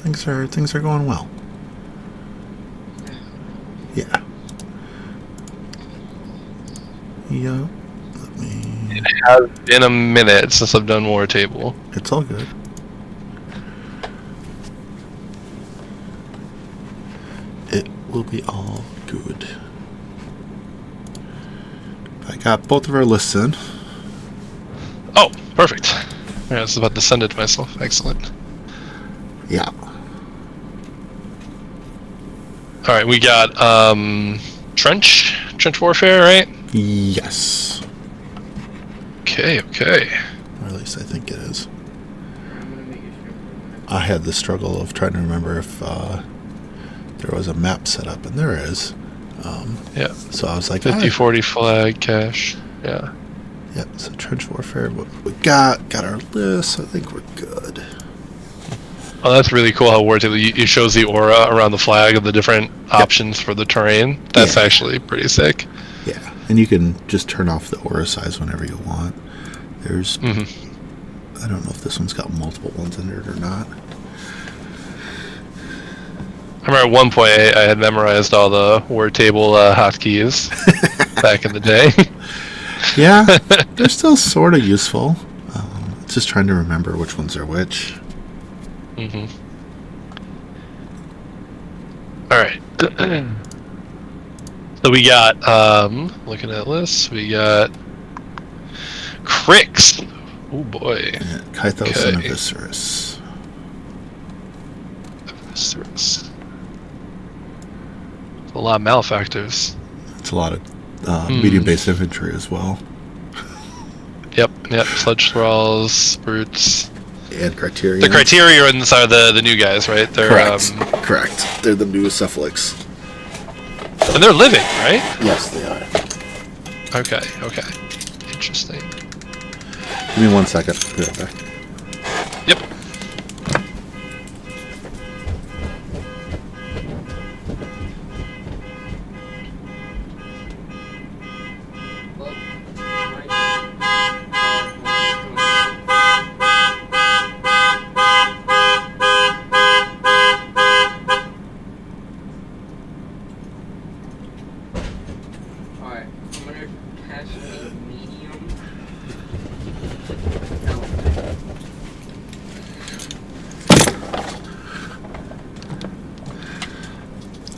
things are going well. Yeah. Yeah. Let me. It has been a minute since I've done Wartable. It's all good. It will be all good. I got both of our lists in. Oh, perfect. I was about to send it to myself. Excellent. Yeah. All right, we got trench warfare, right? Yes. Okay. Or at least I think it is. I had the struggle of trying to remember if there was a map set up, and there is. Yeah. So I was like, 50-40 flag cache. Yeah. Yep. So trench warfare. What we got our list. I think we're good. Oh, that's really cool how Wartable it shows the aura around the flag of the different options for the terrain. That's actually pretty sick. Yeah, and you can just turn off the aura size whenever you want. There's, I don't know if this one's got multiple ones in it or not. I remember at one point I had memorized all the Wartable hotkeys back in the day. Yeah, they're still sort of useful. It's just trying to remember which ones are which. All right. So we got, looking at lists, we got Crix. Oh boy. Yeah, Kythos and Aviscerus. A lot of malefactors. It's a lot of medium-based infantry as well. Yep. Sludge thralls, brutes. And Criterion. The Criterions are the new guys, right? They're, Correct. They're the new cephalics. And they're living, right? Yes, they are. Okay. Interesting. Give me 1 second. I'll be right back. Yep.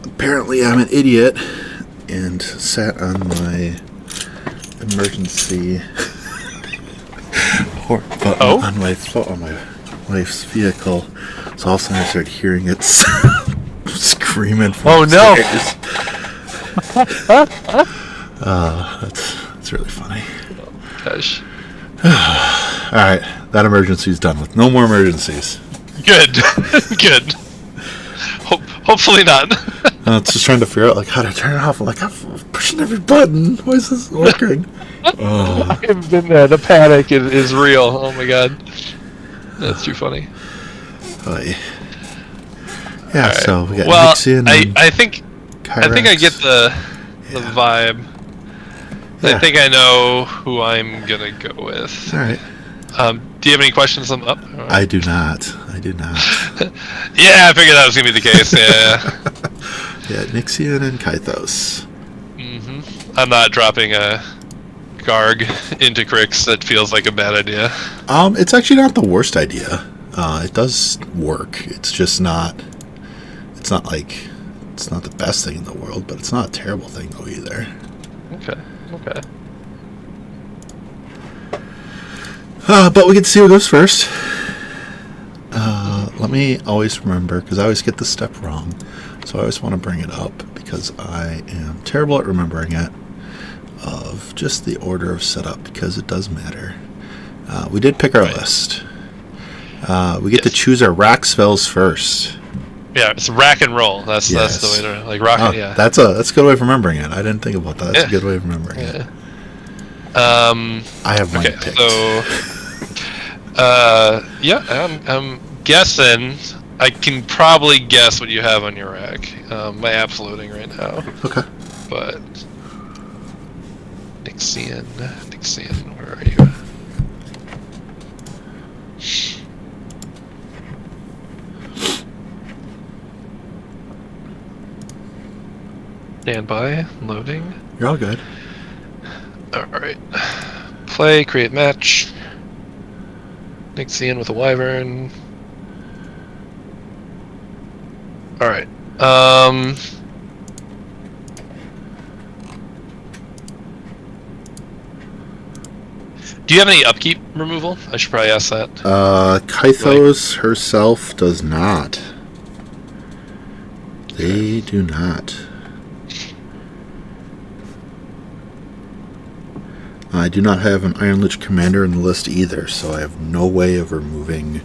Apparently I'm an idiot and sat on my emergency button on my wife's vehicle, so all of a sudden I started hearing it screaming from upstairs. That's really funny. Gosh. Alright, that emergency's done with. No more emergencies. Good. Hopefully not. It's just trying to figure out how to turn it off. I'm like, I'm pushing every button. Why is this working? I've been there. The panic is real. Oh my god. That's too funny. Yeah, right. So we got Nixian and I think I get the vibe. Yeah. I think I know who I'm gonna go with. Alright. Do you have any questions on up? I do not. Yeah, I figured that was gonna be the case. Yeah. Yeah, Nixian and Kythos. I'm not dropping a Garg into Crix. That feels like a bad idea. It's actually not the worst idea. It does work. It's just not. It's not the best thing in the world, but it's not a terrible thing though either. Okay. But we get to see who goes first. Let me always remember, because I always get this step wrong, so I always want to bring it up, because I am terrible at remembering it, of just the order of setup, because it does matter. We did pick our list. We get to choose our rack spells first. Yeah, it's rack and roll. That's the way to rock. Yeah, that's a good way of remembering it. I didn't think about that. That's a good way of remembering it. I have mine picked. So, I'm guessing. I can probably guess what you have on your rack. My app's loading right now. Okay. But Nixian, where are you? Stand by. Loading. You're all good. Alright. Play, create match. Nix in with a wyvern. Alright. Do you have any upkeep removal? I should probably ask that. Kythos herself does not. They do not. I do not have an Iron Lich commander in the list either, so I have no way of removing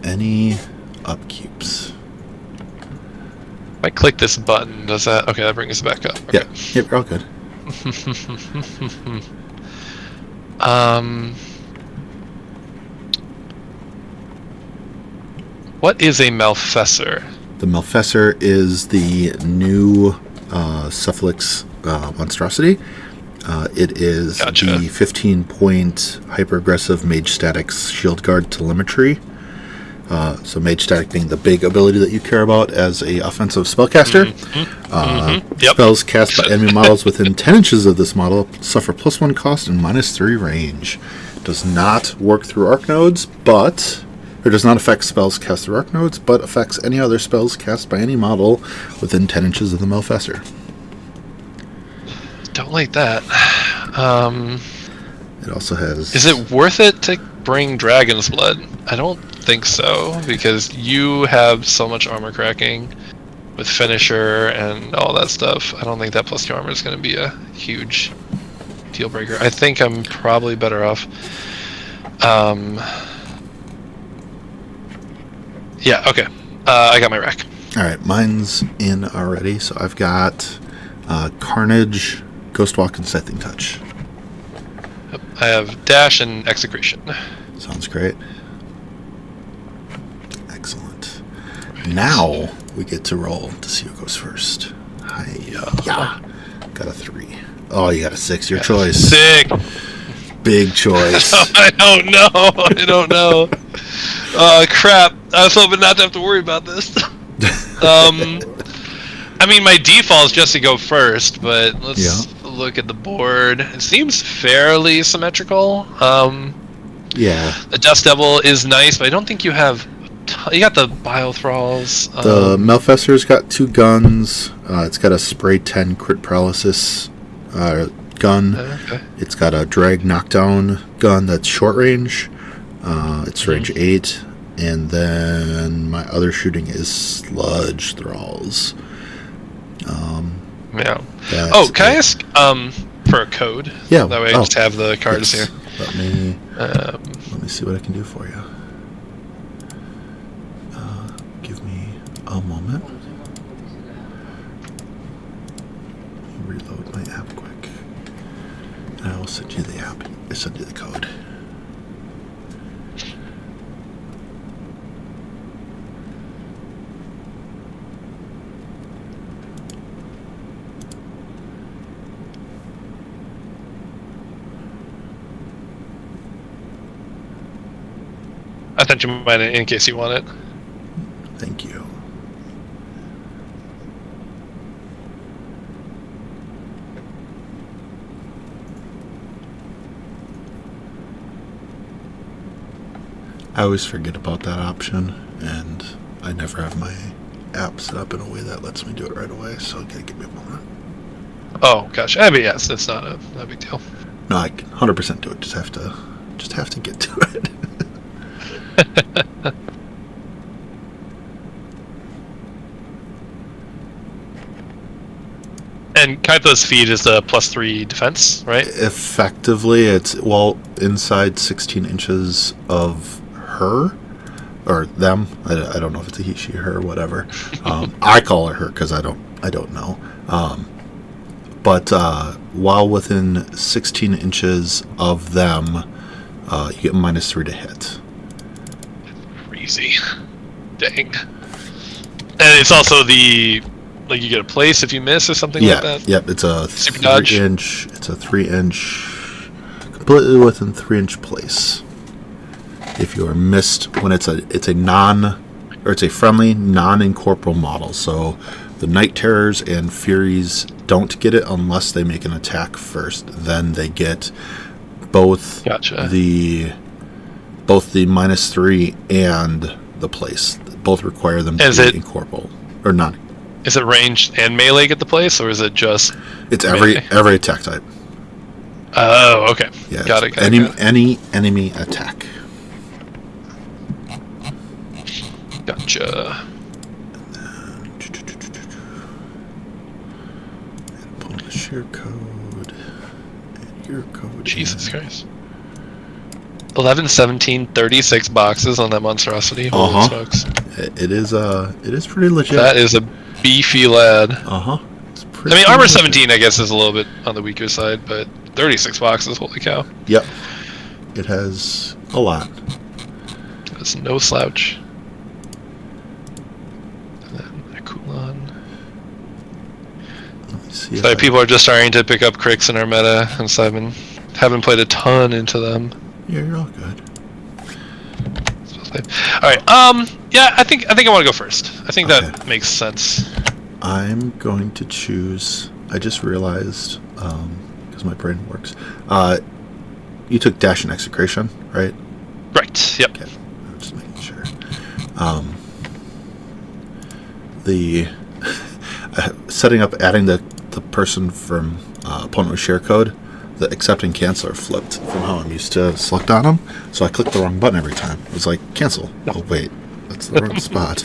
any upkeeps. If I click this button, does that... Okay, that brings us back up. Okay. Yeah, yep, you're all good. What is a Malfessor? The Malfessor is the new Suffix monstrosity. It is the 15-point hyper-aggressive Mage Static's Shield Guard telemetry. So Mage Static being the big ability that you care about as a offensive spellcaster. Yep. Spells cast by enemy models within 10 inches of this model suffer +1 cost and -3 range. Does not work through arc nodes, but... Or does not affect spells cast through arc nodes, but affects any other spells cast by any model within 10 inches of the Malfessor. Don't like that. It also has... Is it worth it to bring Dragon's Blood? I don't think so, because you have so much armor cracking with Finisher and all that stuff. I don't think that +2 armor is going to be a huge deal breaker. I think I'm probably better off. Yeah, okay. I got my rack. Alright, mine's in already, so I've got Carnage, Ghostwalk, and Scything Touch. Yep. I have Dash and Execration. Sounds great. Excellent. Now we get to roll to see who goes first. Yeah. Got a 3. Oh, you got a 6. Your choice. Sick. Big choice. I don't know. Crap. I was hoping not to have to worry about this. I mean, my default is just to go first, but let's look at the board. It seems fairly symmetrical. Yeah. The Dust Devil is nice, but I don't think you have... You got the Biothralls. The Malfessor's got 2 guns. It's got a Spray 10 Crit Paralysis gun. Okay. It's got a Drag Knockdown gun that's short range. It's range 8. And then my other shooting is Sludge Thralls. Yeah. Oh, can I ask for a code? Yeah. That way I just have the cards here. Let me see what I can do for you. Give me a moment. Let me reload my app quick. And I will send you the app. I send you the code. I thought you might in case you want it. Thank you. I always forget about that option, and I never have my app set up in a way that lets me do it right away, so you gotta give me a moment. Oh, gosh. I mean, yes, it's not a big deal. No, I can 100% do it. Just have to get to it. And Kytha's feed is the +3 defense, right? Effectively, it's, inside 16 inches of her, or them. I don't know if it's a he, she, her, whatever. I call her because I don't know. But while within 16 inches of them, you get -3 to hit. Crazy. Dang. And it's also you get a place if you miss or something like that? Yep, it's a Super dodge. 3-inch, it's a 3-inch, completely within 3-inch place. If you are missed when it's a friendly, non-incorporeal model. So the Night Terrors and Furies don't get it unless they make an attack first. Then they get both Gotcha. the -3 and the place. Both require them to be incorporeal or not. Is it ranged and melee get the place, or is it just? It's melee? every attack type. Oh, okay. Yeah, Got it. Any enemy attack. Gotcha. Opponent share code and your code. Jesus Christ. 11, 17, 36 boxes on that monstrosity. Holy smokes. It is pretty legit. That is a beefy lad. I mean, armor 17, I guess, is a little bit on the weaker side, but 36 boxes, holy cow. Yep. It has a lot. It's no slouch. And then Akulon. So people are just starting to pick up cricks in our meta, and so haven't played a ton into them. Yeah, you're all good. Alright, yeah, I think I want to go first. I think that makes sense. I'm going to choose. I just realized, because my brain works. You took Dash and Execration, right? Right. Yep. Okay. I'm just making sure. The setting up, adding the person from opponent with share code, the accept and cancel are flipped from how I'm used to select on them. So I clicked the wrong button every time. It was like cancel. Oh wait, that's the wrong spot.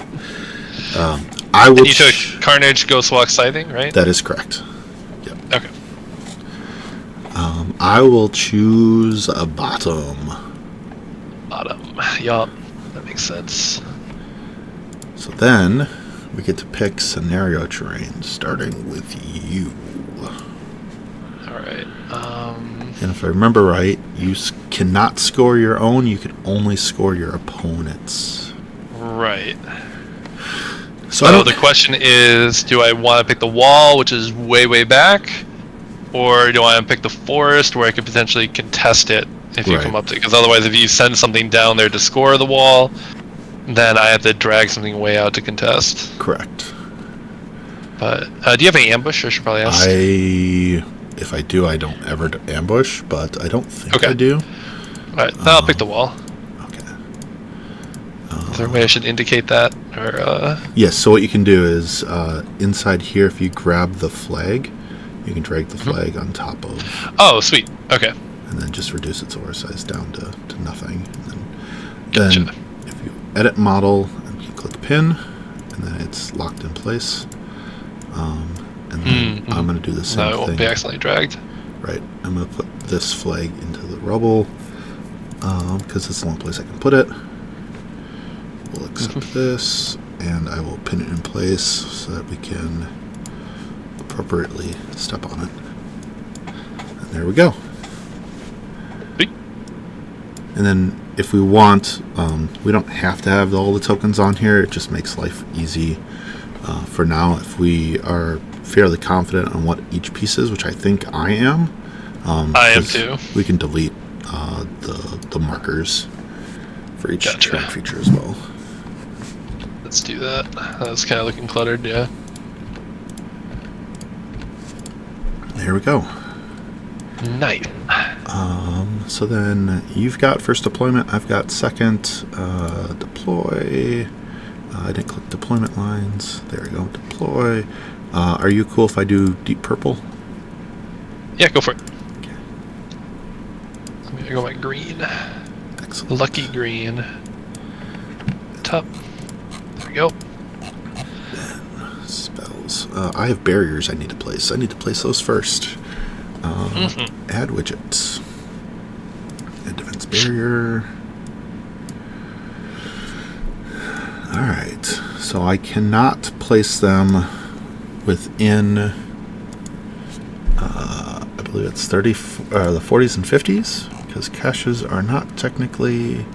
I would. You took Carnage, Ghostwalk, Scything, right? That is correct. Yep. Okay. I will choose a bottom. Bottom. Yup. That makes sense. So then we get to pick scenario terrain, starting with you. Alright. And if I remember right, you cannot score your own, you can only score your opponent's. Right. So the question is, do I want to pick the wall, which is way back? Or do I want to pick the forest, where I could potentially contest it if you come up to it? Because otherwise, if you send something down there to score the wall, then I have to drag something way out to contest. Correct. But do you have any ambush? I should probably ask. If I do, I don't ever ambush, but I don't think I do. Alright, then I'll pick the wall. Okay. Is there a way I should indicate that? Or yes, so what you can do is, inside here, if you grab the flag, you can drag the flag on top of... Oh, sweet. Okay. And then just reduce its over size down to nothing. And Gotcha. then if you edit model, and you click pin, and then it's locked in place. And then I'm going to do the same thing. No, it won't be accidentally dragged. Right. I'm going to put this flag into the rubble, because it's the only place I can put it. We'll accept this, and I will pin it in place so that we can appropriately step on it. And there we go. Sweet. And then if we want, we don't have to have all the tokens on here. It just makes life easy for now. If we are fairly confident on what each piece is, which I think I am. I am too. We can delete the markers for each track feature as well. Let's do that. That's kind of looking cluttered, yeah. There we go. Nice. So then you've got first deployment, I've got second deploy. I didn't click deployment lines. There we go. Deploy. Are you cool if I do deep purple? Yeah, go for it. Okay. I'm gonna go my green. Excellent. Lucky green. Top. There we go. Then spells. I have barriers I need to place. I need to place those first. Add widgets. Add defense barrier. Alright. So I cannot place them within I believe it's the 40s and 50s, because caches are not technically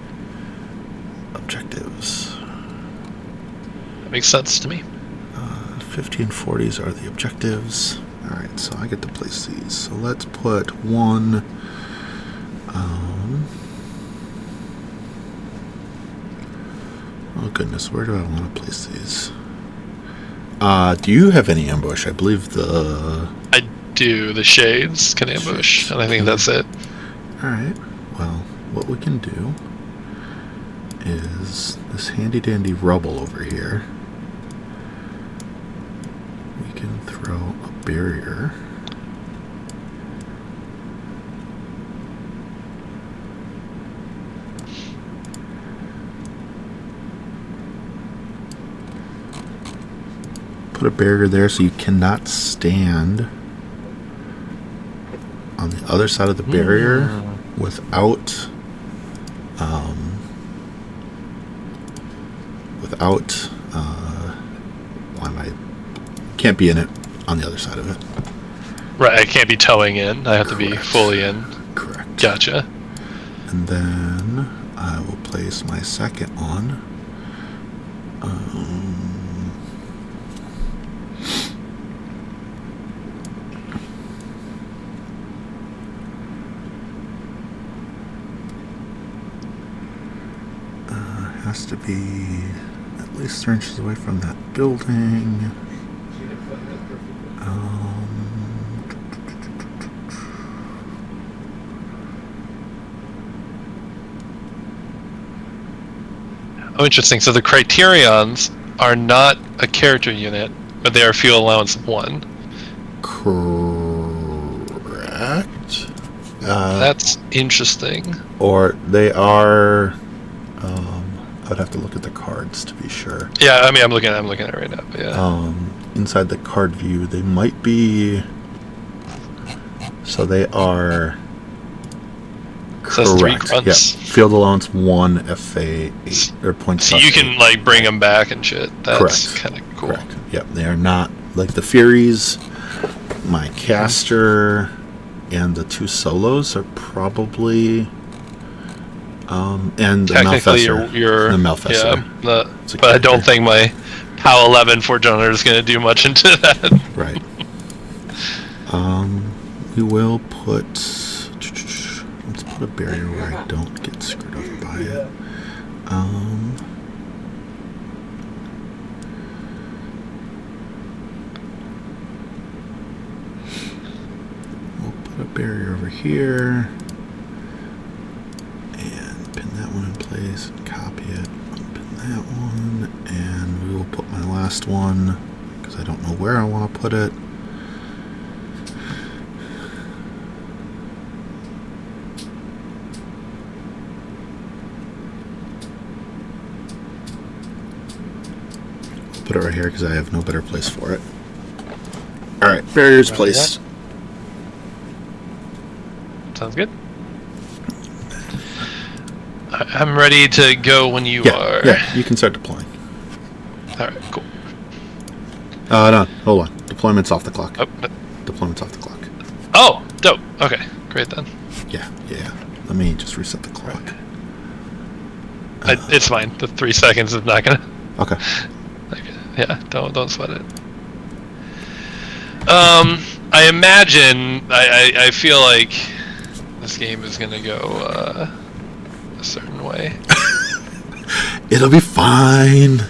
objectives. That makes sense to me. 50 and 40s are the objectives. Alright, so I get to place these. So let's put one. Oh goodness, where do I want to place these? Do you have any ambush? I believe the... I do. The shades can ambush, and I think that's it. Alright. Well, what we can do is this handy-dandy rubble over here. We can throw a barrier. Put a barrier there so you cannot stand on the other side of the barrier without why am I can't be in it on the other side of it. Right, I can't be towing in. I have to be fully in. Correct. Gotcha. And then I will place my second one. Has to be at least 3 inches away from that building. Oh, interesting. So the criterions are not a character unit, but they are fuel allowance 1. Correct. That's interesting. Or they are... I'd have to look at the cards to be sure. Yeah, I mean, I'm looking at it right now. But yeah. Inside the card view, they might be... So they are... So correct. 3 grunts. Yeah. Field allowance 1, FA 8, or points. So you can like bring them back and shit. That's kind of cool. Correct. Yep, they are not like the Furies. My caster and the 2 solos are probably... and the Technically, Malfesser. you're the Malfesser. Yeah, but I don't think my POW 11 Forge Owner is going to do much into that. Right. We will put... Let's put a barrier where I don't get screwed over by it. We'll put a barrier over here. And pin that one in place and copy it. Pin that one. And we will put my last one, because I don't know where I want to put it. Put it right here because I have no better place for it. Alright, barriers placed. Sounds good. I'm ready to go when you are. Yeah, you can start deploying. Alright, cool. No, hold on. Deployment's off the clock. Oh, no. Deployment's off the clock. Oh, dope. Okay, great then. Yeah. Let me just reset the clock. It's fine. The 3 seconds is not gonna... Okay. Yeah, don't sweat it. I imagine, I feel like this game is gonna go a certain way. It'll be fine.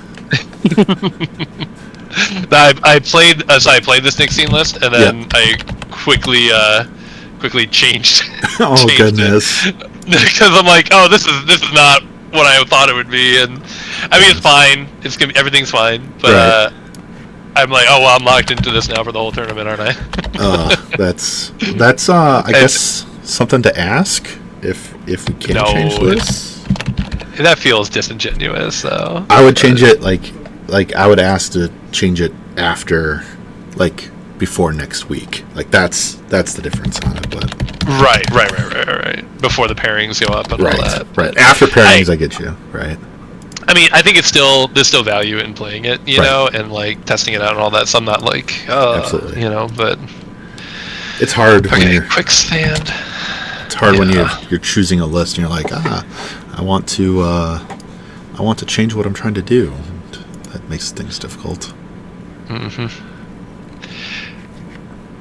I played this Nick scene list, and then I quickly changed. Oh changed goodness! Because I'm like, oh, this is not what I thought it would be, and I mean it's fine. It's gonna be, everything's fine, but right. I'm like, oh well, I'm locked into this now for the whole tournament, aren't I? That's I guess something to ask if we can change this. That feels disingenuous. So I would change it like I would ask to change it after, like before next week. Like that's the difference on it, but. Right. Before the pairings go up and all that. Right. After pairings, I get you. Right. I mean, I think there's still value in playing it, you know, and like testing it out and all that. So I'm not like, absolutely, you know, but it's hard. Okay, when you're, quick stand. It's hard when you're choosing a list and you're like, I want to change what I'm trying to do. And that makes things difficult. Mm-hmm.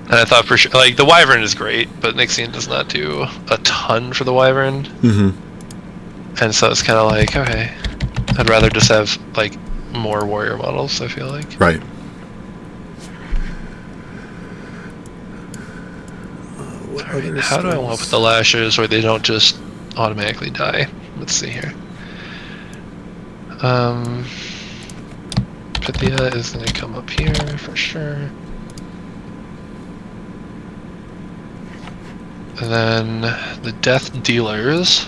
And I thought for sure, like, the Wyvern is great, but Nixian does not do a ton for the Wyvern. Mm-hmm. And so it's kind of like, okay, I'd rather just have, like, more warrior models, I feel like. Right. what All right, other how do I want to put the lashers where they don't just automatically die? Let's see here. Pythia is going to come up here for sure. And then the death dealers.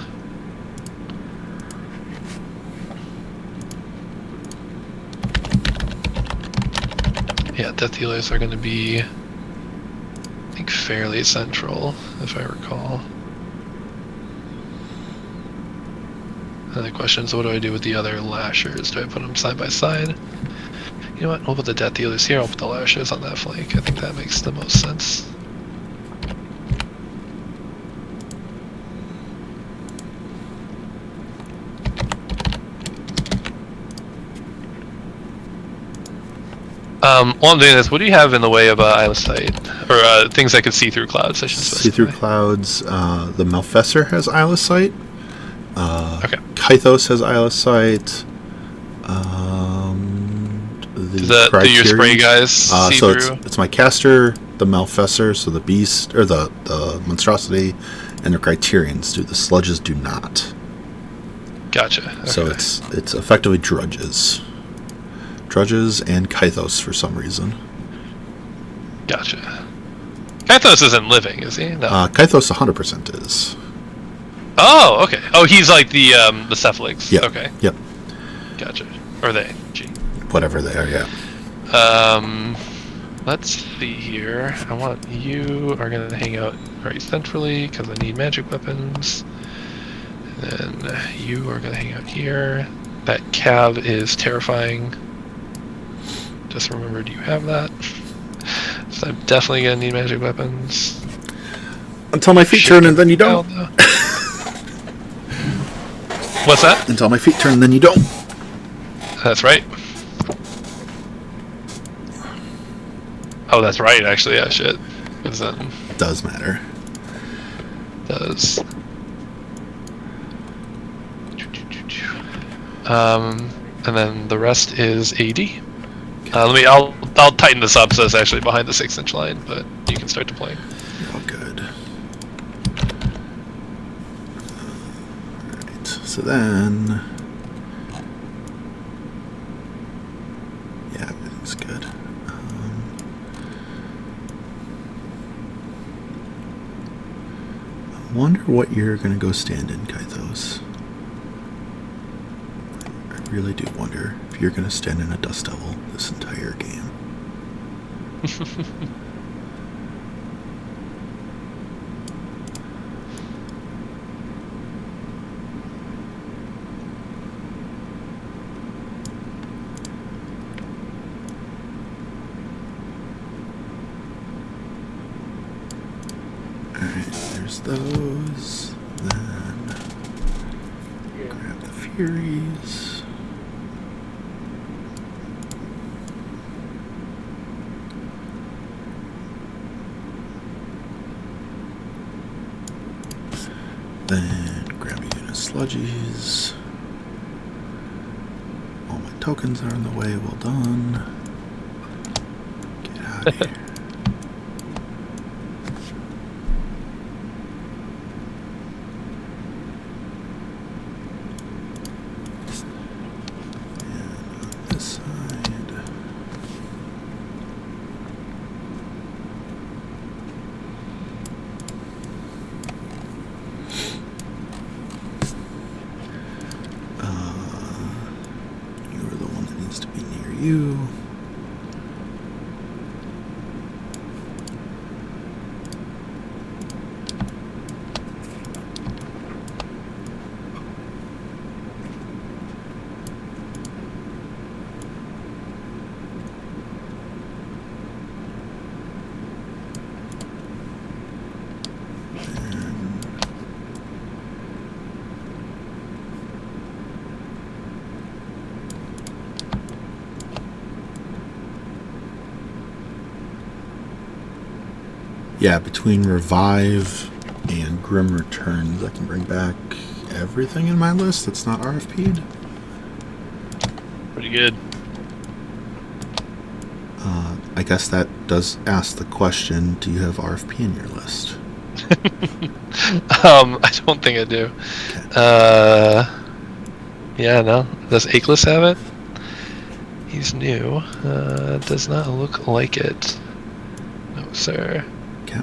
Yeah, death dealers are going to be, I think, fairly central, if I recall. And the question is, what do I do with the other lashers? Do I put them side by side? You know what? We'll put the death dealers here. I'll put the lashers on that flank. I think that makes the most sense. While I'm doing this, what do you have in the way of eye of sight? Or things that could see through clouds, I should specify. See through clouds, the Malfesser has eyeless sight. Okay. Kythos has eyeless sight. Do your spray guys see so through? it's my caster, the Malfesser, so the beast, or the monstrosity, and the Criterions do. The sludges do not. Gotcha. Okay. So it's effectively drudges. Drudges and Kythos for some reason. Gotcha. Kythos isn't living, is he? No. Kythos 100% is. Oh, okay. Oh, he's like the cephalics. Yep. Okay. Yep. Gotcha. Or they. Gee. Whatever they are, yeah. Let's see here. I want you are gonna hang out right centrally because I need magic weapons. And then you are gonna hang out here. That cab is terrifying. Just remembered you have that. So I'm definitely gonna need magic weapons. Until my feet turn and then you don't. What's that? Until my feet turn and then you don't. That's right. Oh, that's right, actually. Yeah, shit. It does matter. Does. And then the rest is AD. I'll tighten this up so it's actually behind the 6-inch line, but you can start deploying. Oh, good. Alright, so then... yeah, everything's good. I wonder what you're going to go stand in, Kythos. I really do wonder if you're going to stand in a Dust Devil this entire game. Alright, there's those. Then grab the Furies. Then grab a unit of sludgies. All my tokens are in the way. Well done. Get out of here. You. Yeah, between Revive and Grim Returns, I can bring back everything in my list that's not RFP'd. Pretty good. I guess that does ask the question, do you have RFP in your list? I don't think I do. Yeah, no. Does Akeless have it? He's new. Does not look like it. No, sir. Okay.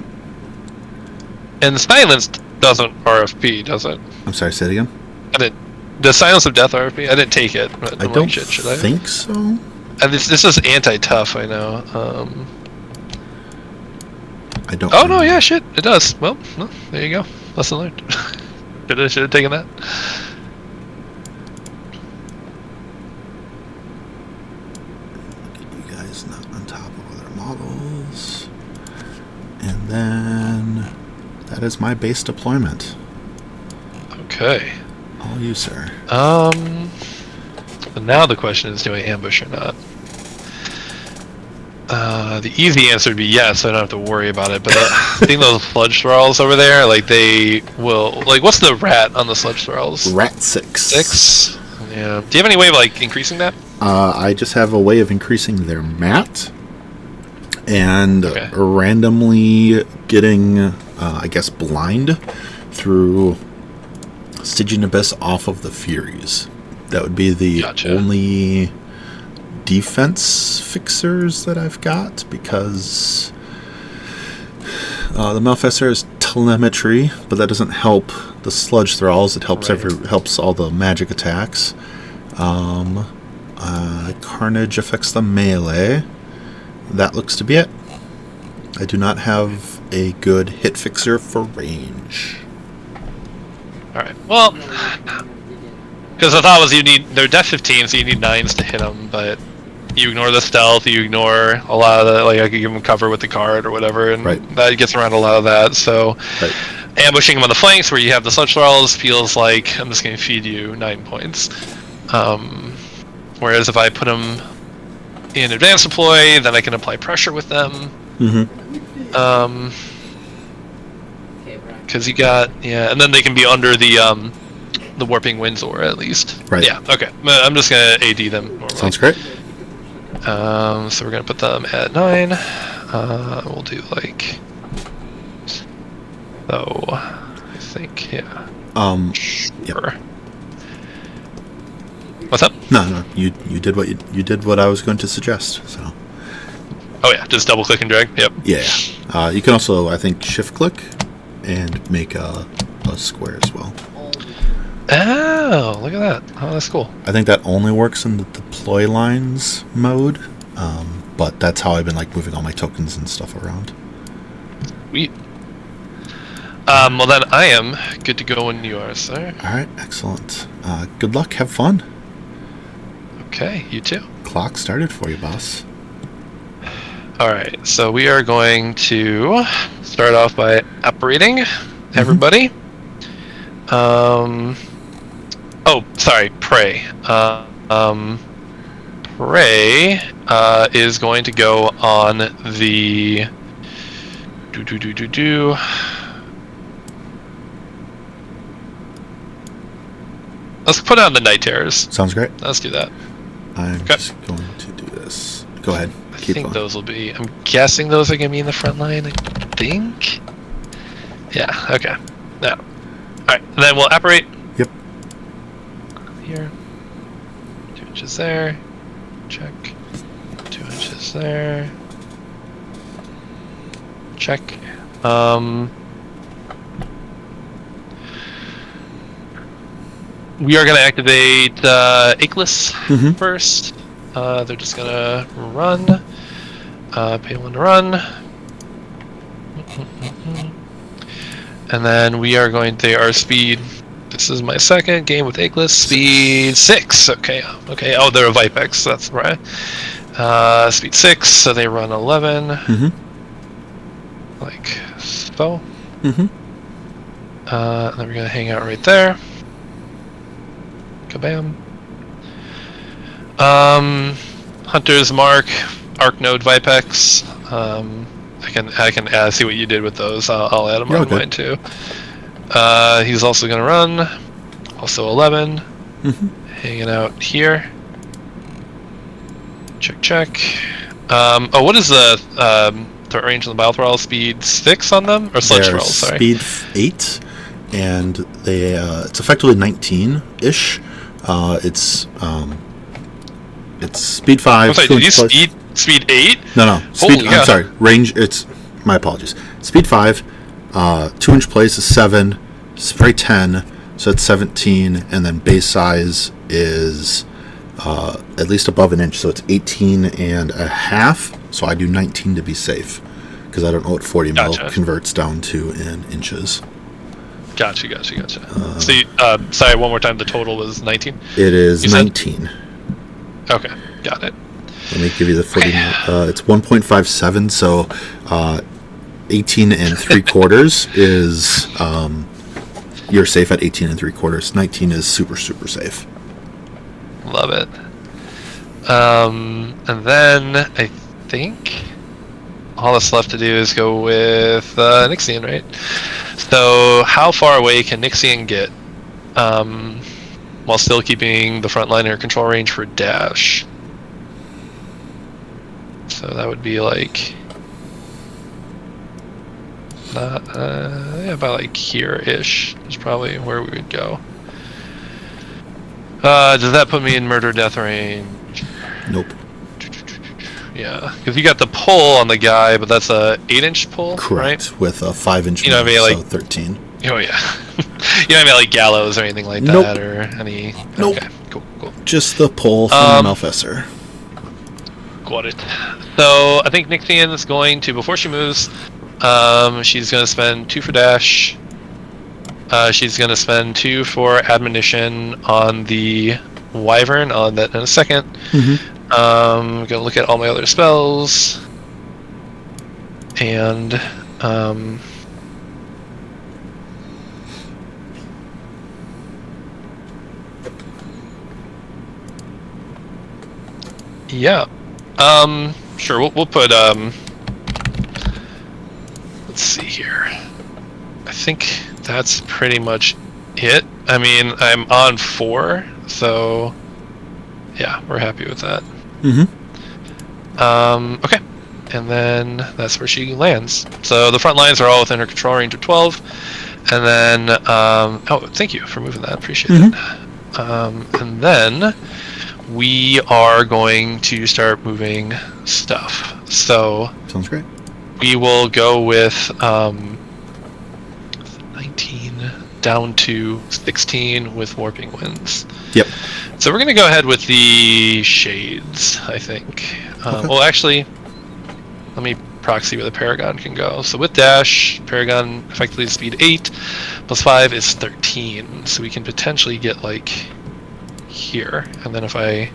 And Silence doesn't RFP, does it? I'm sorry, say it again? I didn't. Does Silence of Death RFP? I didn't take it. But I I'm don't like, shit, should I? think so. This is anti-tough, I know. I don't Oh, know. no, yeah, shit. It does. Well, there you go. Lesson learned. should have taken that. You guys not on top of other models. And then that is my base deployment. Okay. All you, sir. But now the question is, do I ambush or not? The easy answer would be yes, I don't have to worry about it, but I think those sludge thralls over there, like, they will... Like, what's the rat on the sludge thralls? Rat 6. 6? Yeah. Do you have any way of, like, increasing that? I just have a way of increasing their mat and Okay. randomly getting, I guess, blind through Stygian Abyss off of the Furies. That would be the Gotcha. only defense fixers that I've got, because the Malfestor is telemetry, but that doesn't help the sludge thralls. It helps Right. helps all the magic attacks. Carnage affects the melee. That looks to be it. I do not have a good hit fixer for range. Alright, well... Because the thought was they're Death 15, so you need 9s to hit them, but you ignore the stealth, you ignore a lot of the, like, I could give them cover with the card or whatever, and Right. that gets around a lot of that, so... Right. Ambushing them on the flanks where you have the sludge thralls feels like I'm just going to feed you 9 points. Whereas if I put them in advanced deploy, then I can apply pressure with them. Mm-hmm. Because you got, yeah, and then they can be under the warping Windsor at least. Right. Yeah. Okay. I'm just gonna AD them normally. Sounds great. So we're gonna put them at 9. We'll do like. So, I think, yeah. Yep. Sure. What's up? No. You did what you did what I was going to suggest. So. Oh yeah, just double click and drag. Yep. Yeah. You can also, I think, shift click and make a square as well. Oh, look at that. Oh, that's cool. I think that only works in the deploy lines mode, but that's how I've been like moving all my tokens and stuff around. Sweet. Well then I am good to go when you are, sir. All right, excellent. Good luck. Have fun. Okay, you too. Clock started for you, boss. Alright, so we are going to start off by apparating everybody. Oh, sorry, Prey. Prey is going to go on the... Let's put on the Night Terrors. Sounds great. Let's do that. I'm just going to do this. Go ahead. I Keep think going. those will be... I'm guessing those are going to be in the front line, I think? Yeah, okay. Now. Alright, and then we'll apparate. Yep. Here. 2 inches there. Check. 2 inches there. Check. We are going to activate Akeless first. They're just going to run. Pay 1 to run. And then we are going to our speed. This is my second game with Akeless. Speed 6. Okay. Okay. Oh, they're a Vipex. That's right. Speed 6. So they run 11. Like so. And then we're gonna hang out right there. Kabam. Hunter's Mark, Arc Node Vipex. I can see what you did with those. I'll add them on mine too. He's also gonna run. Also 11. Hanging out here. Check. Oh, what is the threat range on the bile thrall speed 6 on them, or sludge They're thralls? Sorry. speed 8, and they it's effectively 19-ish. It's speed 5. I'm sorry, did you speed 8? No. Speed. I'm sorry. Range. It's my apologies. Speed 5. 2-inch place is 7. Spray 10. So it's 17, and then base size is at least above an inch, so it's 18 and a half. So I do 19 to be safe, because I don't know what 40 mil converts down to in inches. Gotcha. So, sorry, one more time. The total was 19. It is 19. Okay, got it. Let me give you the 40 mil. It's 1.57. So 18 and 3/4 is you're safe at 18 and 3/4. 19 is super safe. Love it. And then I think all that's left to do is go with Nixian, right? So how far away can Nixian get while still keeping the front line in her control range for dash? So that would be like about like here-ish is probably where we would go. Does that put me in murder death range? Nope. Yeah, because you got the pull on the guy, but that's a 8-inch pull, correct? Right? With a 5-inch, you know, maybe like 13. Oh yeah. You don't have like gallows or anything like that, or any. Nope. Okay, cool. Just the pull from Malfesser. Got it. So I think Nixian is going to, before she moves, she's going to spend 2 for dash. She's going to spend 2 for admonition on the Wyvern. I'll add that in a second. I'm going to look at all my other spells. And yeah. Sure, we'll put let's see here. I think that's pretty much it. I mean, I'm on 4, so yeah, we're happy with that. Okay, and then that's where she lands. So the front lines are all within her control range of 12, and then oh, thank you for moving that. Appreciate it. And then we are going to start moving stuff. So sounds great. We will go with 19 down to 16 with warping winds. Yep. So we're going to go ahead with the shades, I think. Okay. Well, actually, let me proxy where the Paragon can go. So with dash, Paragon effectively speed 8 plus 5 is 13. So we can potentially get like here. And then if I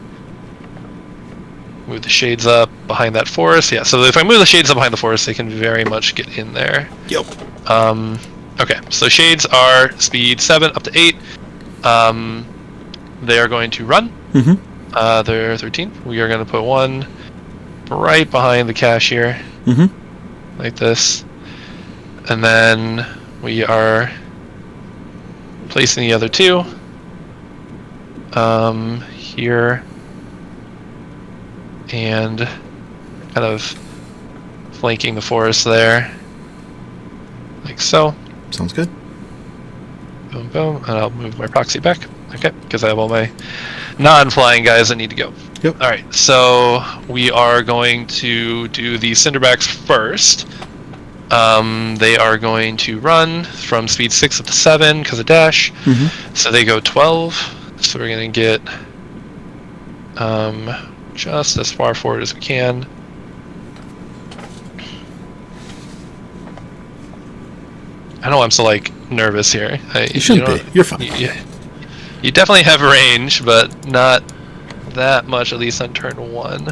move the shades up behind that forest, yeah, so if I move the shades up behind the forest, they can very much get in there. Yep. Okay, so shades are speed 7 up to 8. They are going to run. They're 13. We are going to put one right behind the cashier, like this, and then we are placing the other 2 here, and kind of flanking the forest there, like so. Sounds good. Boom, boom, and I'll move my proxy back. Okay, because I have all my non-flying guys that need to go. Yep. All right, so we are going to do the Cinderbacks first. They are going to run from speed 6 up to 7 because of dash. So they go 12. So we're going to get just as far forward as we can. I know I'm so like nervous here. You shouldn't be. You're fine. You definitely have range, but not that much, at least on turn 1.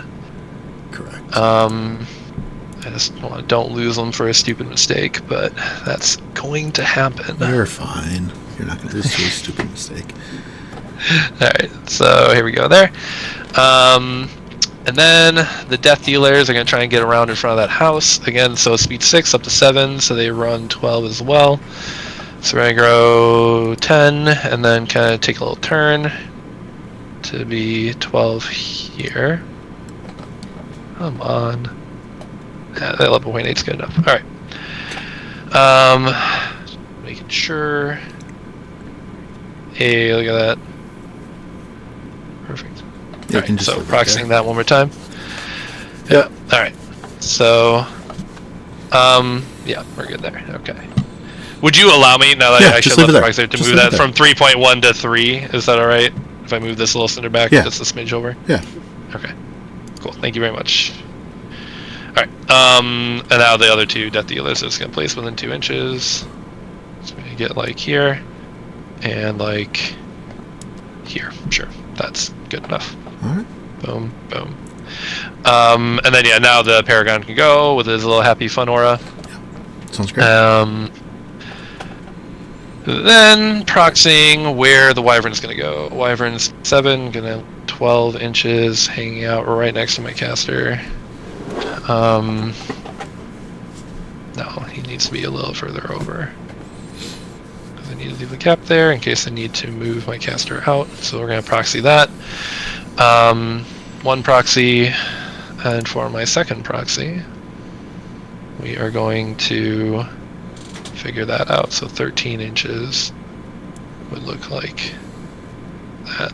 Correct. I just don't lose them for a stupid mistake, but that's going to happen. You're fine. You're not going to lose to a stupid mistake. Alright, so here we go there. And then the Death Dealers are going to try and get around in front of that house. Again, so speed 6 up to 7, so they run 12 as well. So we're going to grow 10, and then kind of take a little turn to be 12 here. Come on. The 11.8 is good enough. All right. Making sure. Hey, look at that. Perfect. Yeah, All right, so proxying that one more time. Yeah. All right. So, yeah, we're good there. Okay. Would you allow me, now that I actually left the box there, to move that from 3.1 to 3? Is that all right? If I move this little cinder back just a smidge over? Yeah. Okay. Cool. Thank you very much. All right. And now the other two death dealers is going to place within 2 inches. So we get like here and like here. Sure. That's good enough. All right. Boom, boom. And then, yeah, now the Paragon can go with his little happy fun aura. Yeah. Sounds great. Then proxying where the Wyvern's going to go. Wyvern's 7, going to 12 inches, hanging out right next to my caster. No, he needs to be a little further over. I need to leave the gap there in case I need to move my caster out. So we're going to proxy that. One proxy, and for my second proxy, we are going to figure that out. So 13 inches would look like that.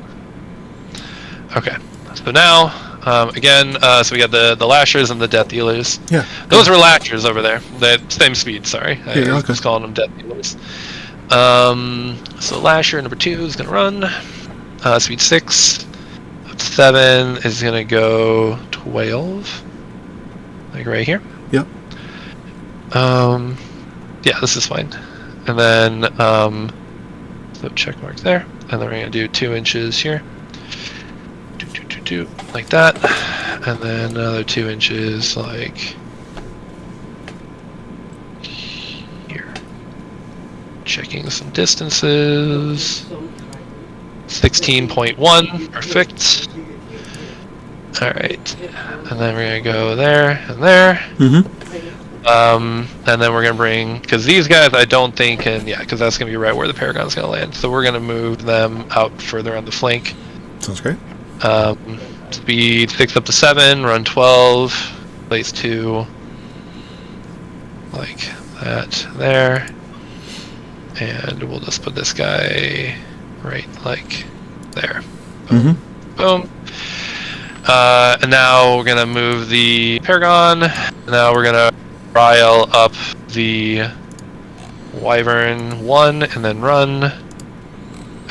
Okay, so now, again, so we got the lashers and the death dealers. Yeah. Those were lashers over there. The same speed, sorry. Yeah, I was just calling them death dealers. So lasher number 2 is going to run. Speed 6. 7 is going to go 12. Like right here. Yep. Yeah, this is fine. And then, so check mark there. And then we're going to do 2 inches here. Like that. And then another 2 inches like here. Checking some distances. 16.1, perfect. Alright, and then we're going to go there and there. Mm-hmm. And then we're going to bring, because these guys I don't think can, yeah, because that's going to be right where the Paragon's going to land. So we're going to move them out further on the flank. Sounds great. Speed 6 up to 7, run 12, place 2, like that there. And we'll just put this guy right like there. Boom. Mm-hmm. Boom. And now we're gonna move the Paragon. Now we're gonna rile up the Wyvern 1 and then run.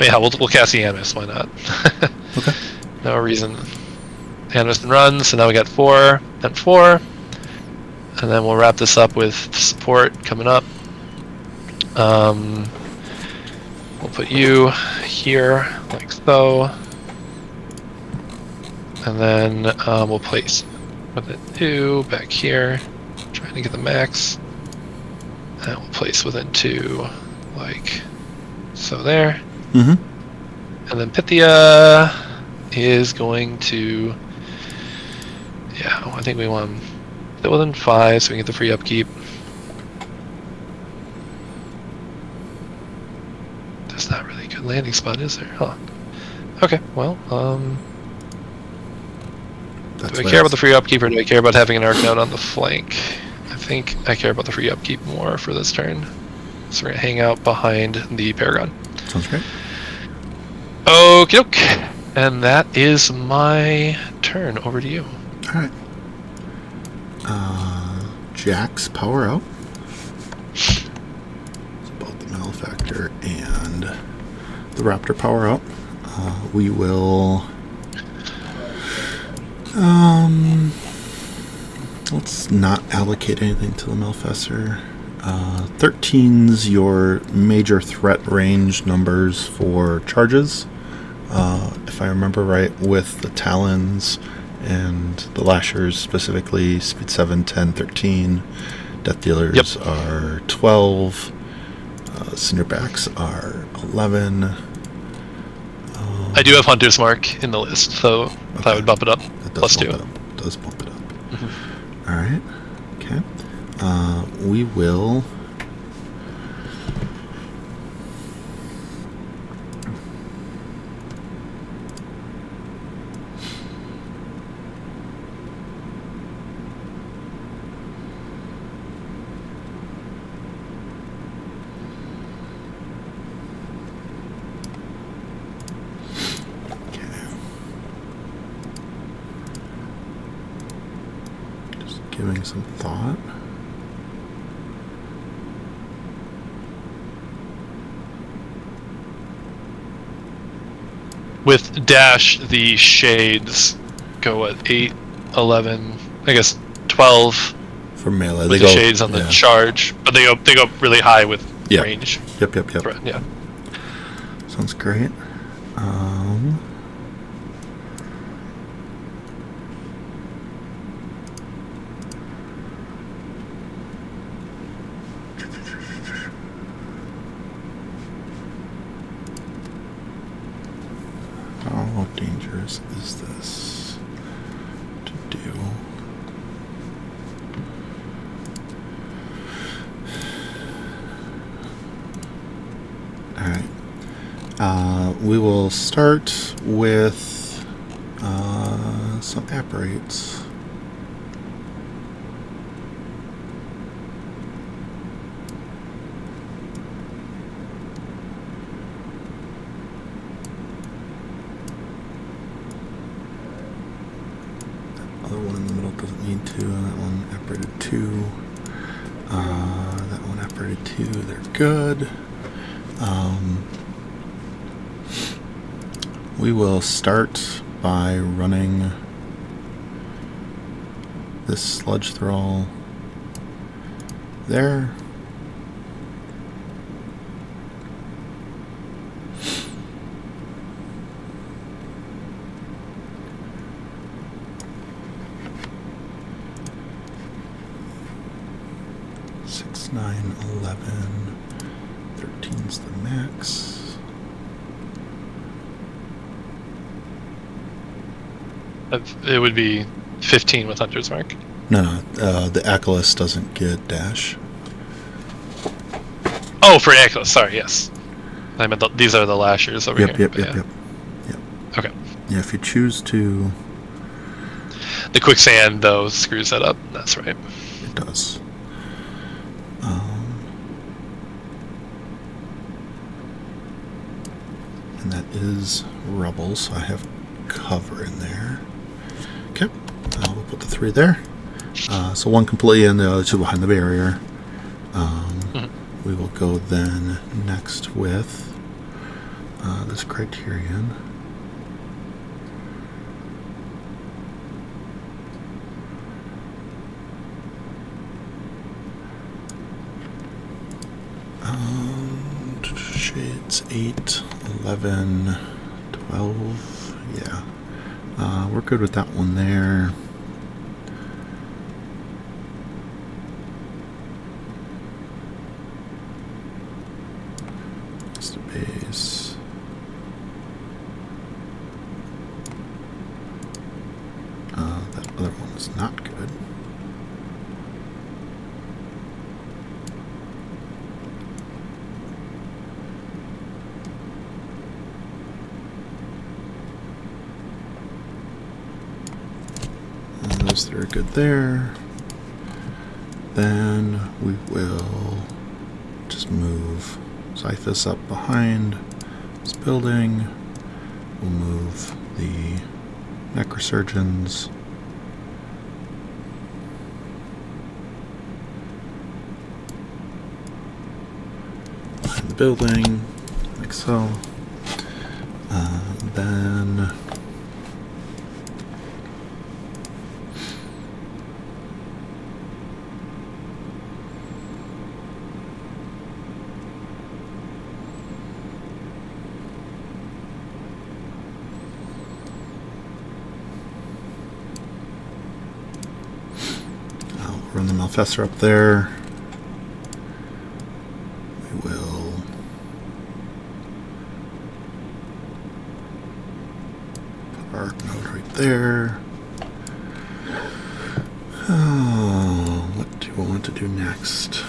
Yeah, we'll cast the Animus, why not? Okay. No reason. Animus and run, so now we got 4 and 4. And then we'll wrap this up with support coming up. We'll put you here, like so. And then we'll place within 2 back here, trying to get the max. And we'll place within 2, like so there. Mm-hmm. And then Pythia is going to, yeah, I think we want him to within 5 so we can get the free upkeep. There's not really a good landing spot, is there? Huh. Okay, well, do I care about the free upkeep or do I care about having an arc node on the flank? I think I care about the free upkeep more for this turn. So we're gonna hang out behind the Paragon. Sounds great. Okie doke. And that is my turn. Over to you. Alright. Jack's power out. So both the Malefactor and the Raptor power out. We will... let's not allocate anything to the Malefactor. 13's your major threat range numbers for charges. If I remember right, with the Talons and the Lashers specifically, speed 7, 10, 13. Death Dealers are 12. Cinderbacks are 11. I do have Hunter's Mark in the list, so I would bump it up. That does +2. Does bump it up. Mm-hmm. Alright. Okay. We will... Just giving some thought. With dash, the shades go at 8, 11, I guess 12 For melee, with the shades on the charge, but they go really high with range. Yep. Yeah. Sounds great. How dangerous is this to do? Alright. We will start with some apparates. Other one in the middle doesn't need to. That one apparated 2. That one apparated 2. They're good. We will start by running this sludge thrall there. Six, 9, 11, 13's the max. It would be 15 with Hunter's Mark. No, the Acolyte doesn't get dash. Oh, for Acolyte, sorry, yes. I meant these are the lashers over here. Yep. Okay. Yeah, if you choose to... The quicksand, though, screws that up. That's right. It does. And that is rubble, so I have cover in there. Okay, we'll put the 3 there. So one completely in, the other 2 behind the barrier. We will go then next with this criterion. Shades 8, 11, 12. Yeah. We're good with that one there. Just a base. That other one is not good. Those 3 are good there. Then we will just move Zythus up behind this building. We'll move the Necrosurgeons behind the building, like so. Then run the Malfestor up there. We will put our Arc Node right there. What do I want to do next?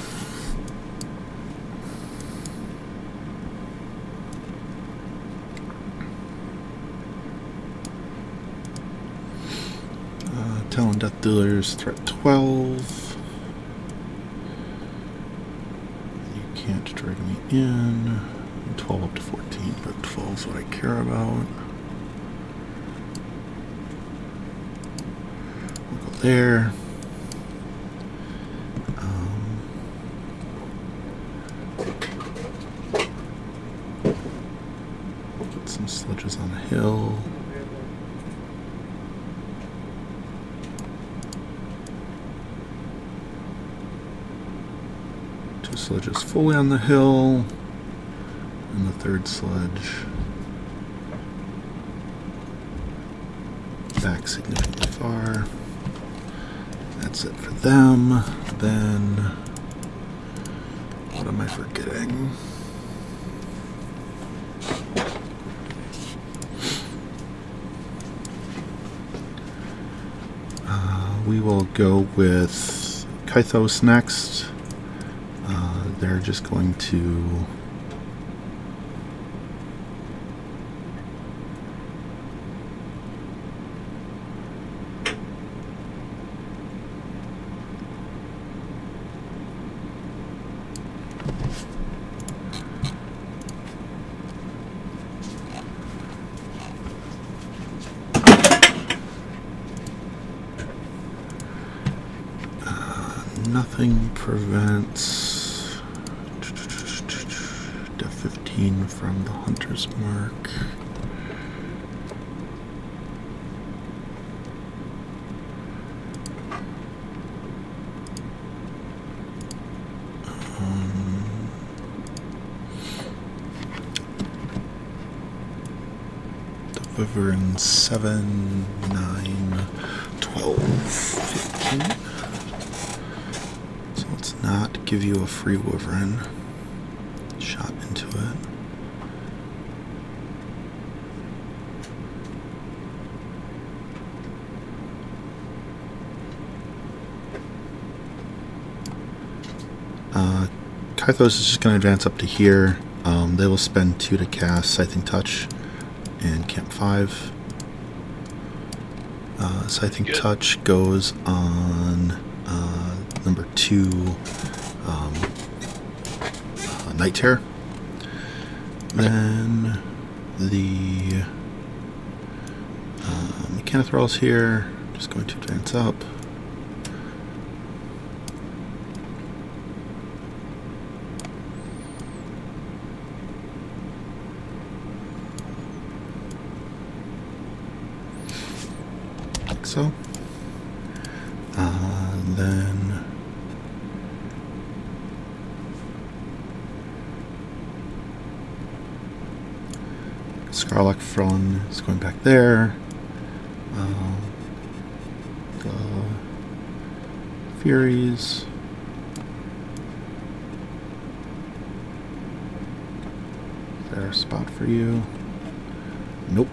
Talon Death Dealers, threat 12. You can't drag me in. 12 up to 14, but 12 is what I care about. We'll go there. 2 sledges fully on the hill, and the 3rd sledge back significantly far. That's it for them. Then, what am I forgetting? We will go with Kythos next. They're just going to nothing prevents def 15 from the hunter's mark. Wyvern 7, 9, 12, 15. So let's not give you a free Wyvern shot into it. Kythos is just going to advance up to here. They will spend 2 to cast Scything Touch and Camp 5. Scything Touch goes on number 2 Night Terror. Then the Mechanothrall's here, just going to advance up. So, then Scarlock Front is going back there. The Furies. Is there a spot for you? Nope.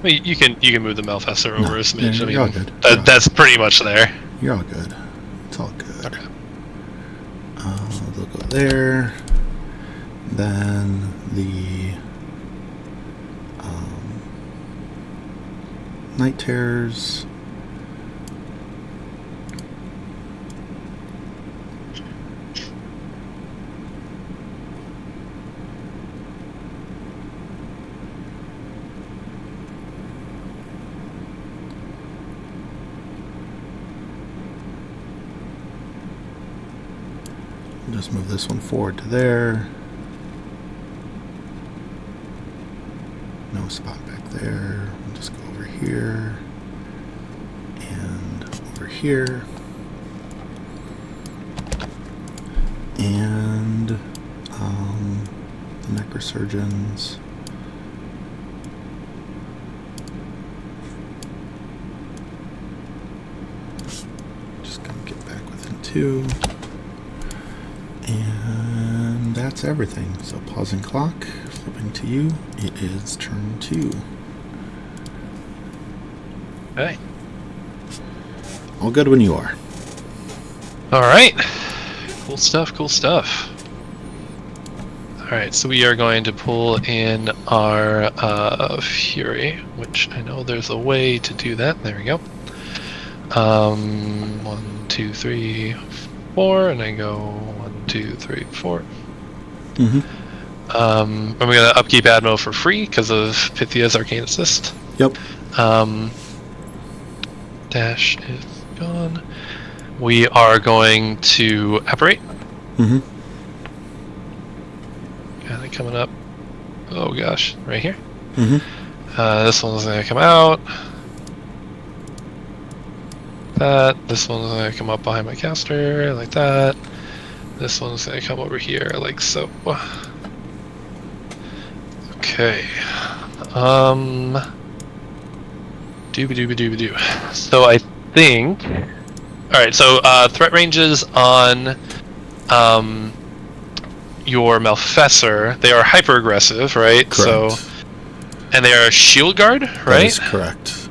Well, you can move the Malfester over a smidge. You're all good. That's pretty much there. You're all good. It's all good. Okay. They'll go there. Then the Night Terrors. Just move this one forward to there. No spot back there. We'll just go over here and over here. And the Necrosurgeons. Just gonna get back within 2. And that's everything. So pausing clock, flipping to you. It is turn 2. Okay. All good when you are. All right. Cool stuff. Cool stuff. All right. So we are going to pull in our Fury, which I know there's a way to do that. There we go. 1, 2, 3, 4, and I go 1, 2, 3, 4. I'm gonna upkeep Admo for free because of Pythia's Arcane Assist. Yep. Dash is gone. We are going to apparate. Got it coming up. Oh gosh, right here. This one's gonna come out. that. This one's gonna come up behind my caster, like that. This one's gonna come over here, like so. Okay. Dooba-dooba-dooba-doo. So I think... Alright, so threat ranges on your Malfessor, they are hyper-aggressive, right? Correct. So, and they are shield guard, right? That is correct.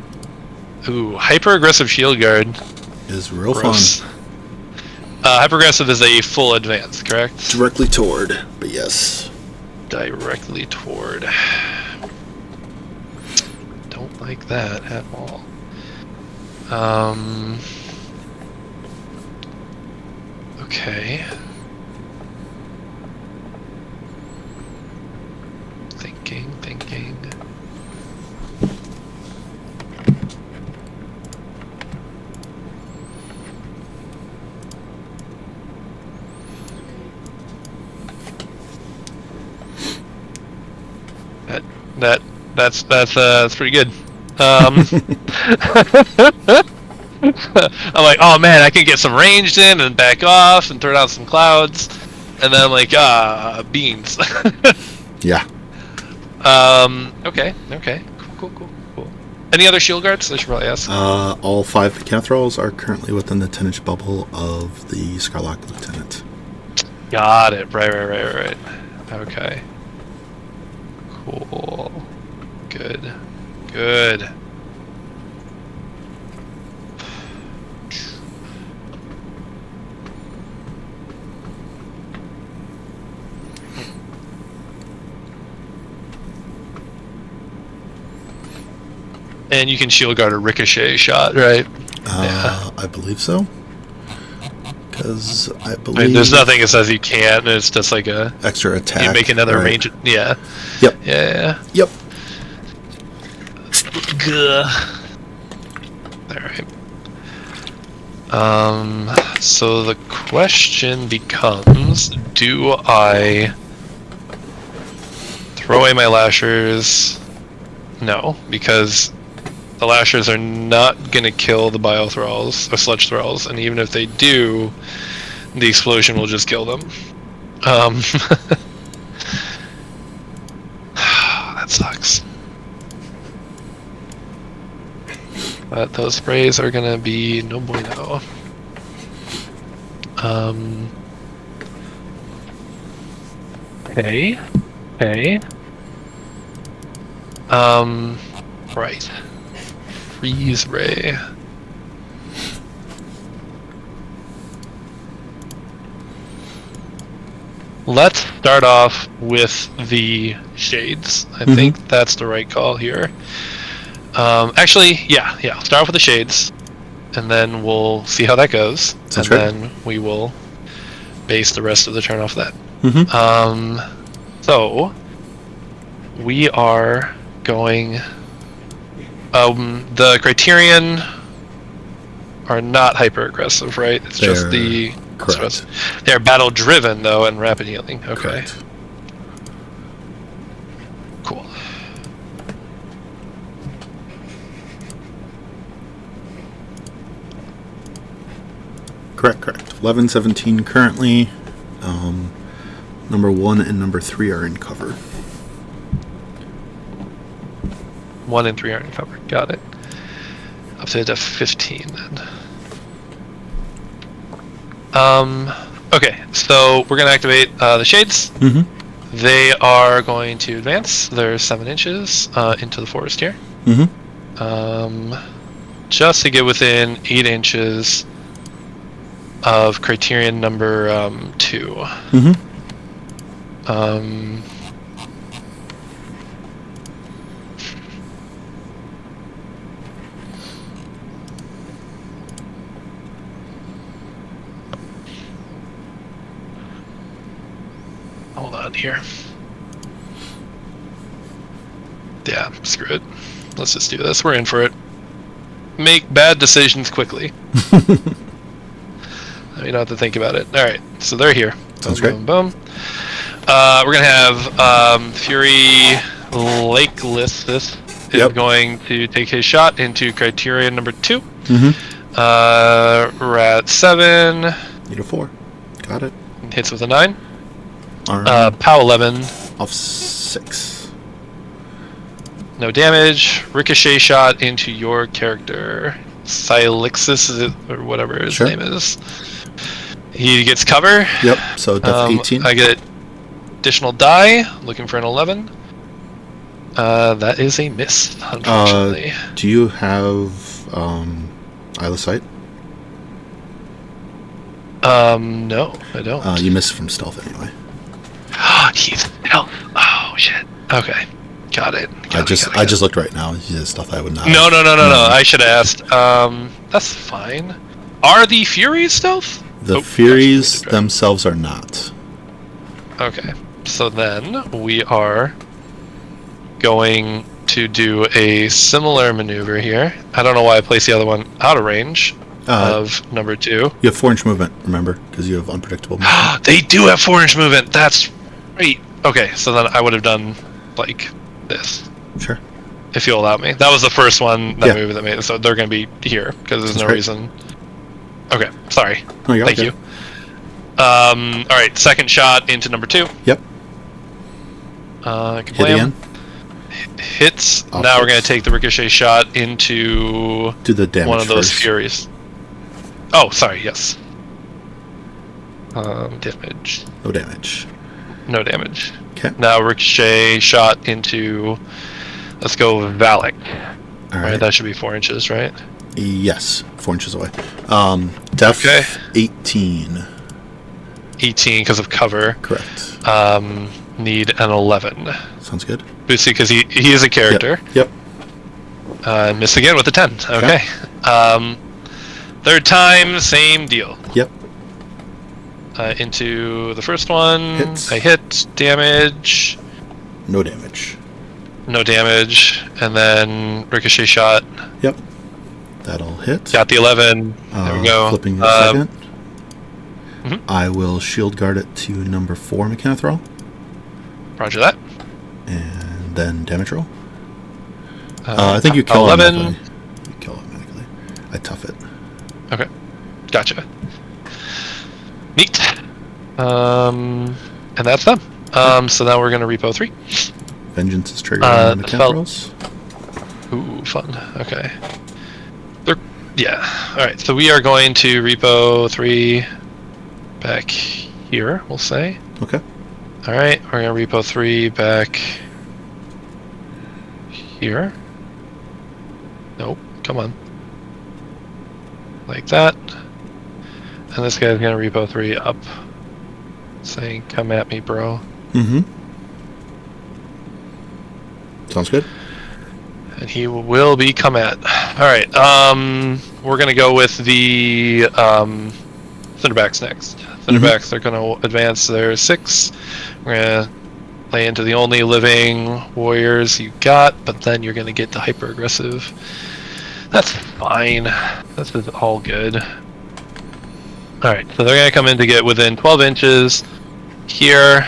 Ooh, hyper-aggressive shield guard. Is real Gross. fun. Hyper-aggressive is a full advance, correct? Directly toward, but yes. Directly toward. Don't like that at all. Okay. Thinking. That's pretty good. I'm like, oh man, I can get some ranged in and back off and turn out some clouds, and then I'm like, beans. Yeah. Okay. Cool. Any other shield guards? I should probably ask. All 5 Cathrals are currently within the 10-inch bubble of the Scarlock Lieutenant. Got it. Right. Okay. Cool. Good. And you can shield guard a ricochet shot, right? Yeah. I believe so. Because I believe... I mean, there's nothing that says you can't. It's just like a... extra attack. You make another right. range... Yeah. Yep. Yeah. Yep. Gah. Alright. So the question becomes, do I throw away my lashers? No, because the lashers are not gonna kill the bio thralls or sludge thralls, and even if they do, the explosion will just kill them. That sucks. But those sprays are gonna be no bueno. Okay. Right. Freeze ray. Let's start off with the shades. I think that's the right call here. Actually, yeah. Start off with the shades, and then we'll see how that goes. Sounds and right. then we will base the rest of the turn off that. Mm-hmm. So we are going. The Criterion are not hyper aggressive, right? It's just the. Correct. They're battle driven though, and rapid healing. Okay. Correct. Cool. Correct. 11, 17 currently. Number 1 and number 3 are in cover. 1 and 3 are in cover. Got it. Up to 15 then. Okay, so we're gonna activate the shades. Mm-hmm. They are going to advance. They're 7 inches into the forest here. Mm-hmm. Just to get within 8 inches of Criterion number 2. Mm-hmm. Hold on here. Yeah, screw it. Let's just do this. We're in for it. Make bad decisions quickly. You don't have to think about it. Alright, so they're here. Sounds boom, great. boom. We're going to have Fury Lakeless is going to take his shot into Criterion number 2. Mm-hmm. Rat 7. Need a 4. Got it. Hits with a 9. Arm Pow 11. of 6. No damage. Ricochet shot into your character. Silixis, or whatever his Sure. name is. He gets cover. Yep, so def 18. I get additional die. Looking for an 11. That is a miss, unfortunately. Do you have Eye of Sight? No, I don't. You missed from stealth anyway. He's health. Oh shit. Okay, got it. I just looked right now. He has stuff I would not. No. I should have asked. That's fine. Are the Furies stealth? The Furies themselves are not. Okay, so then we are going to do a similar maneuver here. I don't know why I placed the other one out of range of number 2. You have 4-inch movement, remember, because you have unpredictable movement. They do have 4-inch movement. That's great. Okay, so then I would have done like this. Sure. If you'll allow me. That was the first one, that movie that made it, so they're going to be here, because there's no reason. Okay, sorry. Oh, Thank you. Alright, second shot into number 2. Yep. Hit again. Hits. Now we're going to take the ricochet shot into do the damage one of those first. Furies. Oh, sorry, yes. Damage. No damage. No damage. Okay. Now ricochet shot into, let's go Valak. All right. That should be 4 inches, right? Yes, 4 inches away. Def 18. 18 because of cover. Correct. Need an 11. Sounds good. Boosty because he is a character. Yep. Miss again with a 10. Okay. Third time, same deal. Yep. Into the first one. Hits. I hit. Damage. No damage. No damage. And then ricochet shot. Yep. That'll hit. Got the 11. There we go. Flipping the second. Mhm. I will shield guard it to number 4 mechanic roll. Roger that. And then damage roll. I think you kill 11. automatically. You kill automatically. I tough it. Okay. Gotcha. Neat. And that's them. So now we're going to repo 3. Vengeance is triggered on the mechanic rolls. Ooh, fun. Okay. Yeah. Alright, so we are going to repo 3 back here, we'll say. Okay. Alright, we're going to repo 3 back here. Nope, come on. Like that. And this guy's going to repo 3 up. Saying, come at me, bro. Mm-hmm. Sounds good. And he will be come at. Alright, we're going to go with the Thunderbacks next. Thunderbacks are going to advance their 6. We're going to lay into the only living warriors you got, but then you're going to get the hyper aggressive. That's fine. This is all good. Alright, so they're going to come in to get within 12 inches here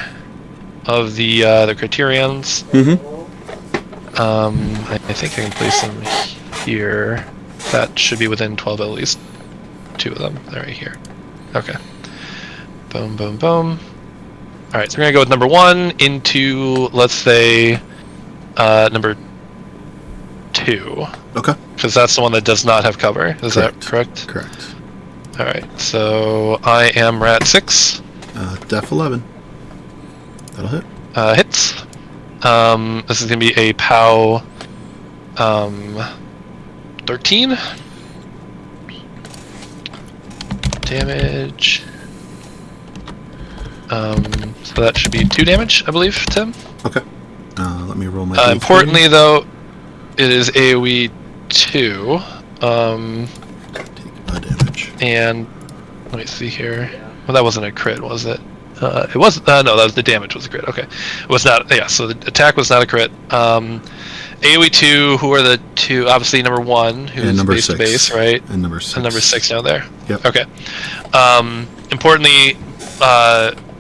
of the Criterions. Mm-hmm. I think I can place them here. That should be within 12 at least. 2 of them. They're right here. Okay. Boom, boom, boom. Alright, so we're going to go with number 1 into, let's say, number 2. Okay. Because that's the one that does not have cover. Is that correct? Correct. Alright, so I am rat 6. Def 11. That'll hit. Hits. This is going to be a POW 13. Damage. So that should be 2 damage, I believe, Tim. Okay. Let me roll my importantly, though, it is AoE 2. Take damage. And let me see here. Well, that wasn't a crit, was it? It was no, that was the damage was a crit. Okay, it was not. Yeah, so the attack was not a crit. AoE 2. Who are the 2? Obviously, number 1, who's number base 6. to base, right? And number 6. And number 6 down there. Yep. Okay. Importantly,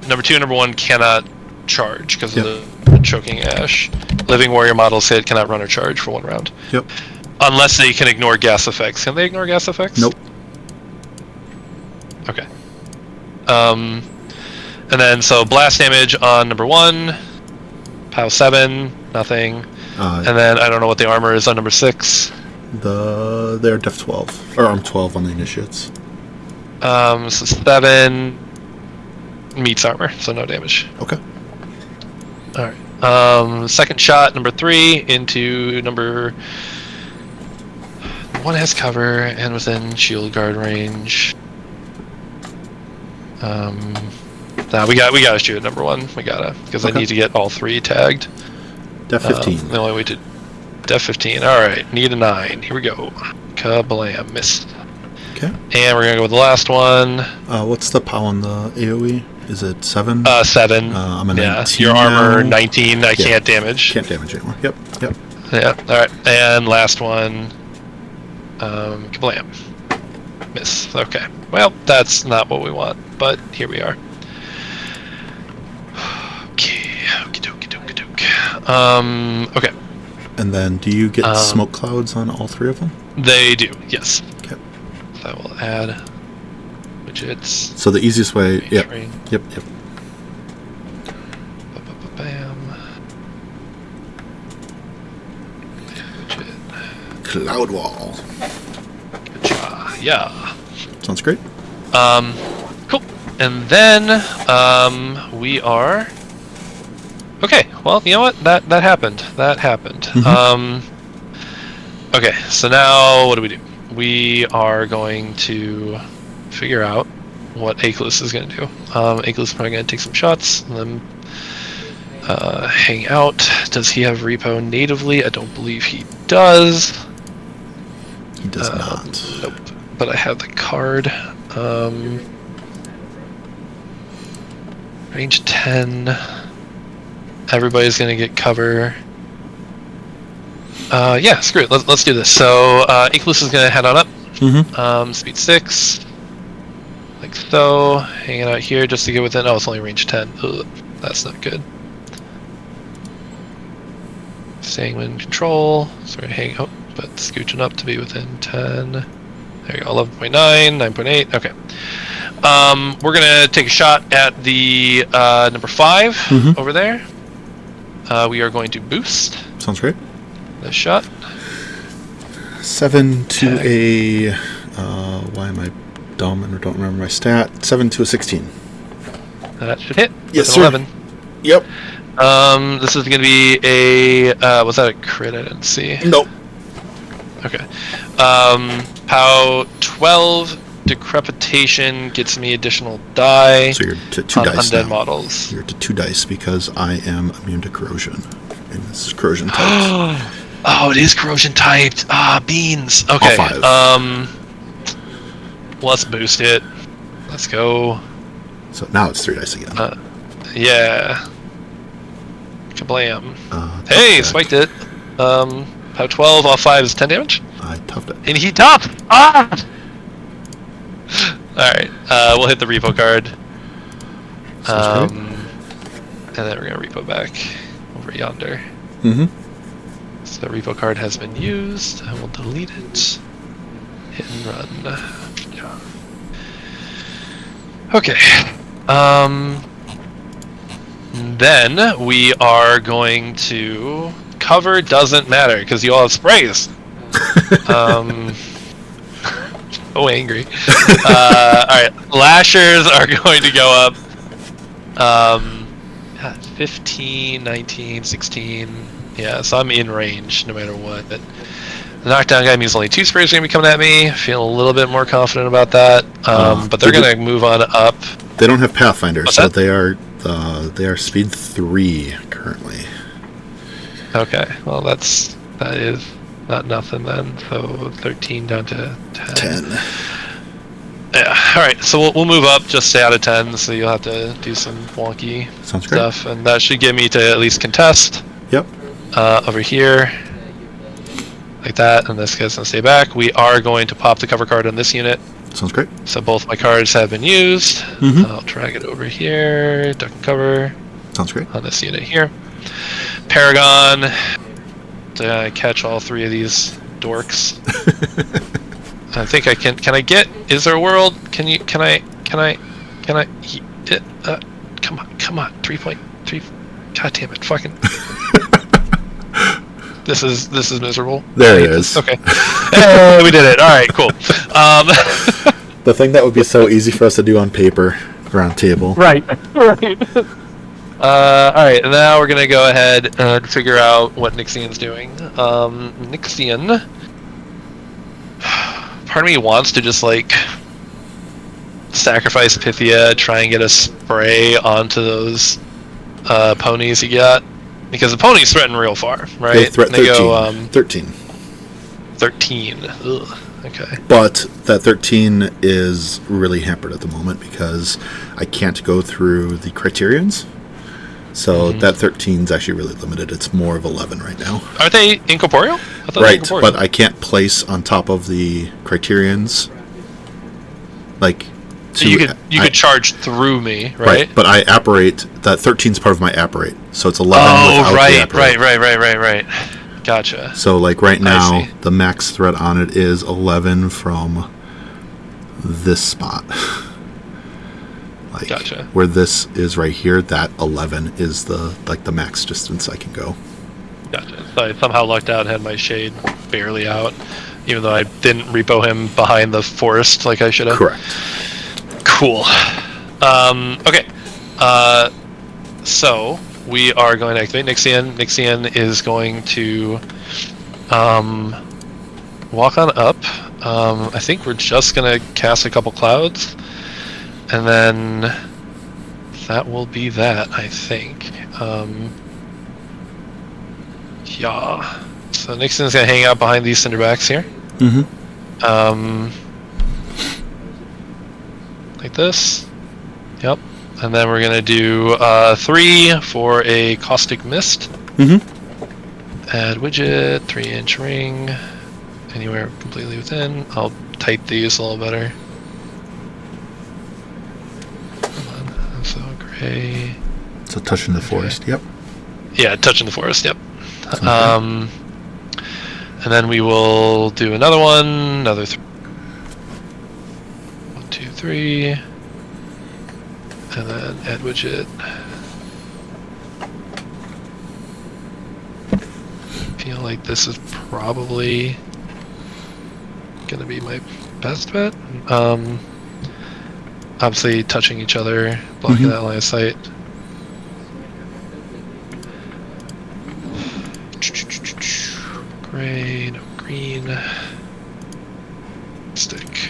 number 2 and number 1 cannot charge because of the choking ash. Living warrior models hit cannot run or charge for 1 round. Yep. Unless they can ignore gas effects. Can they ignore gas effects? Nope. Okay. And then so blast damage on number 1. POW 7, nothing. And then I don't know what the armor is on number 6. They're def 12 or arm 12 on the initiates. So 7 meets armor, so no damage. Okay. All right. Second shot, number 3 into number 1 has cover and within shield guard range. Nah, we gotta shoot at number 1. We gotta, because I need to get all 3 tagged. Def 15. The only way to def 15. All right, need a 9. Here we go. Kablam, miss. Okay. And we're gonna go with the last one. What's the POW on the AOE? Is it 7? 7. I'm a 19 your armor now. 19. I can't damage. Can't damage anymore. Yep. Yeah. All right, and last one. Kablam. Miss. Okay. Well, that's not what we want, but here we are. Okay. Okay. And then, do you get smoke clouds on all 3 of them? They do. Yes. Okay. So I will add widgets. So the easiest way. Yep. Yep. Bam. Widget. Cloud wall. Good job. Yeah. Sounds great. Cool. And then we are. Okay. Well, you know what? That happened. Mm-hmm. Okay. So now what do? We are going to figure out what Akelus is going to do. Akelus is probably going to take some shots and then hang out. Does he have repo natively? I don't believe he does. He does not. Nope. But I have the card. Range 10. Everybody's going to get cover. Yeah, screw it. Let's do this. So, Akelus is going to head on up. Mm-hmm. Speed 6. Like so. Hanging out here just to get within. Oh, it's only range 10. Ugh, that's not good. Staying in control. So we're hanging up, but scooching up to be within 10. There you go. 11.9, 9.8. Okay. We're going to take a shot at the number 5 over there. We are going to boost. Sounds great. The shot. 7 to a. Why am I dumb and don't remember my stat? 7 to a 16. That should hit. Yes, sir. 11. Yep. This is going to be a. Was that a crit? I didn't see. Nope. Okay. POW 12 decrepitation gets me additional die. So you're to 2 dice undead now. Models. You're to 2 dice because I am immune to corrosion. And this is corrosion typed. Oh, it is corrosion typed. Beans. Okay. All 5. Let's boost it. Let's go. So now it's 3 dice again. Yeah. Kablam. Hey, spiked it. POW 12 off 5 is 10 damage. I toughed it. And he toughed! Ah! Alright, we'll hit the repo card. And then we're going to repo back over yonder. Mm-hmm. So the repo card has been used. I will delete it. Hit and run. Yeah. Okay. Then we are going to... Cover doesn't matter, because you all have sprays. So angry. Alright, lashers are going to go up. 15, 19, 16. Yeah, so I'm in range no matter what. But the knockdown guy means only 2 sprays are going to be coming at me. Feel a little bit more confident about that. But they're going to move on up. They don't have Pathfinder, What's so that? they are speed 3 currently. Okay, well that is not nothing then. So 13 down to 10. Yeah. All right. So we'll move up. Just stay out of 10. So you'll have to do some wonky stuff, and that should get me to at least contest. Yep. Over here, like that, and this guy's gonna stay back. We are going to pop the cover card on this unit. Sounds great. So both my cards have been used. I'll drag it over here. Duck and cover. Sounds great. On this unit here. Paragon. To catch all 3 of these dorks. I think I can. Can I get? Is there a world? Can I Can I? Come on. 3.3. God damn it! Fucking. This is miserable. There it is. Okay. Hey, we did it. All right, cool. The thing that would be so easy for us to do on paper, round table. Right. All right, now we're gonna go ahead and figure out what Nixian's doing. Nixian, part of me wants to just like sacrifice Pythia, try and get a spray onto those ponies you got, because the ponies threaten real far, right? They threaten 13. Go 13. 13. Ugh. Okay. But that 13 is really hampered at the moment because I can't go through the criterions. So that 13 is actually really limited. It's more of 11 right now. Aren't they incorporeal? I thought they were Right, incorporeal. but I can't place on top of the criterions. Like, So you could charge through me, right? Right, but I apparate. That 13 is part of my apparate, so it's 11 without the apparate. Right. Gotcha. So, like right I now, see. the max threat on it is 11 from this spot. Like, Gotcha. where this is right here, that 11 is the max distance I can go. Gotcha. So I somehow lucked out and had my shade barely out, even though I didn't repo him behind the forest like I should have. Correct. Cool. Okay. So we are going to activate Nixian. Nixian is going to walk on up. I think we're just going to cast a couple clouds, and then that will be that, I think. Yeah. So Nixian's going to hang out behind these cinderbacks here. Mm-hmm. Like this. Yep. And then we're gonna do 3 for a caustic mist. Mm-hmm. Add widget, 3-inch ring, anywhere completely within. I'll type these a little better. Come on. So gray. So touching the forest. Yep. Yeah, touching the forest. Yep. Okay. And then we will do another one. Another 1, 2, 3. And then add widget. Feel like this is probably gonna be my best bet. Obviously touching each other, blocking that line of sight. Gray, no green. Stick.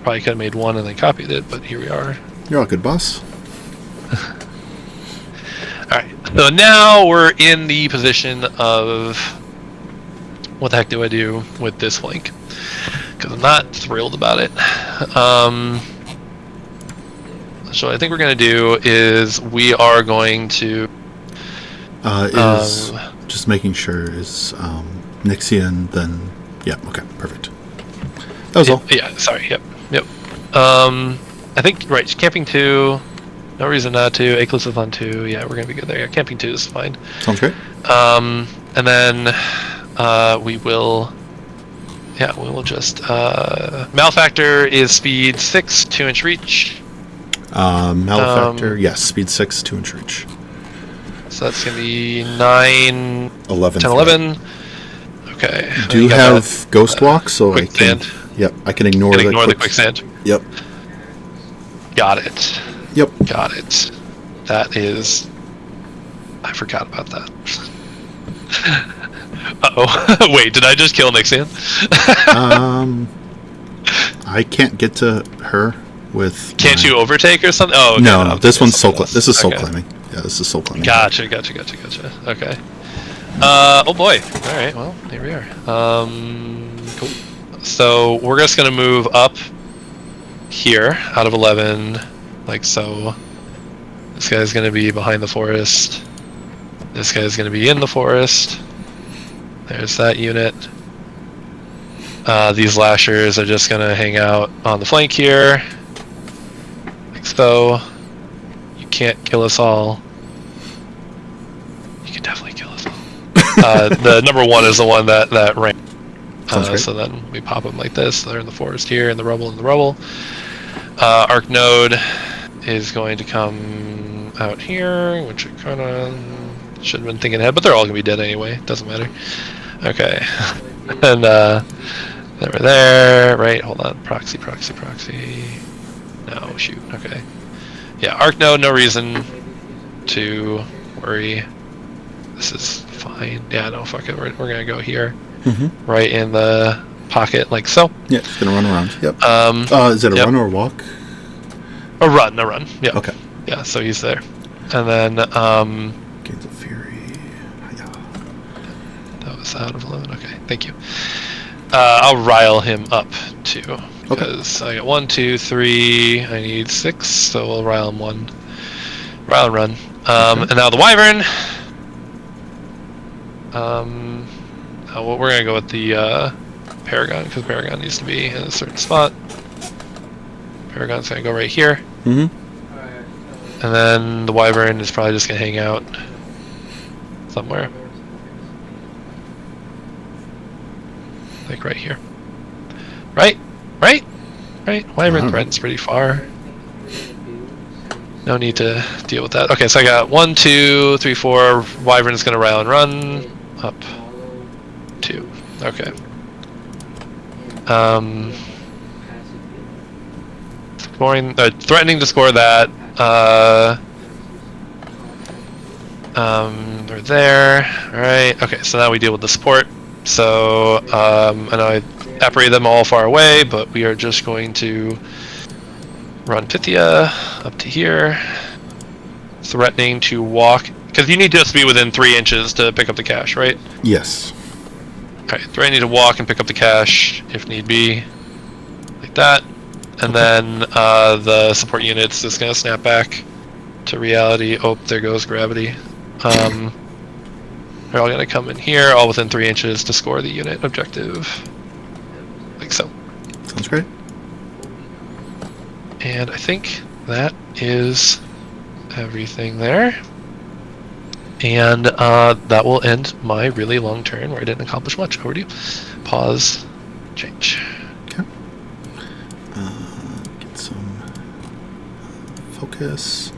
Probably could have made one and then copied it, but here we are. You're all good, boss. Alright, so now we're in the position of what the heck do I do with this flank? Because I'm not thrilled about it. So what I think we're going to do is we are going to... just making sure is Nixian, then... Yeah, okay, perfect. That was all. Yeah, sorry, yep. I think, right, camping 2, no reason not to, Eclipse on 2, yeah, we're going to be good there. Yeah, camping 2 is fine. Sounds great. And then we will just... Malefactor is speed 6, 2-inch reach. Malefactor, yes, speed 6, 2-inch reach. So that's going to be 9, 11. 10, 11. Okay. Do you have Ghost Walk, so I can... Quicksand. Yep, I can ignore the quicksand. Yep. Got it. Yep. Got it. That is... I forgot about that. Uh-oh. Wait, did I just kill Nixian? I can't get to her with... Can't you overtake or something? Oh, okay, no, this one's soul this is soul okay. climbing. Yeah, this is soul climbing. Gotcha. Okay. Oh boy. Alright, well, here we are. Cool. So, we're just gonna move up here, out of 11, like so. This guy's gonna be behind the forest. This guy's gonna be in the forest. There's that unit. These lashers are just gonna hang out on the flank here. Like so. You can't kill us all. You can definitely kill us all. The number 1 is the one that ran. Sounds great. So then we pop them like this. They're in the forest here, and the rubble in the rubble. Arc node is going to come out here, which I kind of should have been thinking ahead, but they're all going to be dead anyway. Doesn't matter. Okay. And they were there. Right, hold on. Proxy. No, shoot. Okay. Yeah, arc node, no reason to worry. This is fine. Yeah, no, fuck it. We're going to go here. Mm-hmm. Right in the pocket, like so. Yeah, it's going to run around. Yep. Is it a yep. run or a walk? A run. Yeah. Okay. Yeah, so he's there. And then, Gains of Fury. Yeah. That was out of 11. Okay, thank you. I'll rile him up, too. Because I got 1, 2, 3, I need 6, so we'll rile him 1. Rile and run. And now the Wyvern. Well, we're gonna go with the Paragon, because Paragon needs to be in a certain spot. Paragon's gonna go right here. Mm-hmm. And then the Wyvern is probably just gonna hang out somewhere. Like right here. Right? Wyvern threatens pretty far. No need to deal with that. Okay, so I got 1, 2, 3, 4. Wyvern is gonna rile and run. Up. 2. Okay. Threatening to score that. They're there. Alright, okay, so now we deal with the support. So, I know I apparated them all far away, but we are just going to run Pythia up to here. Threatening to walk, because you need to just be within 3 inches to pick up the cache, right? Yes. Okay, threatening to walk and pick up the cache if need be. Like that. And then the support unit's just going to snap back to reality. Oh, there goes gravity. They're all going to come in here, all within 3 inches to score the unit objective. Like so. Sounds great. And I think that is everything there. And that will end my really long turn where I didn't accomplish much. Over to you. Pause. Change. Okay. Get some focus.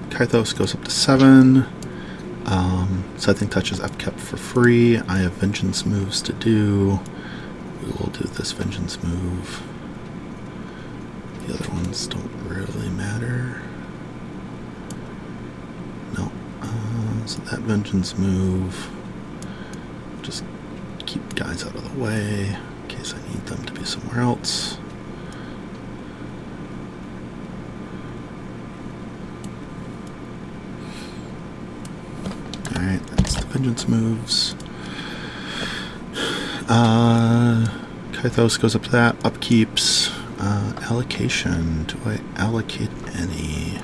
Kythos goes up to 7. Scything Touch is upkept for free. I have Vengeance moves to do. We will do this Vengeance move. The other ones don't really matter. No. So that Vengeance move. Just keep guys out of the way in case I need them to be somewhere else. Alright, that's the Vengeance moves. Kythos goes up to that. Upkeeps. Allocation. Do I allocate any?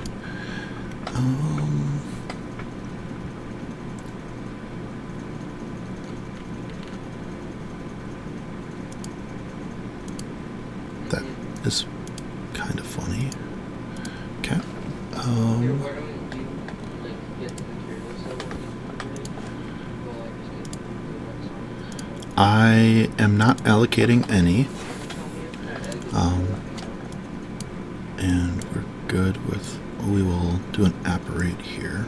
That is kind of funny. Okay. I am not allocating any. And we're good with, we will do an apparate here.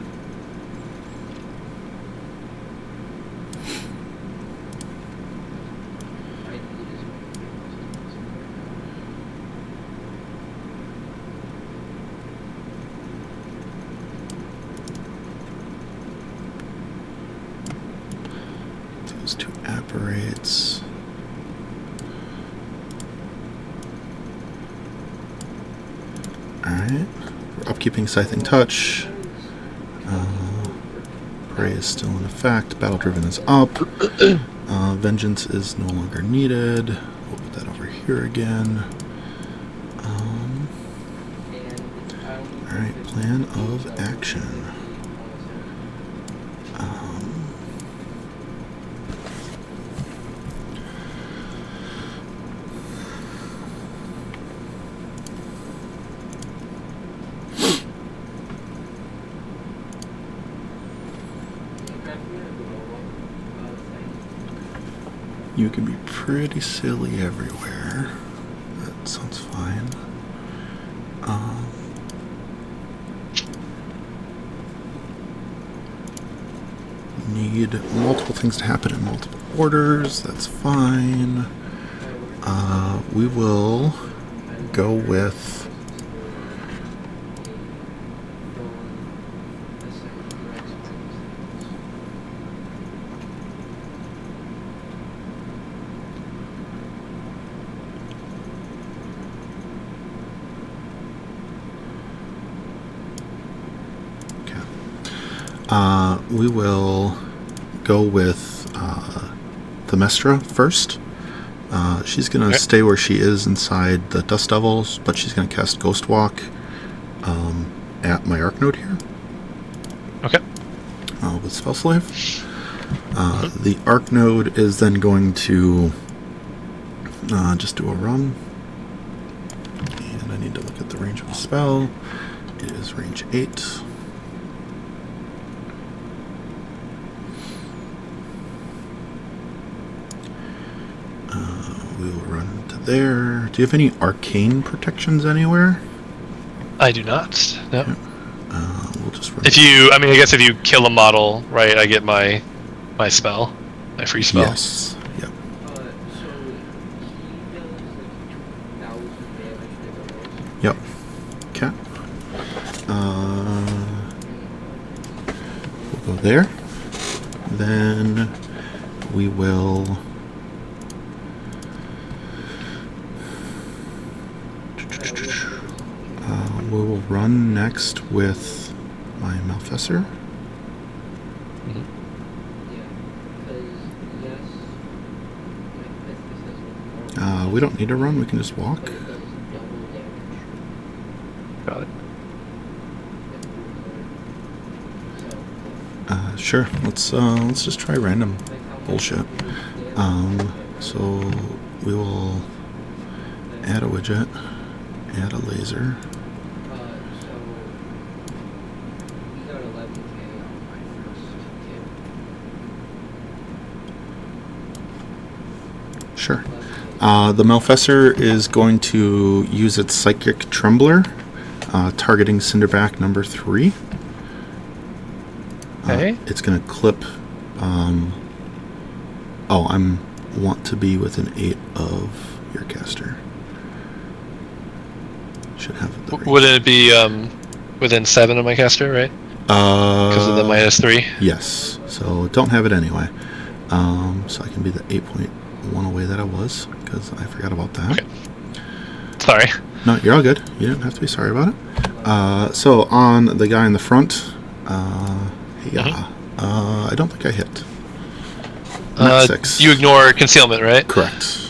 Those 2 apparates. Alright, we're upkeeping Scything Touch. Prey is still in effect. Battle Driven is up. Vengeance is no longer needed. We'll put that over here again. Alright, plan of action. You can be pretty silly everywhere. That sounds fine. Need multiple things to happen in multiple orders. That's fine. We will go with... we will go with Themystra first. She's going to stay where she is inside the Dust Devils, but she's going to cast Ghost Walk at my Arc Node here. Okay. With Spell Slave. The Arc Node is then going to just do a run. And I need to look at the range of the spell. It is range 8. We will run to there. Do you have any arcane protections anywhere? I do not. No. Okay. We'll just run. I guess if you kill a model, right, I get my spell, my free spell. Yes. Yep. Yep. Okay. We'll go there. Then we will. We will run next with my Malfesser. We don't need to run, we can just walk. Got it. Sure, let's just try random bullshit. So we will add a widget, add a laser. Sure. The Malfesser is going to use its Psychic Trembler, targeting Cinderback number 3. Okay. It's going to clip... I want to be within 8 of your caster. Should have the range. Would it be within 7 of my caster, right? Because of the -3? Yes. So don't have it anyway. So I can be the 8.1 away that I was, because I forgot about that. Okay. Sorry. No, you're all good. You didn't have to be sorry about it. So on the guy in the front, I don't think I hit. Not 6. You ignore concealment, right? Correct.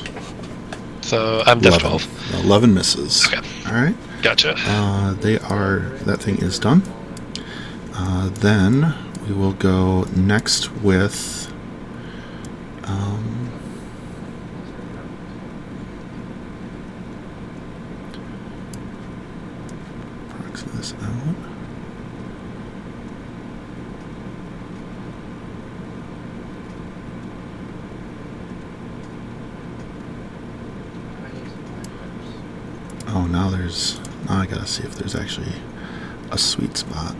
So I'm def 12. 11 misses. Okay. All right. Gotcha. That thing is done. Then we will go next with proxy this out. Oh, now I gotta see if there's actually a sweet spot.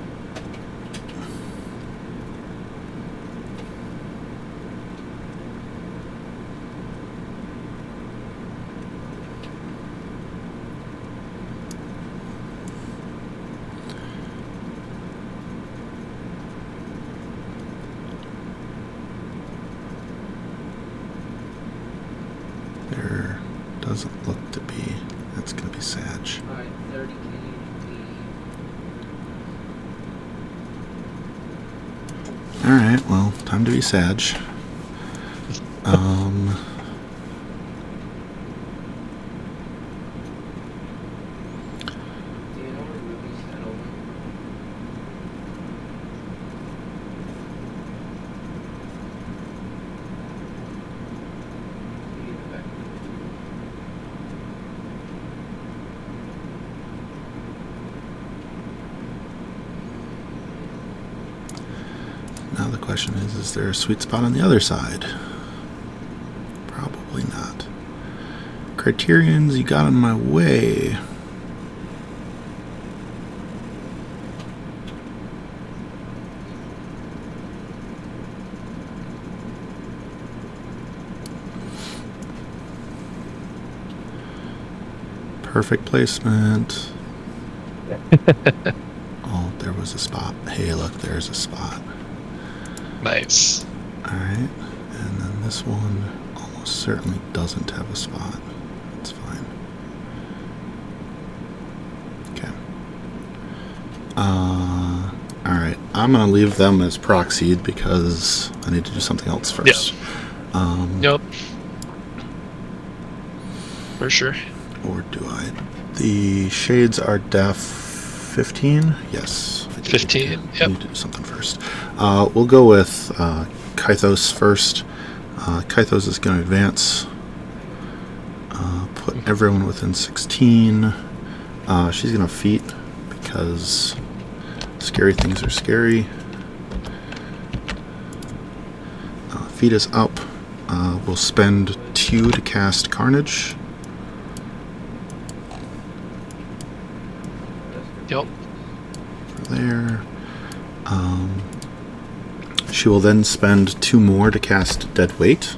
There doesn't look to be. That's gonna be Sag. Alright, 30 Alright, well, time to be Sag. Do you know where Ruby's settled? You get back. Now the question is there a sweet spot on the other side? Criterions, you got in my way. Perfect placement. Oh, there was a spot. Hey, look, there's a spot. Nice. Alright, and then this one almost certainly doesn't have a spot. That's fine. Okay. Alright, I'm going to leave them as proxied because I need to do something else first. Yep. For sure. Or do I? The shades are def 15? Yes. I do 15, need yep. need to do something first. We'll go with Kythos first. Kythos is going to advance. Put everyone within 16. She's going to feat because scary things are scary. Feat is up. We'll spend 2 to cast Carnage. Yep. There. She will then spend 2 more to cast Dead Weight.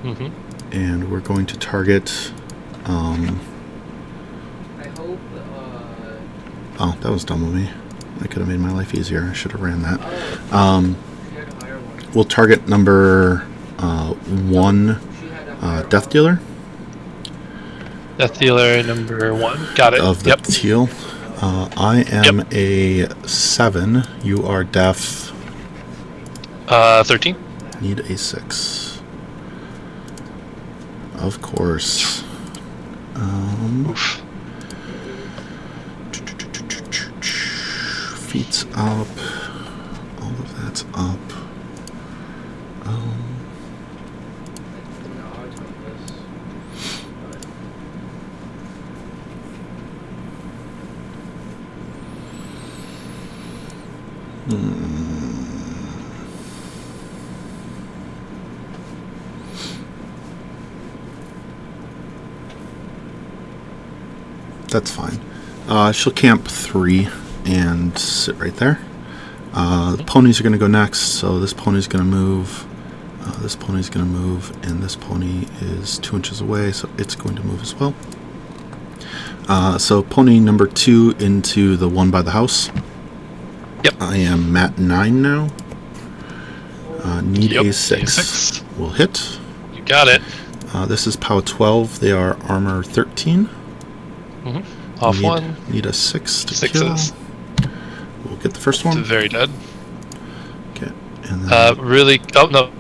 Mm-hmm. And we're going to target. I hope. Oh, that was dumb of me. I could have made my life easier. I should have ran that. She had a higher one. We'll target number 1, She had a higher Death one. Dealer Death Dealer number 1. Got it. of the Yep. teal. I am a 7. You are deaf. 13. Need a 6. Of course. Oof. Feet's up. All of that's up. No, I took this. That's fine. She'll camp 3 and sit right there. The ponies are going to go next, so this pony's going to move. This pony's going to move, and this pony is 2 inches away, so it's going to move as well. So pony number 2 into the one by the house. Yep. I am at 9 now. Need Yep, a 6. A6. Will hit. You got it. This is POW 12. They are armor 13. Mm-hmm. Off need, 1. Need a 6 to Sixes. kill. We'll get the first It's one. very dead. Okay. And then, Really. Oh, no.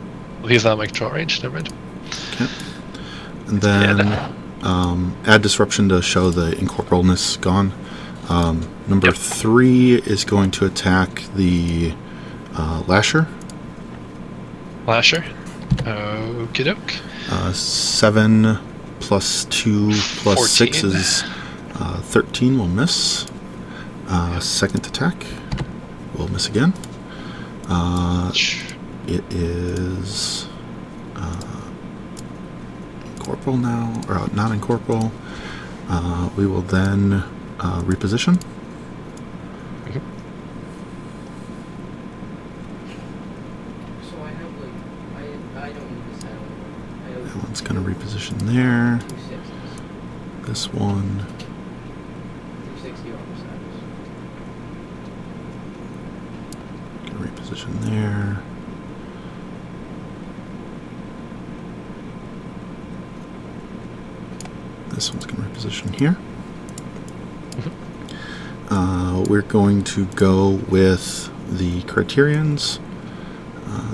He's not in my control range. Never mind. and then add disruption to show the incorporalness gone. Number Yep. 3 is going to attack the Lasher. Lasher. Okie doke. 7 plus 2 plus 6 14. is 13 will miss. Second attack will miss again. It is incorporeal now, or not incorporeal. We will then reposition. So I have I don't need this anymore. I have That one's going to reposition there. 2 6s. This one. 260 armor status. Going to reposition there. This one's going to reposition here. We're going to go with the Criterions.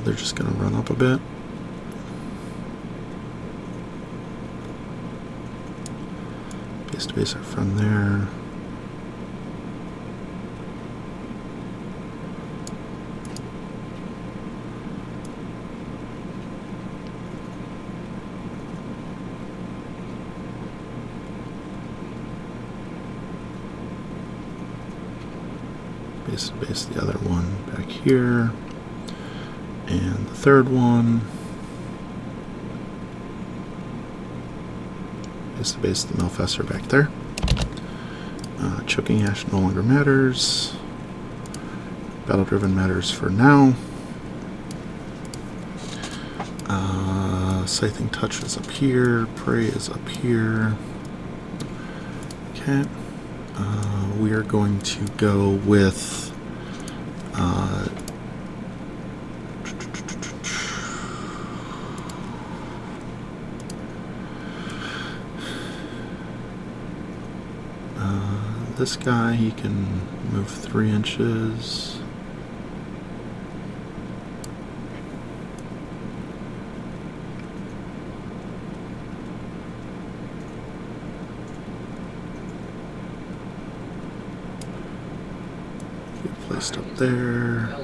They're just going to run up a bit. Base to base our friend there. Base to base the other one back here. And the third one. is the base of the Malfesser back there. Choking Ash no longer matters. Battle Driven matters for now. Scything Touch is up here. Prey is up here. Okay. We are going to go with this guy. He can move 3 inches. Placed up there.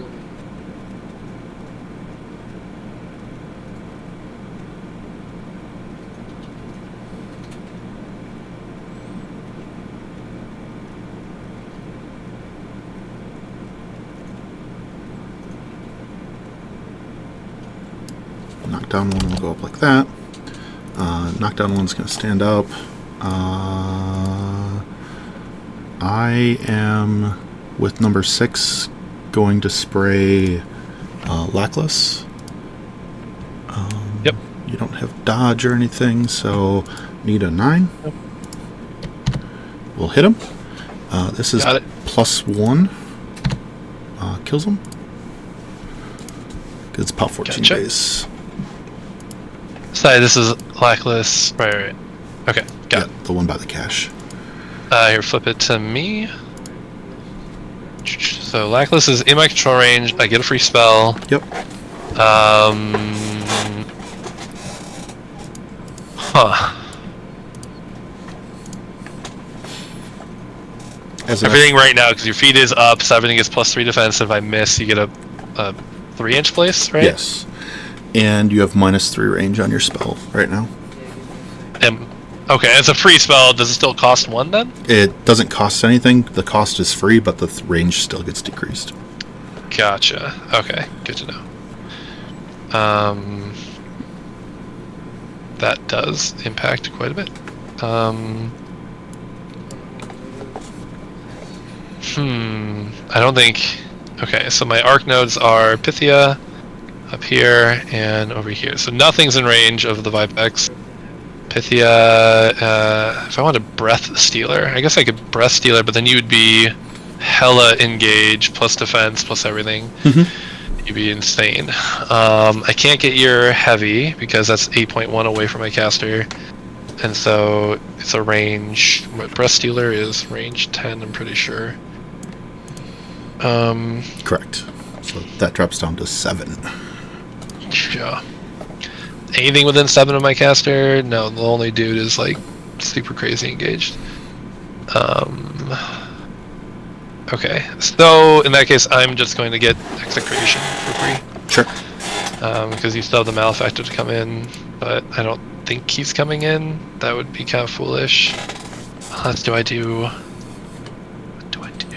Knockdown one will go up like that. Knockdown one's going to stand up. I am, with number 6, going to spray Lackless. Yep. You don't have dodge or anything, so need a 9. Yep. We'll hit him. This is Got it. +1. Kills him. Because it's POW 14 Gotcha. base. Sorry, this is Lackless. Right. Okay, got Yeah, the one by the cache. it. Here, flip it to me. So Lackless is in my control range. I get a free spell. Yep. Huh. As an Everything right now, because your feet is up, so everything gets +3 defense. If I miss, you get a 3-inch place, right? Yes. And you have -3 range on your spell right now. Okay, it's a free spell. Does it still cost 1 then? It doesn't cost anything. The cost is free, but the range still gets decreased. Gotcha. Okay, good to know. That does impact quite a bit. I don't think... Okay, so my arc nodes are Pythia, up here, and over here. So nothing's in range of the Vipex. Pythia, if I want a Breath Stealer, I guess I could Breath Stealer, but then you would be hella engage, plus defense, plus everything. You'd be insane. I can't get your Heavy, because that's 8.1 away from my caster. And so it's a range... Breath Stealer is range 10, I'm pretty sure. Correct. So that drops down to 7. Yeah. Anything within 7 of my caster? No, the only dude is like super crazy engaged. Okay, so in that case, I'm just going to get Execration for free. Sure. Because you still have the Malefactor to come in, but I don't think he's coming in. That would be kind of foolish. What do I do? What do I do?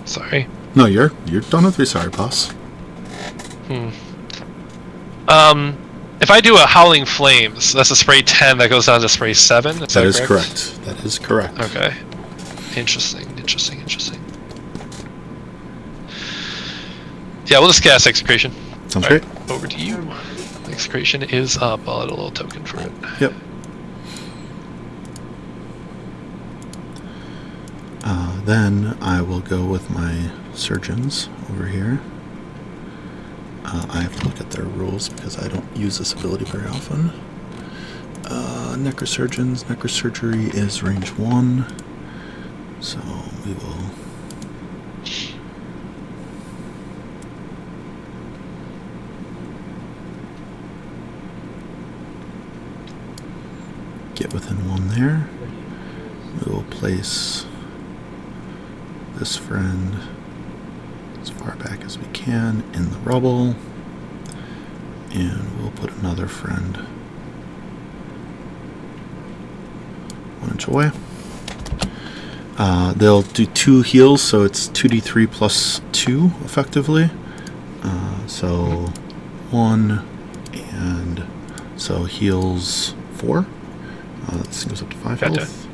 Sorry. No, you're done with me. Sorry, boss. If I do a Howling Flames, that's a spray 10 that goes down to spray 7. That is correct. That is correct. Okay. Interesting. Yeah, we'll just cast Execration. Sounds All right, great. over to you. Execration is up. I'll add a little token for it. Yep. Then I will go with my surgeons over here. I have to look at their rules because I don't use this ability very often. Necrosurgeons. Necrosurgery is range 1. So we will... get within 1 there. We will place this friend as far back as we can in the rubble, and we'll put another friend 1 inch away. They'll do 2 heals, so it's 2d3 plus 2, effectively. So 1, and so heals 4. This goes up to 5 Gotcha. health.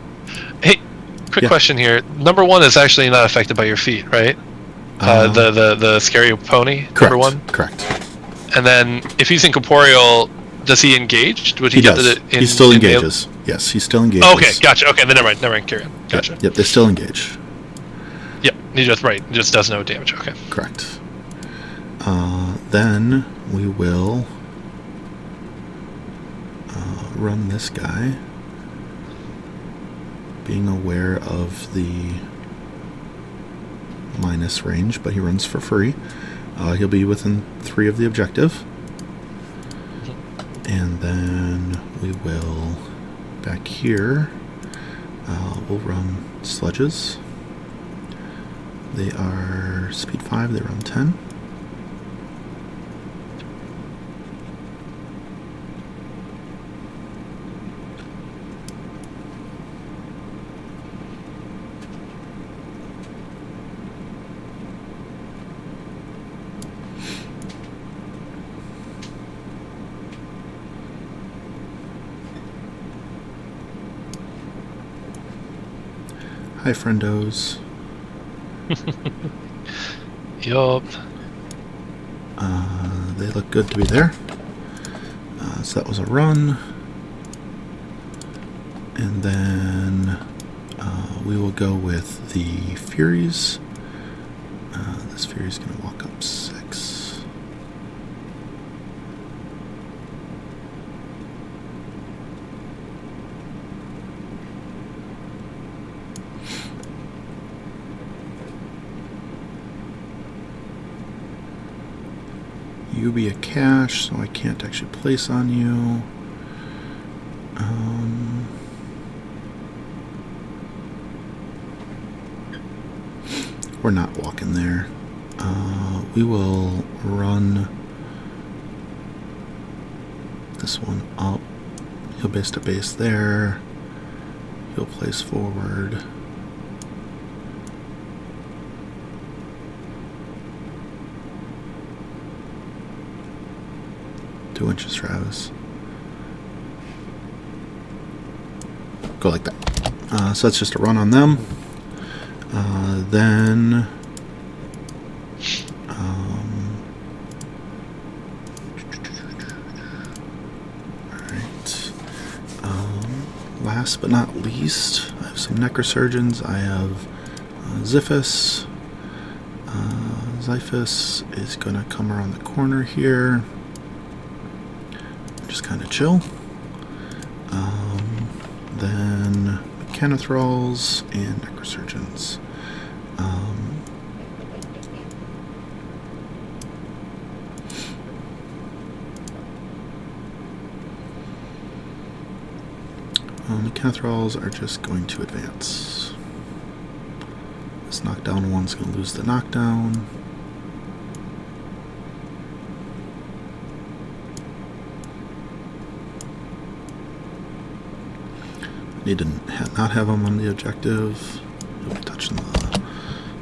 Hey, quick Yeah. question here. Number 1 is actually not affected by your feat, right? The scary pony, Correct. number 1? Correct. And then, if he's incorporeal, does he engage? Would He get does. the, He still engages. Yes, he still engages. Oh, okay, gotcha. Okay, then never mind. Carry on. Gotcha. Yep, they still engage. Yep. He just does no damage. Okay. Correct. Then we will run this guy, being aware of the minus range, but he runs for free. He'll be within 3 of the objective. And then we will, back here, we'll run sledges. They are speed 5, they run 10. Hi, friendos. Yup. They look good to be there. So that was a run. And then we will go with the Furies. This Fury's going to walk up 6. You be a cache, so I can't actually place on you. We're not walking there. We will run this one up. He'll base to base there. He'll place forward. Two inches, Travis. Go like that. So that's just a run on them. Then alright. Last but not least, I have some Necrosurgeons. I have Xiphus. Xiphus is going to come around the corner here. Just kind of chill. Then Mechanothralls and Necrosurgeons. Mechanothralls are just going to advance. This knockdown one's going to lose the knockdown. Need to not have them on the objective. He'll be touching the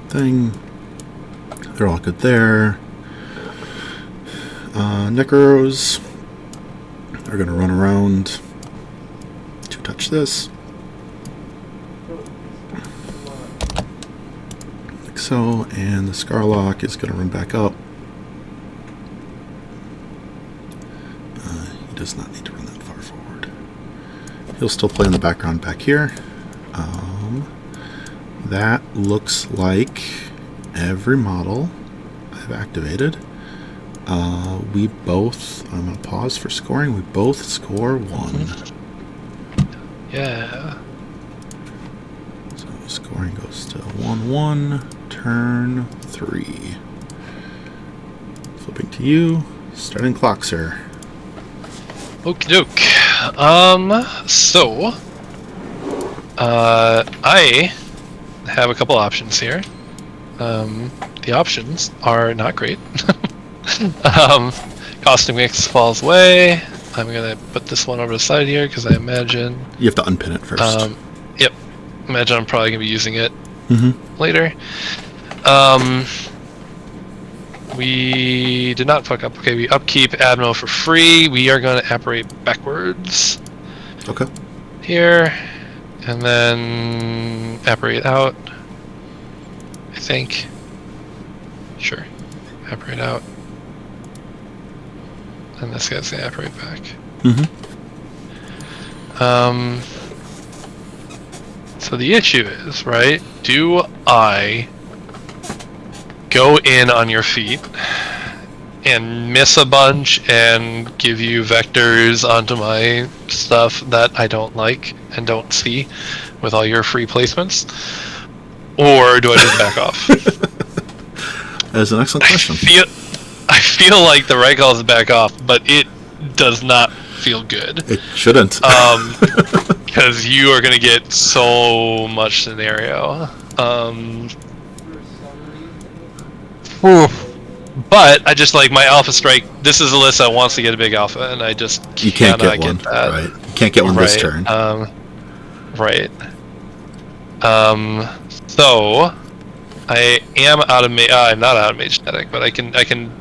thing. They're all good there. Necros are going to run around to touch this. Like so. And the Scarlock is going to run back up. He does not need to run that far forward. He'll still play in the background back here. That looks like every model I've activated. We both, I'm going to pause for scoring, we both score 1. Yeah. So scoring goes to 1-1, turn 3. Flipping to you, starting clock, sir. Okie doke. So, I have a couple options here. The options are not great. Costume mix falls away. I'm gonna put this one over the side here because I imagine You have to unpin it first. Yep. imagine I'm probably gonna be using it Mm-hmm. later. We did not fuck up. Okay, we upkeep Admo for free. We are going to apparate backwards Okay. here, and then apparate out. I think. Sure. Apparate out. And this guy's gonna apparate back. Mm-hmm. So the issue is, right? Do I go in on your feet and miss a bunch and give you vectors onto my stuff that I don't like and don't see with all your free placements? Or do I just back off? That is an excellent question. I feel like the right call is back off, but it does not feel good. It shouldn't. Because you are going to get so much scenario. But I just like my alpha strike. This is Alyssa that wants to get a big alpha, and I just you can't get one, that. right? You can't get one this turn. Right. So I am out of I'm not out of mage static, but I can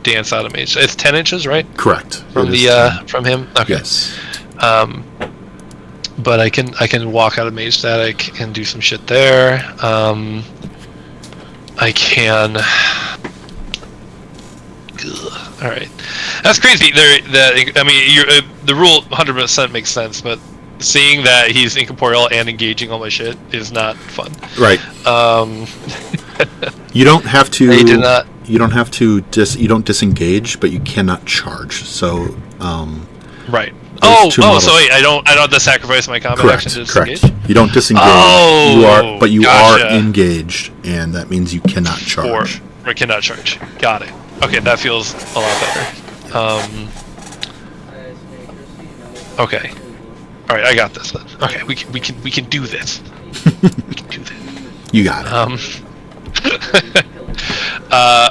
dance out of mage. It's 10 inches, right? Correct. From from him. Okay. Yes. But I can walk out of mage static and do some shit there. I can. All right, that's crazy. The rule 100% makes sense, but seeing that he's incorporeal and engaging all my shit is not fun. Right. You don't have to. I did not. You don't have to. You don't disengage, but you cannot charge. So. Right. So wait, I don't have to sacrifice my combat action to disengage? Correct. You don't disengage. Oh, you are engaged, and that means you cannot charge. Or cannot charge. Got it. Okay, that feels a lot better. Okay. All right, I got this then. Okay, we can do this. We can do this. You got it.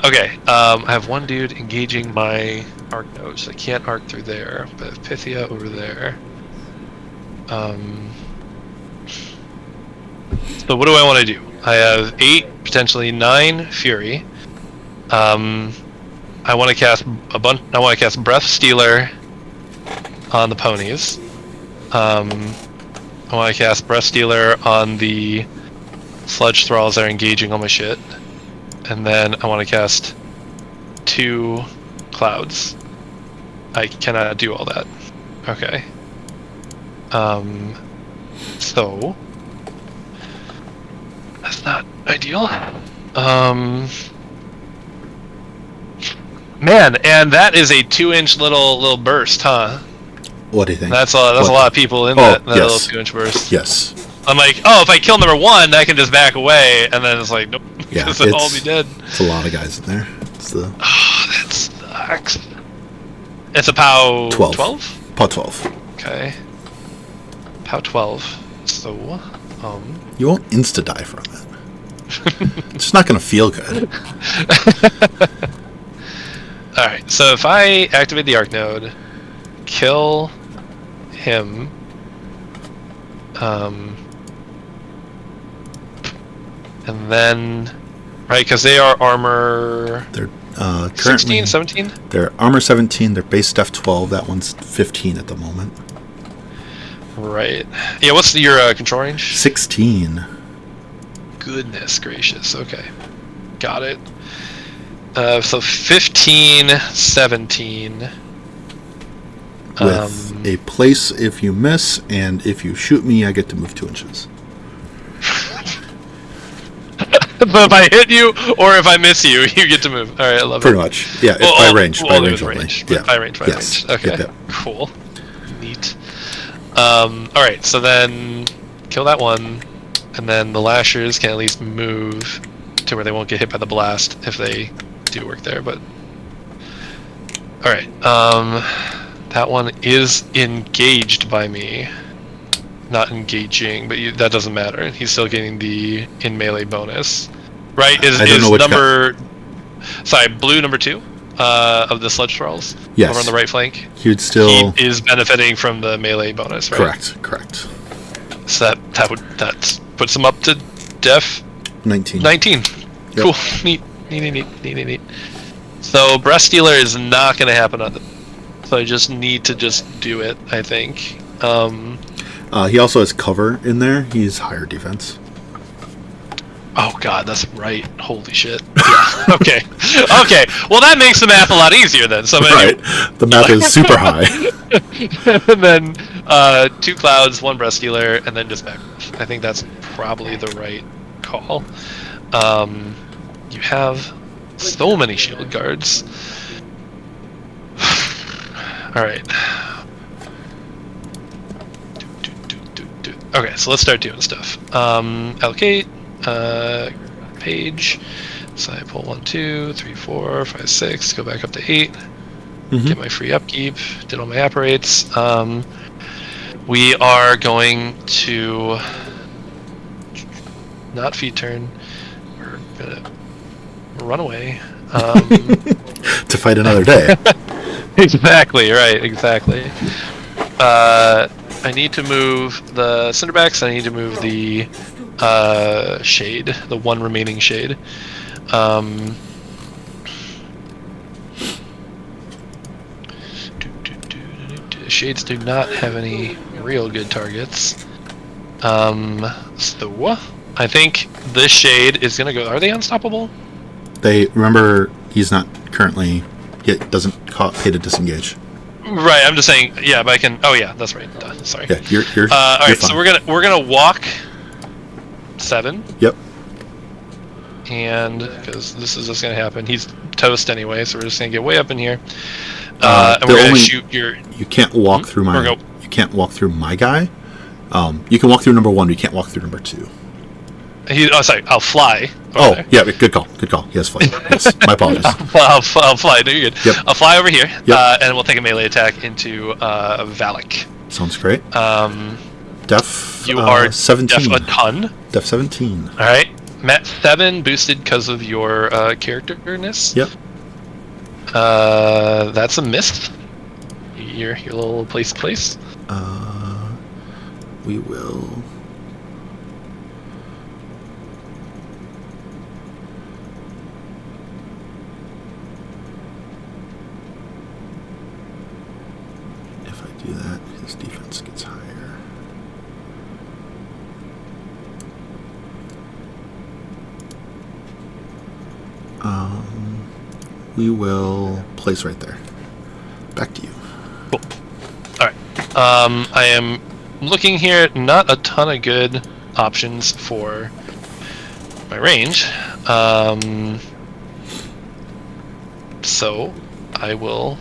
Okay. I have one dude engaging my arc node, so I can't arc through there. But I have Pythia over there. So what do I want to do? I have 8, potentially 9 Fury. I want to cast a bunch. I want to cast Breath Stealer on the ponies. I want to cast Breath Stealer on the Sludge Thralls that are engaging all my shit. And then I want to cast 2 Clouds. I cannot do all that. Okay. So that's not ideal. Man, and that is a 2-inch little burst, huh? What do you think? That's a lot of people in that little 2-inch burst. Yes. I'm like, if I kill number 1, I can just back away, and then it's like, nope, Yeah, because they'll all be dead. It's a lot of guys in there. Oh, that sucks. It's a POW 12? 12? POW 12. Okay. POW 12. So, You won't insta-die from it. It's just not going to feel good. Alright, so if I activate the arc node, kill him, and then, right, because they are armor... They're 16, 17? They're armor 17, they're base def 12, that one's 15 at the moment. Right. Yeah, what's your control range? 16. Goodness gracious, okay. Got it. So 15, 17. With a place if you miss, and if you shoot me, I get to move 2 inches. But if I hit you, or if I miss you, you get to move. Alright, I love Pretty it. much. Yeah, by range. By range only. Yeah. By range. Yes. Okay, Yep. cool. Neat. Alright, so then kill that one, and then the lashers can at least move to where they won't get hit by the blast if they do work there, but... Alright, that one is engaged by me. Not engaging, but that doesn't matter. He's still getting the in melee bonus. Right? Is number... Sorry, blue number 2 of the Sludge Thralls? Yes. Over on the right flank? He is benefiting from the melee bonus, right? Correct. So that's puts him up to def 19. 19. Yep. Cool. Neat. So breast stealer is not going to happen on the. So I just need to just do it. I think. He also has cover in there. He's higher defense. Oh god, that's right. Holy shit. Yeah. Okay. Well, that makes the math a lot easier then. So Right. The math is super high. and then 2 clouds, 1 breast stealer, and then just back. I think that's probably the right call. You have so many shield guards. All right. Okay, so let's start doing stuff. Allocate. Page. So I pull 1, 2, 3, 4, 5, 6. Go back up to 8. Get my free upkeep. Did all my apparates. We are going to not feed turn. We're gonna run away. To fight another day. Exactly right. Exactly. I need to move the Cinderbacks. I need to move the shade, the 1 remaining shade. Shades do not have any real good targets. So I think this shade is gonna go. Are they unstoppable? They remember he's not currently. It doesn't pay to disengage. Right. I'm just saying. Yeah, but I can. Oh yeah, that's right. Duh, sorry. Yeah, you're. All right. You're So fine. we're gonna walk 7. Yep. And because this is just gonna happen, he's toast anyway, so we're just gonna get way up in here, and we're gonna shoot your. You can't walk through my. You can't walk through my guy. You can walk through number 1, but you can't walk through number 2. Sorry, I'll fly. Oh, there. Yeah, good call. He has flight. Yes, my apologies. I'll fly. No, you're good. Yep. I'll fly over here, Yep. and we'll take a melee attack into Valak. Sounds great. Def. You are 17. def a ton. Def 17. All right. Mat 7 boosted because of your characterness. Yep. That's a miss. Your little place. We will. If I do that, his defense gets higher. We will place right there. Back to you. Cool. All right. I am looking here. Not a ton of good options for my range. So I will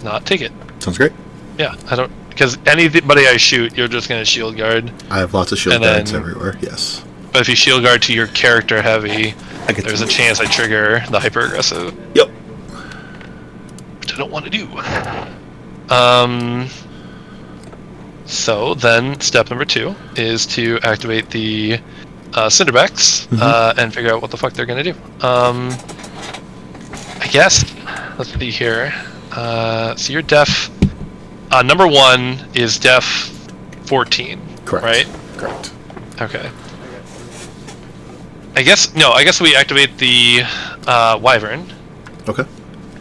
not take it. Sounds great. Yeah, I don't, because anybody I shoot, you're just gonna shield guard. I have lots of shield And guards then- everywhere. Yes. But if you shield guard to your character heavy, I get there's to a chance I trigger the hyper aggressive, Yep. which I don't want to do. So then step number 2 is to activate the Cinderbacks and figure out what the fuck they're gonna do. I guess. Let's see here. So you're def. Number 1 is def 14. Correct. Right. Correct. Okay. I guess we activate the Wyvern Okay.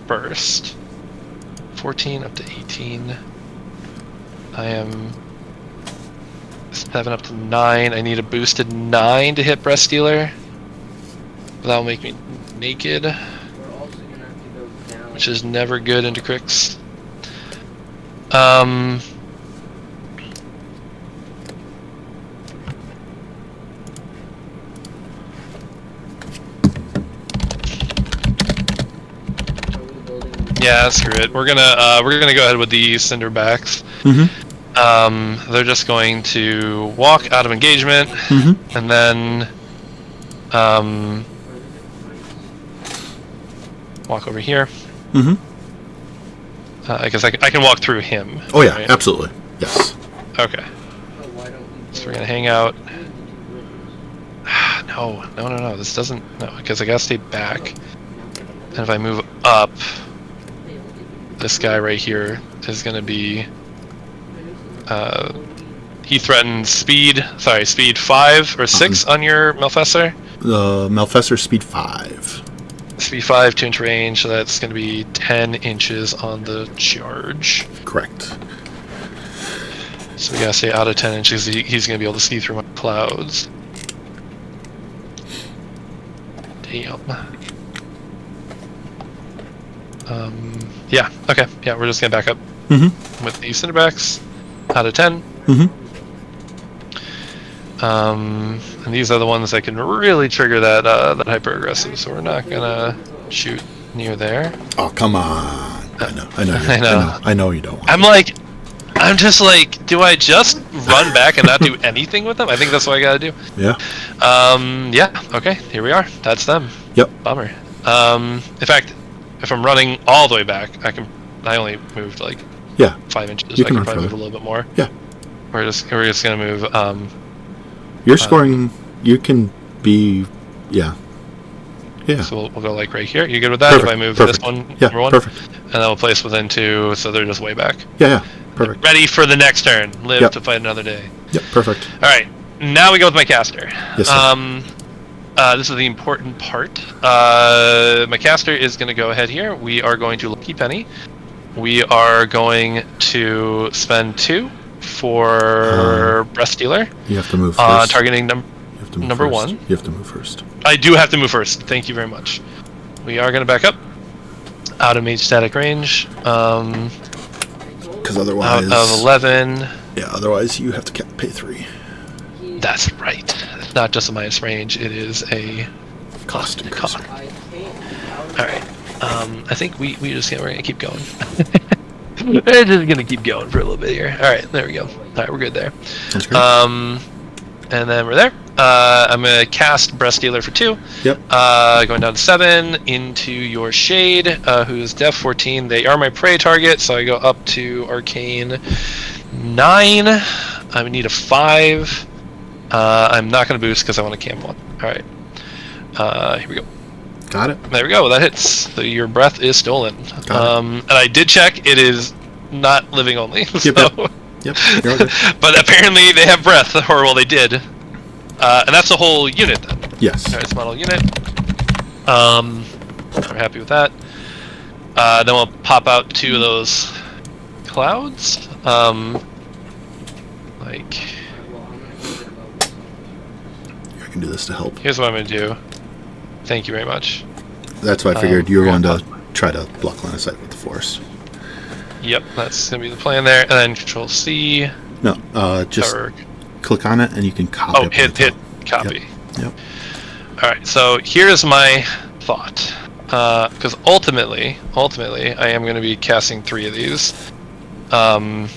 first. 14 up to 18. I am 7 up to 9. I need a boosted 9 to hit Breast Stealer. That'll make me naked, We're also gonna have to go down. which is never good into cricks. Yeah, screw it. We're gonna go ahead with the Cinderbacks. They're just going to walk out of engagement, and then walk over here. I guess I can walk through him. Oh yeah, right? absolutely. Yes. Okay. So we're gonna hang out. No. This doesn't. No, because I gotta stay back. And if I move up, this guy right here is gonna be. He threatens speed 5 or 6 on your Malfestor. Malfestor speed 5. Speed 5, 2-inch range, so that's going to be 10 inches on the charge. Correct. So we gotta say out of 10 inches, he's going to be able to see through my clouds. Damn. Yeah, okay. Yeah, we're just going to back up with the Cinderbacks. Out of 10. And these are the ones that can really trigger that hyper aggressive. So we're not gonna shoot near there. Oh, come on! I know you don't want. I'm just like, do I just run back and not do anything with them? I think that's what I gotta do. Yeah. Yeah. Okay. Here we are. That's them. Yep. Bummer. In fact, if I'm running all the way back, I only moved like 5 inches. You I can can run probably further. move a little bit more. Yeah. We're just gonna move. You're scoring. You can be. Yeah. Yeah. So we'll go like right here. You good with that? Perfect, If I move perfect. this one, Yeah. number 1, Perfect. and then we'll place within 2, so they're just way back. Yeah. Perfect. Ready for the next turn. Live Yep. to fight another day. Yep. Perfect. All right. Now we go with my caster. Yes, sir. This is the important part. My caster is going to go ahead here. We are going to Lucky Penny. We are going to spend 2 for Breast Dealer. You have to move first. Targeting You have to move number first. 1. You have to move first. I do have to move first. Thank you very much. We are going to back up. Out of mage static range. Because otherwise. Out of 11. Yeah. Otherwise, you have to pay 3. That's right. It's not just a minus range. It is a Cost increase. All right. I think we're gonna keep going. We're just gonna keep going for a little bit here. All right, there we go. All right, we're good there. That's great. And then we're there. I'm gonna cast Breast Dealer for 2. Yep. Going down to 7 into your Shade, who's Def 14. They are my prey target, so I go up to Arcane 9. I would need a 5. I'm not gonna boost because I want to cam 1. All right. Here we go. Got it. There we go. That hits. So your breath is stolen. Got And I did check. It is not living only. So. Yep. You're okay. But apparently they have breath, or well, they did. And that's a whole unit then. Yes. All right, it's model unit. We're happy with that. Then we'll pop out 2 of those clouds. Like, I can do this to help. here's what I'm gonna do. Thank you very much. That's why I figured you were going to try to block line of sight with the force. Yep, that's gonna be the plan there. And then Control C. No, just Or, click on it and you can copy. oh, it hit from the top. copy. Yep. All right, so here's my thought. Because ultimately, I am going to be casting 3 of these. I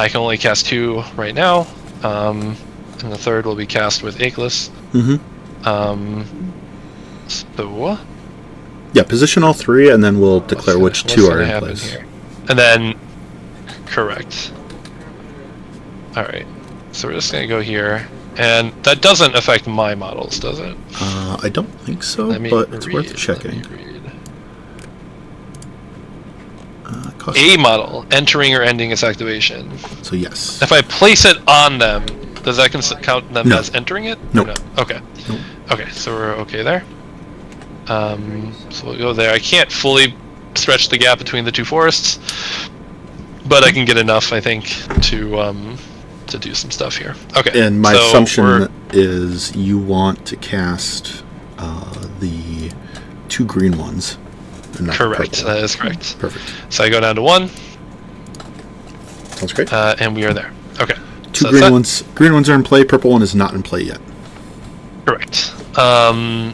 can only cast 2 right now, and the third will be cast with Akeless. So Yeah, position all 3, and then we'll declare which 2 are in place. here? And then, correct. All right, so we're just going to go here, and that doesn't affect my models, does it? I don't think so, Let me but it's worth read, checking. let me read. Cost- A model entering or ending its activation. So yes. If I place it on them, does that count them No. as entering it? No. Or no? Okay. Nope. Okay, so we're okay there. So we'll go there. I can't fully stretch the gap between the 2 forests, but I can get enough, I think, to do some stuff here. Okay. And my so assumption is you want to cast the 2 green ones. And not the correct. purple. That is correct. Perfect. So I go down to 1, Sounds great. and we are there. Okay. 2 so green that's ones. Green ones are in play. Purple one is not in play yet. correct. All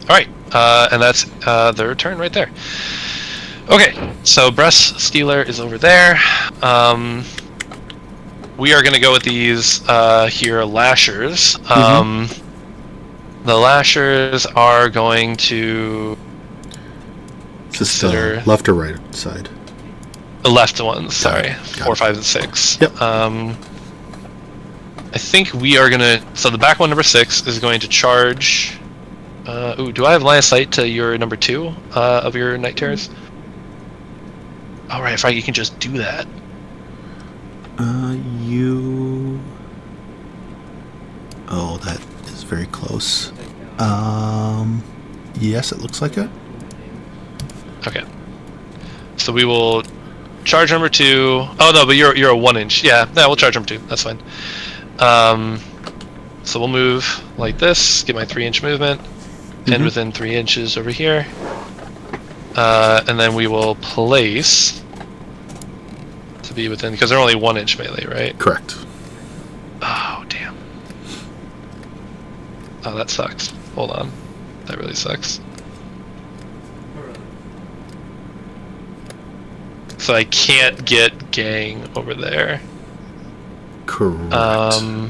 right. And that's their turn right there. Okay, so Breast Stealer is over there. We are going to go with these here Lashers. The Lashers are going to Just consider left or right side. the left ones. Sorry, Got 4, 5, and 6. Yep. I think we are going to. So the back one, number 6, is going to charge. Do I have line of sight to your number 2 of your Night Terrors? All right, if you can just do that. You. Oh, that is very close. Yes, it looks like it. Okay. So we will charge number 2. Oh no, but you're a 1 inch. Yeah, we'll charge number 2. That's fine. So we'll move like this. Get my 3-inch movement, and within 3 inches over here. And then we will place to be within, because they're only 1 inch melee, right? Correct. Oh damn. Oh, that sucks. Hold on. That really sucks. So I can't get gang over there. Correct. All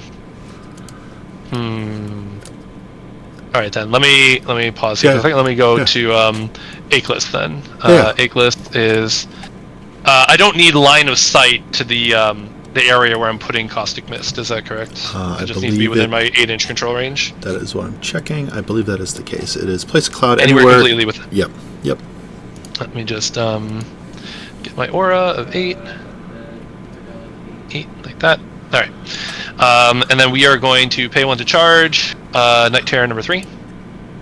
right then. Let me pause here. Yeah. Let me go to Akeless then. Yeah. Akeless is. I don't need line of sight to the area where I'm putting Caustic Mist. Is that correct? I It just needs to be believe within my 8-inch control range. That is what I'm checking. I believe that is the case. It is place a cloud Anywhere anywhere. completely within. Yep. Let me just get my aura of 8. 8 like that. All right. And then we are going to pay 1 to charge. Night Terror number 3.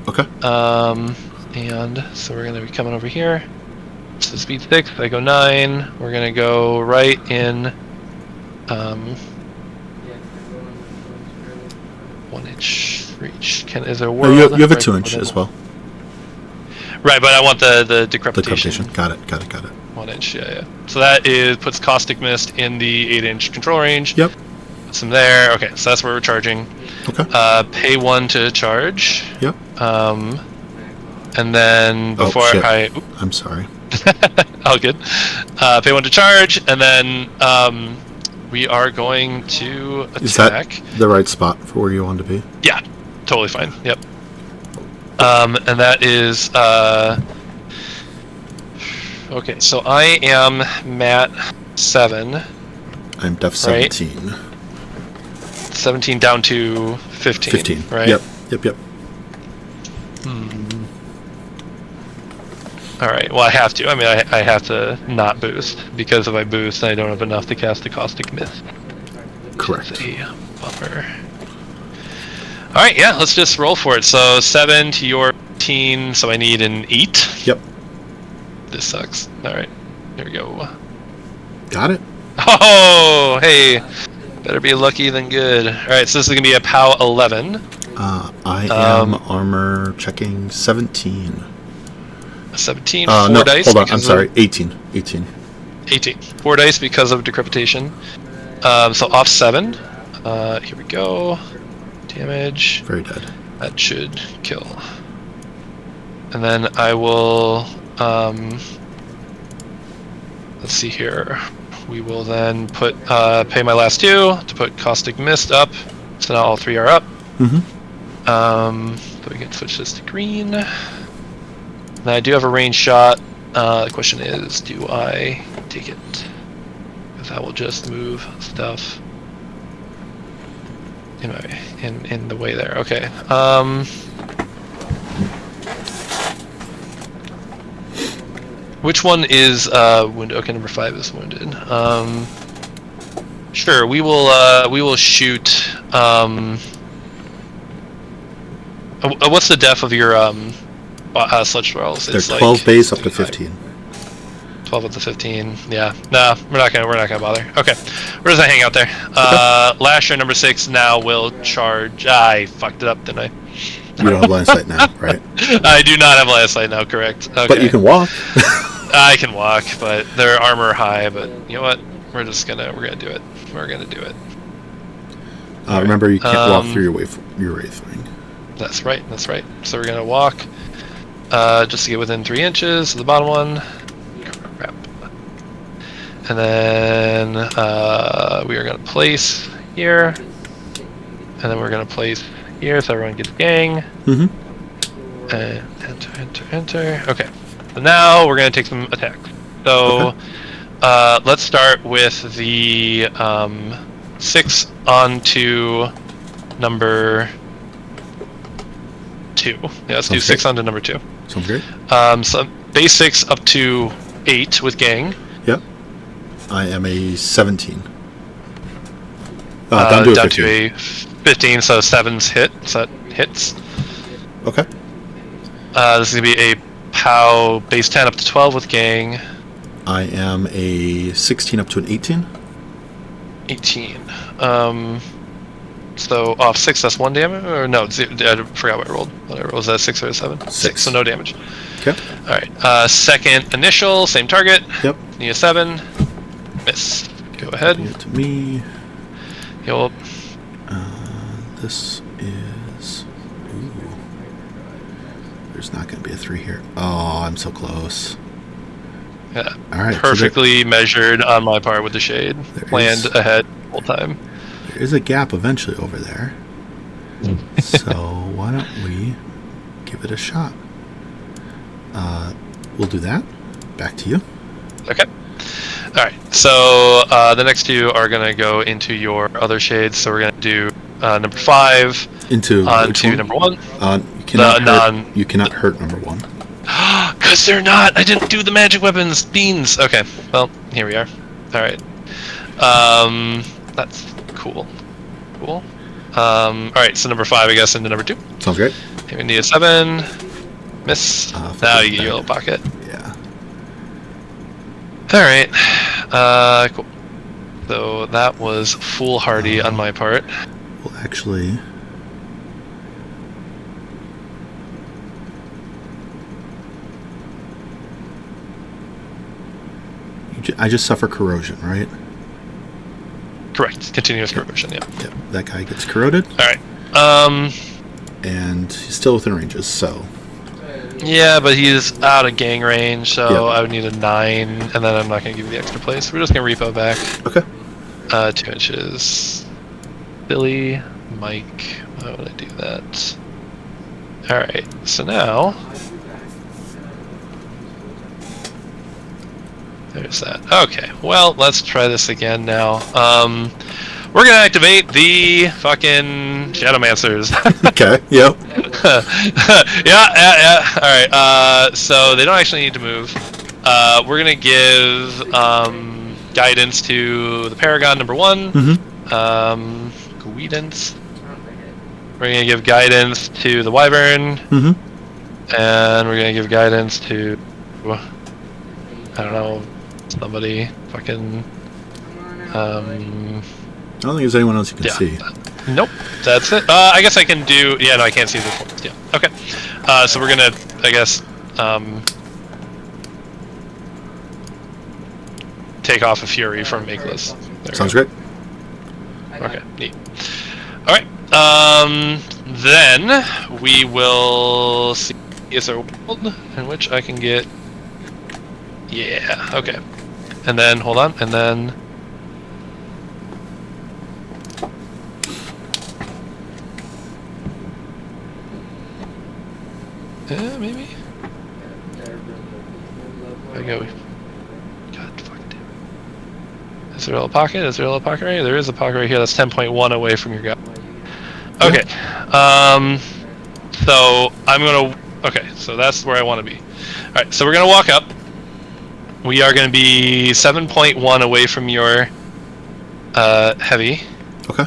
Okay. And so we're gonna be coming over here. So speed 6. I go 9. We're gonna go right in. 1 inch reach. Is there a Oh, world? you have a right 2-inch within- as well. Right, but I want the The decrepitation. decapitation. Got it. 1 inch, yeah. So that puts Caustic Mist in the 8-inch control range. Yep. Puts them there. Okay, so that's where we're charging. Okay. Pay 1 to charge. Yep. And then before shit. Oop, I'm sorry. all good. Pay 1 to charge, and then we are going to Is that attack. the right spot for where you want to be? Yeah, totally fine. Yep. And that is okay. So I am Matt 7. I'm def Right. 17. 17 down to 15. 15. Right. Yep. All right. Well, I have to. I mean, I have to not boost, because if I boost, I don't have enough to cast the Caustic Mist. Correct. It's a bummer. All right. Yeah. Let's just roll for it. So 7 to your 15. So I need an 8. Yep. This sucks. All right. Here we go. Got it. Oh, hey. Better be lucky than good. All right. So this is gonna be a POW 11. I am armor checking 17. 17. 4 no, dice. hold on. I'm because sorry. of- 18. 18. 4 dice because of decrepitation. So off 7. Here we go. Damage. Very dead. That should kill. And then I will. Let's see here. We will then put pay my last 2 to put Caustic Mist up. So now all 3 are up. So we can switch this to green. Now I do have a range shot. The question is, do I take it? Because that will just move stuff in the way there. Okay. Which one is wounded? Okay, number 5 is wounded. Sure, we will shoot. What's the def of your sledge throws? They're 12 base up to 15. 12 up to 15. Yeah. No, we're not gonna bother. Okay. We're just gonna hang out there. Lasher number 6 now will charge. I fucked it up, didn't I? You don't have line of sight now, right? I do not have line of sight now, correct. Okay. But you can walk. I can walk, but they're armor high, but you know what? We're gonna do it. We're gonna do it. Remember, you can't walk through your wraith ring. That's right. So we're gonna walk just to get within 3 inches of the bottom one. Crap. And then we are gonna place here, and then we're gonna place here so everyone gets gang. And enter. Okay. So now we're gonna take some attacks. So let's start with the 6 onto number 2. Yeah, let's do 6 onto number 2. Sounds great. So base 6 up to 8 with gang. Yep. I am a 17. Down to a 15. 15, so 7's hit, so that hits. Okay. This is going to be a POW base 10 up to 12 with gang. I am a 16 up to an 18. 18. So off 6, that's 1 damage? Or no, I forgot what I rolled. Was that 6 or a 7? 6, so no damage. Okay. Alright, second initial, same target. Yep. Need a 7. Miss. Go ahead. Give it to me. Yup. This is... Ooh. There's not going to be a 3 here. Oh, I'm so close. Yeah. All right. Perfectly measured on my part with the shade. Planned ahead the whole time. There is a gap eventually over there. So why don't we give it a shot? We'll do that. Back to you. Okay. Alright, so the next 2 are going to go into your other shades. So we're going to do number 5 onto number 1. You cannot hurt number 1. Because they're not! I didn't do the magic weapons! Beans! Okay, well, here we are. Alright. That's cool. Cool. Alright, so number 5, I guess, into number 2. Sounds great. Here we need a 7. Miss. Now you get your little pocket. Yeah. Alright. Cool. So that was foolhardy on my part. Well, actually... I just suffer corrosion, right? Correct. Continuous corrosion, yeah. Yep. That guy gets corroded. Alright. And he's still within ranges, so... Yeah, but he's out of gang range, so Yep. I would need a 9, and then I'm not going to give you the extra place. We're just going to repo back. Okay. 2 inches. Billy, Mike, why would I do that? Alright, so now... There's that. Okay, well, let's try this again now. We're gonna activate the fucking Shadowmancers. Okay, yep. yeah. Alright, so they don't actually need to move. We're gonna give guidance to the Paragon number 1. Mm-hmm. Guidance. We're gonna give guidance to the Wyvern. Mm-hmm. And we're gonna give guidance to... I don't know... Somebody fucking I don't think there's anyone else you can see. Nope, that's it. I guess I can do... Yeah, no, I can't see the forest. Yeah, okay. So we're gonna, I guess, take off a Fury from Makeless. Sounds great. Okay, neat. Alright, then we will see... Is there a world in which I can get... Yeah, okay. And then, hold on, and then... Maybe? There we go. God fucking damn it. Is there a little pocket? Is there a little pocket right here? There is a pocket right here that's 10.1 away from your guy. Okay. So, I'm gonna... Okay, so that's where I want to be. Alright, so we're gonna walk up. We are going to be 7.1 away from your heavy. Okay.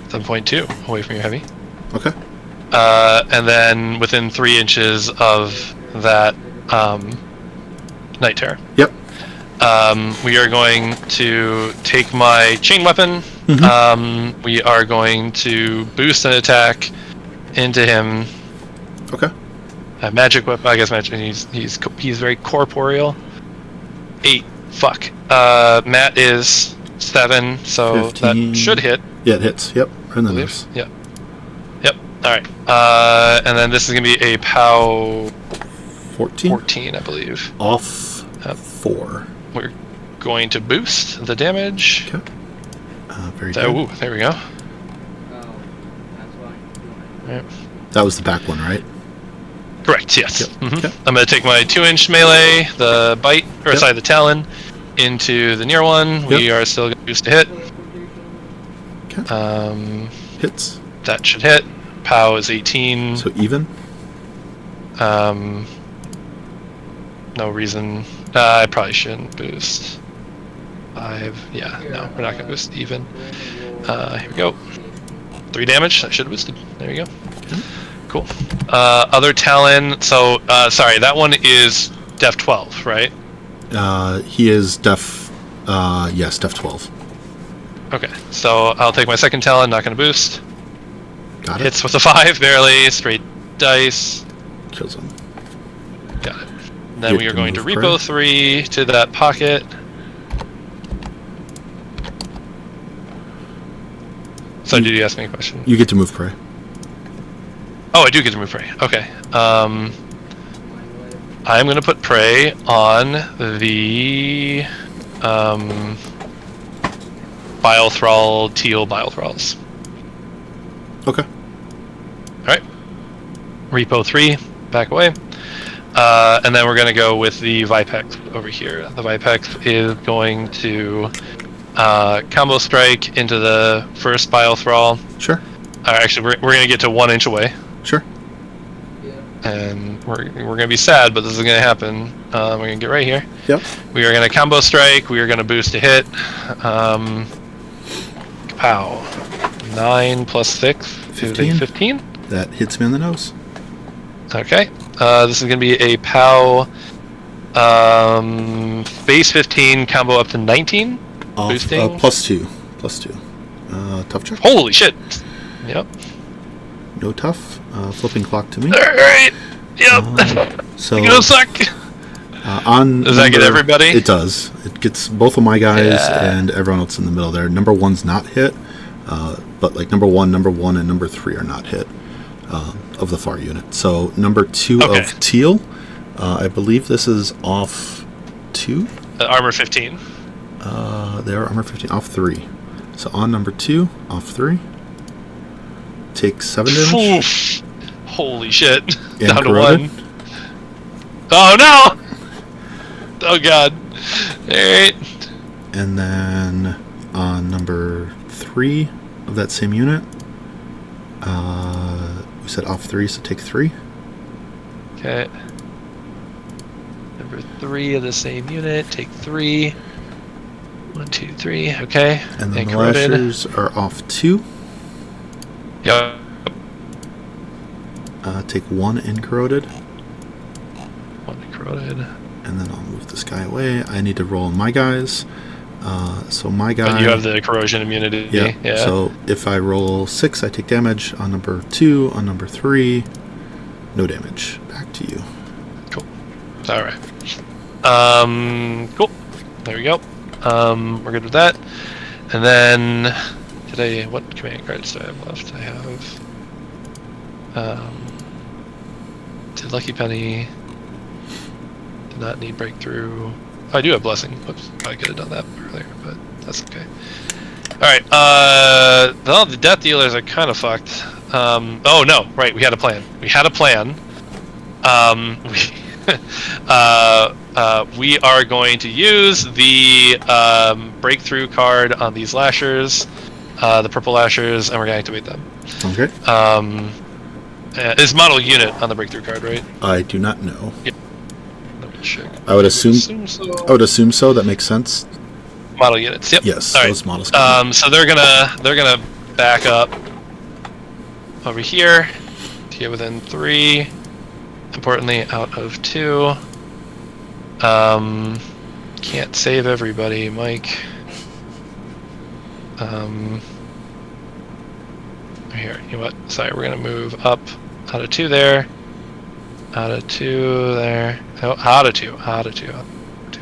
7.2 away from your heavy. Okay. And then within 3 inches of that Night Terror. Yep. We are going to take my chain weapon. Mm-hmm. We are going to boost an attack into him. Okay. Magic weapon. I guess magic. He's very corporeal. 8. Fuck. Matt is 7, so 15. that should hit. Yeah, it hits. Yep. And then this. Yep. Yep. Alright. And then this is going to be a POW 14, I believe. Off 4. We're going to boost the damage. Okay. Very So, good. ooh, there we go. Right. That was the back one, right? Correct, yes. Yep. Mm-hmm. Okay. I'm going to take my 2-inch melee, the bite, or Yep. sorry, the talon, into the near one. Yep. We are still going to boost to hit. Okay. Hits. That should hit. POW is 18. So even? No reason. I probably shouldn't boost. 5. Yeah, no, we're not going to boost even. Here we go. 3 damage. That should have boosted. There you go. Cool. Other Talon. So, sorry, that one is Def 12, right? He is Def. Yes, Def 12. Okay, so I'll take my second Talon. Not going to boost. Got it. Hits with a 5, barely. Straight dice. Kills him. Got it. And then we are going to move Repo 3 to that pocket. So did you ask me a question? You get to move prey. Oh, I do get to move prey. Okay. I'm going to put prey on the Bile Thrall, Teal Bile Thralls. Okay. Alright. Repo 3, back away. And then we're going to go with the Vipex over here. The Vipex is going to combo strike into the first Bile Thrall. Sure. Actually, we're going to get to 1 inch away. Sure. And we're going to be sad, but this is going to happen. We're going to get right here. Yep. We are going to combo strike. We are going to boost a hit. Pow. 9 plus 6 is a 15. That hits me on the nose. Okay. This is going to be a POW base 15 combo up to 19. Off, boosting. +2. +2. Tough check. Holy shit. Yep. No tough. Flipping clock to me. Alright. Yep. So You're gonna suck. on Does that get everybody? It does. It gets both of my guys Yeah. and everyone else in the middle there. Number 1's not hit, but like number 1, and number 3 are not hit of the far unit. So number 2 Okay. of Teal, I believe this is off 2. Armor 15. They are armor 15 off 3. So on number 2, off 3. Take 7 damage. Oof. Holy shit. And Down to corroded. 1. Oh no! Oh god. Alright. And then on number 3 of that same unit, we said off 3, so take 3. Okay. Number 3 of the same unit. Take 3. 1, 2, 3. Okay. And then the corroded. lashers are off 2. Yep. Take 1 in corroded. 1 corroded. And then I'll move this guy away. I need to roll my guys. So my guy... But you have the corrosion immunity. Yeah. So if I roll 6, I take damage. On number 2, on number 3, no damage. Back to you. Cool. Alright. Cool. There we go. We're good with that. And then... what command cards do I have left? I have... did Lucky Penny... Did not need Breakthrough... Oh, I do have Blessing. Whoops. Probably could have done that earlier, but that's okay. Alright, well, the Death Dealers are kind of fucked. Oh no, right, we had a plan. We we are going to use the Breakthrough card on these Lashers, the purple Lashers, and we're going to activate them. Okay. Is model unit on the Breakthrough card, right? I do not know. Yep. Let me check. I would assume so. I would assume so. That makes sense. Model units. Yep. Yes, All right. those models. So they're gonna back up over here to get within 3. Importantly, out of 2. Can't save everybody, Mike. Here, you know what? Sorry, we're gonna move up out of 2 there. Out of 2 there. Oh, out of 2. Out of 2. Out of 2.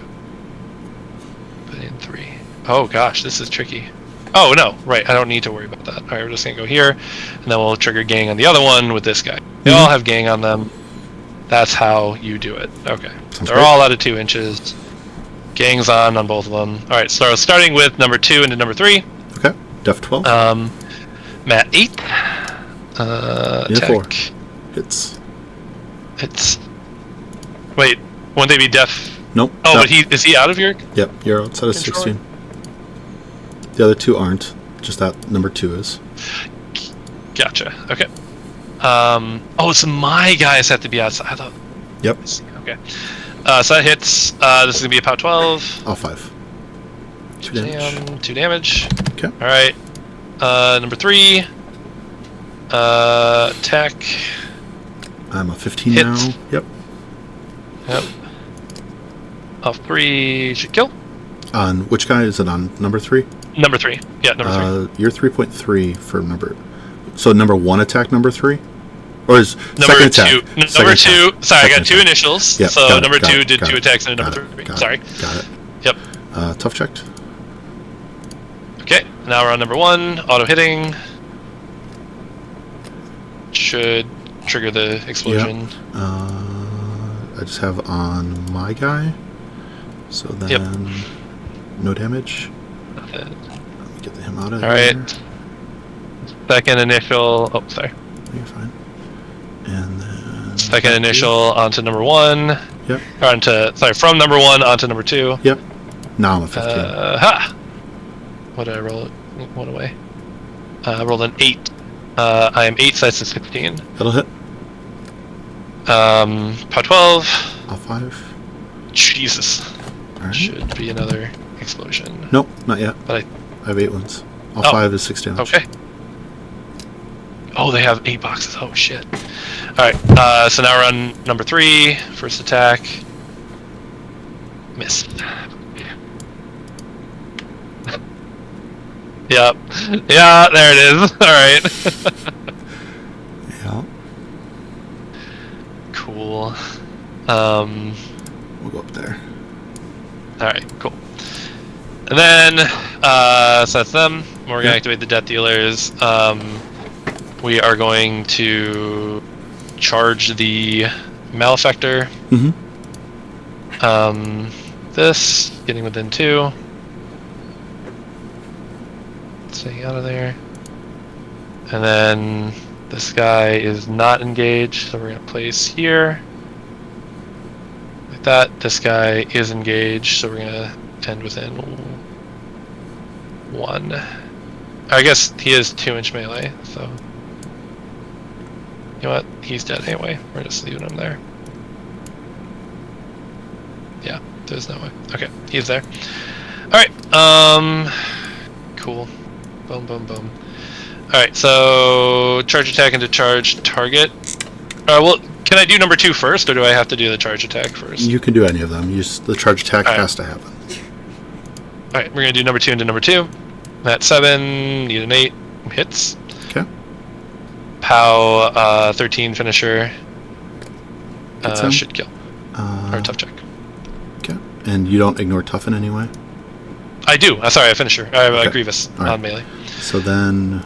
Put in 3. Oh gosh, this is tricky. Oh no, right, I don't need to worry about that. Alright, we're just gonna go here, and then we'll trigger gang on the other one with this guy. They all have gang on them. That's how you do it. Okay. Sounds They're great. all out of 2 inches. Gang's on both of them. Alright, so starting with number 2 into number 3. Okay. Def 12. Matt 8. Unit 4. Tech. Hits. It's... Wait, wouldn't they be deaf? Nope. Oh, Def- but is he out of your... Yep, you're outside of Control. 16. The other 2 aren't. Just that number 2 is. Gotcha. Okay. Oh, so my guys have to be outside. I thought... Yep. Okay. So that hits. This is going to be about 12. Off 5. 2 damage. 2 damage. Okay. Alright. Number 3. Attack. I'm a 15 Hit. now. Yep. Yep. Off 3 should kill. On which guy is it on? Number 3? Number 3. Yeah, number 3. You're 3.3 for number. So number 1 attack number 3? Or is Number second 2. attack? Number Second 2. attack. Sorry, I Second got 2 attack. initials. Yep, So got it, number got 2 it, did got 2 it, attacks and got number it, 3. got Sorry. it, got it. Yep. Tough checked. Okay, now we're on number 1. Auto hitting. Should trigger the explosion. Yep. I just have on my guy. So then no damage. Nothing. Let me get him out of All there. right. Second initial. Oh, sorry. You're fine. And then Second initial onto number 1. Yep. Or from number 1 onto number 2. Yep. Now I'm a 15. Ha! What did I roll? One away. I rolled an 8. I am 8 sides to 16. That'll hit. Power 12. All 5. Jesus. All right. Should be another explosion. Nope, not yet. But I have 8 ones. All Oh. 5 is 6 damage. Okay. Oh, they have 8 boxes. Oh, shit. Alright, so now we're on number 3. First attack. Miss. Yep. Yeah, there it is. Alright. Yeah. Cool. We'll go up there. Alright, cool. And then, so that's them. We're going to activate the death dealers. We are going to charge the malefactor. Mm-hmm. This, getting within 2. Staying out of there. And then this guy is not engaged, so we're going to place here. Like that. This guy is engaged, so we're going to end within 1. I guess he is 2-inch melee, so... You know what? He's dead anyway. We're just leaving him there. Yeah, there's no way. Okay, he's there. Alright, cool. Boom, boom, boom. Alright, so... Charge attack into charge target. Well, can I do number 2 first, or do I have to do the charge attack first? You can do any of them. The charge attack has to happen. Alright, we're going to do number 2 into number 2. That's 7, need an 8. Hits. Okay. POW 13 finisher. Hits him. Should kill. Or tough check. Okay. And you don't ignore tough in any way? I do. Sorry, I finisher. I have Okay. Grievous All right. on melee. So then,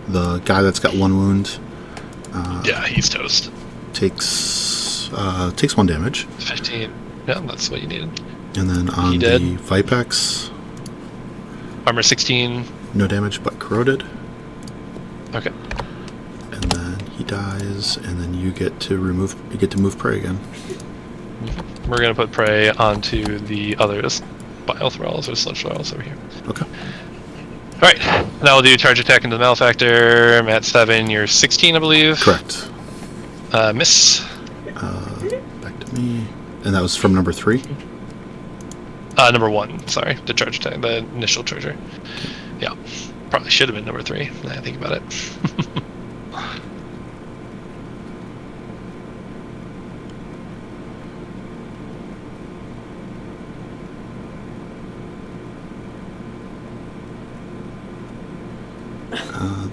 the guy that's got 1 wound. Yeah, he's toast. Takes 1 damage. 15. Yeah, that's what you needed. And then on He the dead. Vipex, Armor 16. no damage but corroded. Okay. And then he dies, and then you get to move prey again. We're gonna put prey onto the others. Bile thralls or sludge thralls over here. Okay. Alright, now we'll do charge attack into the malefactor. I'm at 7, you're 16, I believe. Correct. Miss. Back to me. And that was from number 3? Number 1, sorry. The charge attack, the initial charger. Yeah. Probably should have been number 3, now I think about it.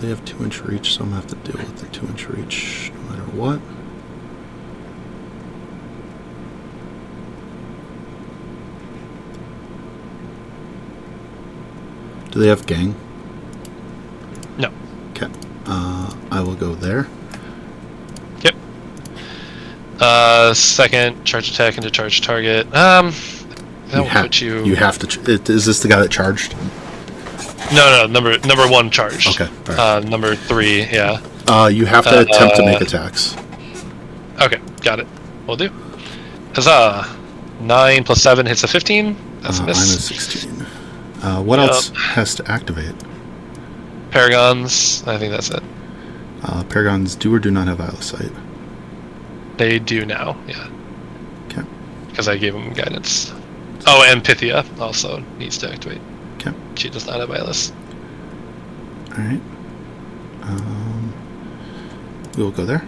They have 2-inch reach, so I'm going to have to deal with the 2-inch reach no matter what. Do they have gang? No. Okay. I will go there. Yep. Second charge attack into charge target. That will put you. You have to. Is this the guy that charged? No, number 1 charged. Okay. All right. Number 3, yeah. You have to attempt to make attacks. Okay, got it. Will do. Huzzah! 9 plus 7 hits a 15. That's a I'm a miss. 16. What else has to activate? Paragons. I think that's it. Paragons do or do not have Isle of Sight. They do now, yeah. Okay. Because I gave them guidance. Oh, and Pythia also needs to activate. Okay. She does not have Eyeless. All right. We will go there.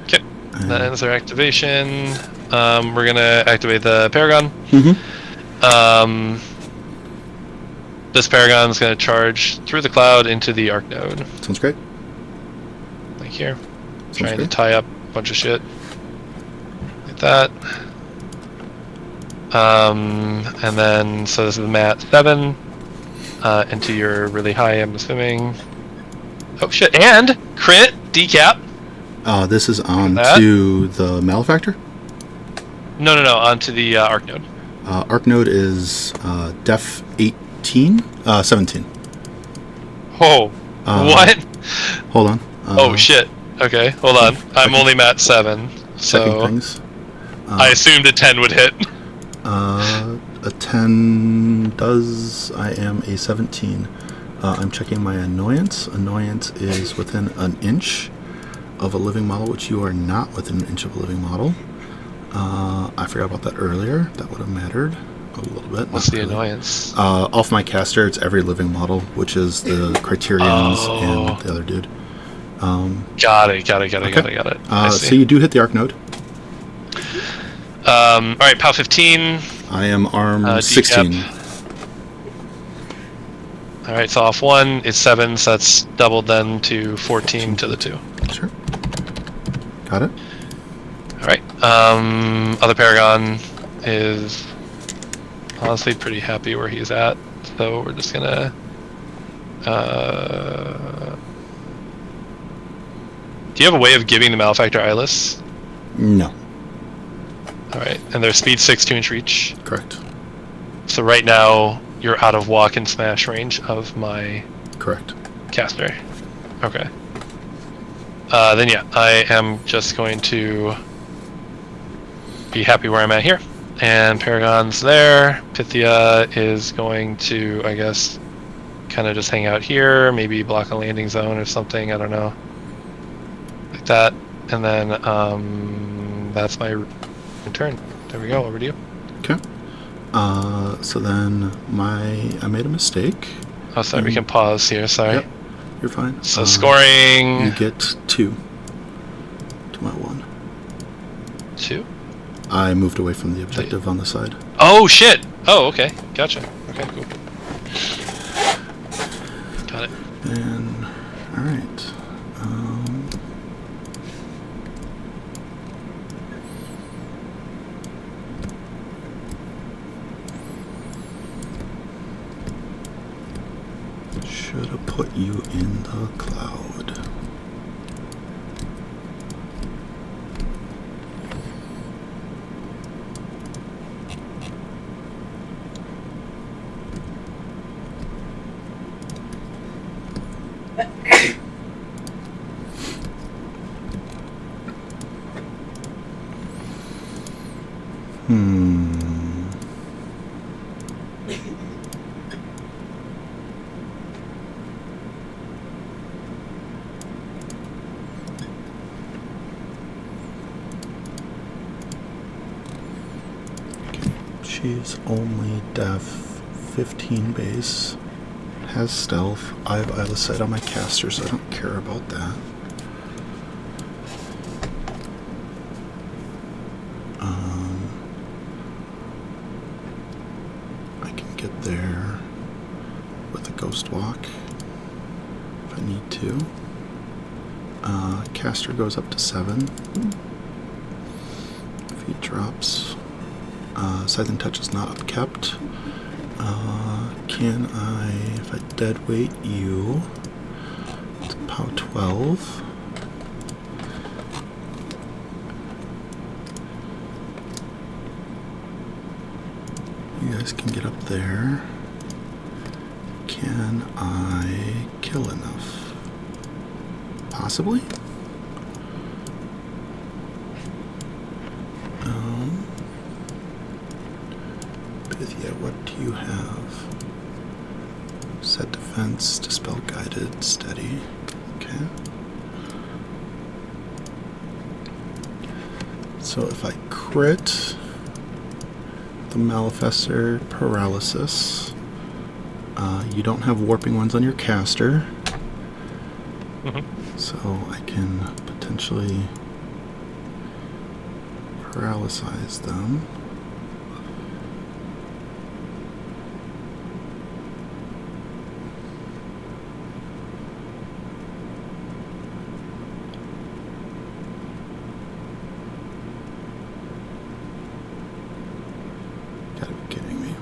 Okay. And- That ends our activation. We're gonna activate the Paragon. Mhm. This Paragon's gonna charge through the cloud into the Arc node. Sounds great. Like here. Sounds Trying great. to tie up a bunch of shit. Like that. And then, so this is mat 7. Into your really high, I'm assuming. Oh shit, and crit, decap. This is on that. to the Malefactor. No, onto the Arc node. Arc node is def 18, 17. Oh, what? Hold on. Oh shit. Okay, hold on. I'm only mat 7, Checking so things. I assumed a 10 would hit. A 10 does. I am a 17. I'm checking my annoyance. Annoyance is within an inch of a living model, which you are not within an inch of a living model. I forgot about that earlier. That would have mattered a little bit. What's the annoyance? Off my caster, it's every living model, which is the Criterions and the other dude. Got it. I see. So you do hit the Arc node. Alright, POW 15. I am armed decap. 16. Alright, so off 1, it's 7, so that's doubled then to 14 to the 2. Sure. Got it. Alright, other Paragon is honestly pretty happy where he's at, so we're just gonna do you have a way of giving the Malefactor eyeless? No. Alright, and they're speed 6 2-inch reach. Correct. So right now you're out of walk and smash range of my Correct. caster. Okay. Then yeah, I am just going to be happy where I'm at here. And Paragon's there. Pythia is going to, I guess, kind of just hang out here, maybe block a landing zone or something, I don't know. Like that. And then that's my turn. There we go, over to you. Okay. So then I made a mistake. Oh, sorry, we can pause here, sorry. Yep. You're fine. So scoring... You get 2 to my 1. 2? I moved away from the objective on the side. Oh, shit! Oh, okay. Gotcha. Okay, cool. Got it. And, alright. Should have put you in the cloud. She's only def 15 base, has stealth. I have eyeless sight on my caster, so I don't care about that. I can get there with a ghost walk if I need to. Caster goes up to 7. If he drops. Scythe and Touch is not upkept. Can I, if I dead weight you, it's POW 12. You guys can get up there. Can I kill enough? Possibly? Pythia, what do you have? Set defense, dispel guided, steady. Okay. So if I crit the Malefactor paralysis, you don't have warping ones on your caster. So I can potentially paralyze them. Gotta be kidding me.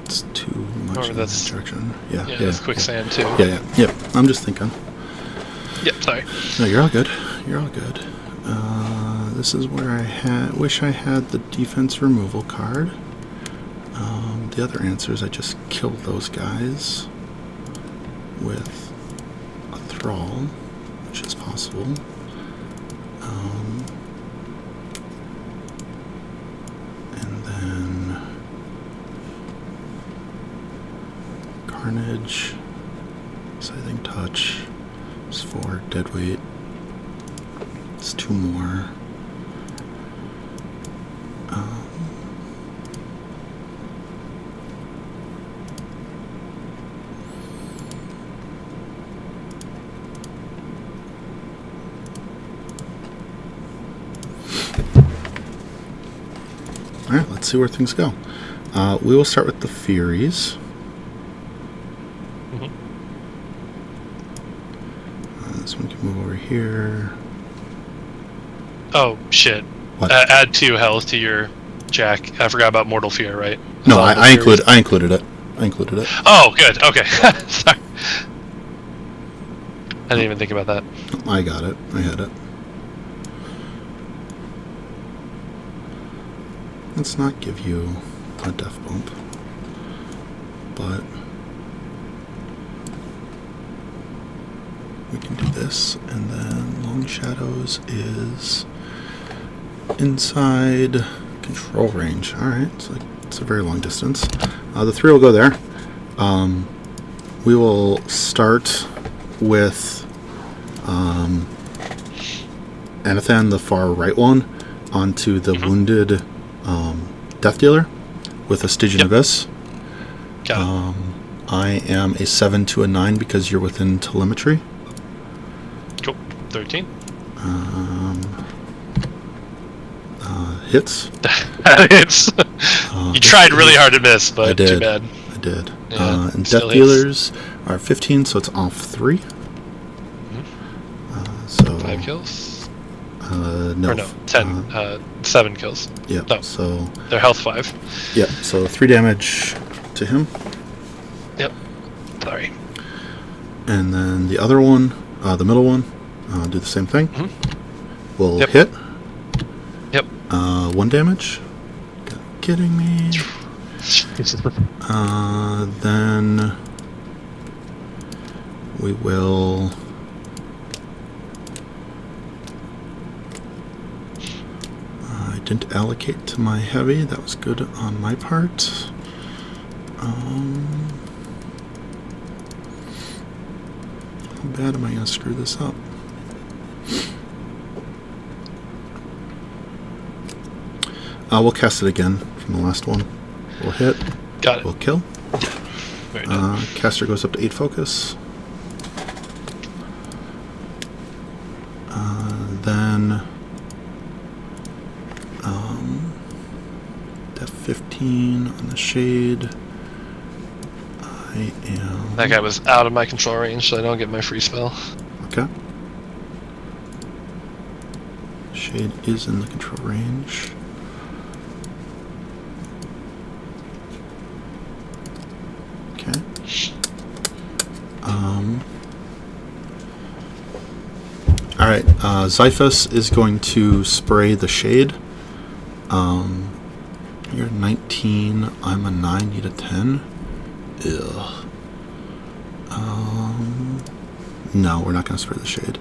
It's too much in that direction. Yeah, that's quicksand too. Yeah. I'm just thinking. Yep, sorry. No, you're all good. You're all good. This is where I wish I had the defense removal card. The other answer is I just killed those guys with a thrall, which is possible. And then Carnage, Scything Touch is 4, Deadweight. It's 2 more. Alright, let's see where things go. We will start with the Furies. This one can move over here. Oh, shit. What? Add 2 health to your Jack. I forgot about Mortal Fear, right? No, I included it. I included it. Oh, good. Okay. Sorry. I didn't even think about that. I got it. I had it. Let's not give you a death bump, but we can do this, and then Long Shadows is inside control range. Alright, so it's a very long distance. The 3 will go there. We will start with Anathan, the far right one, onto the wounded Death Dealer with a Stygian Abyss. Got it. I am a 7 to a 9 because you're within telemetry. Cool. 13. Hits. Hits. You tried really hard to miss, but too bad. I did. Yeah, and still Death Dealers are 15, so it's off 3. So 5 kills? no. Or no, 10. 7 kills. Yeah. No. So They're health 5. yeah. So 3 damage to him. Yep. Sorry. And then the other one, the middle one, do the same thing. Will hit. Yep. 1 damage. Kidding me. Then we will I didn't allocate to my heavy. That was good on my part. How bad am I going to screw this up? We'll cast it again from the last one. We'll hit. Got it. We'll kill. Very nice. Caster goes up to 8 focus. Then def 15 on the shade. I am... That guy was out of my control range, so I don't get my free spell. Okay. Shade is in the control range. Okay. Alright, Xiphus is going to spray the shade. You're 19, I'm a 9, need a 10. Ugh. No, we're not going to spray the shade.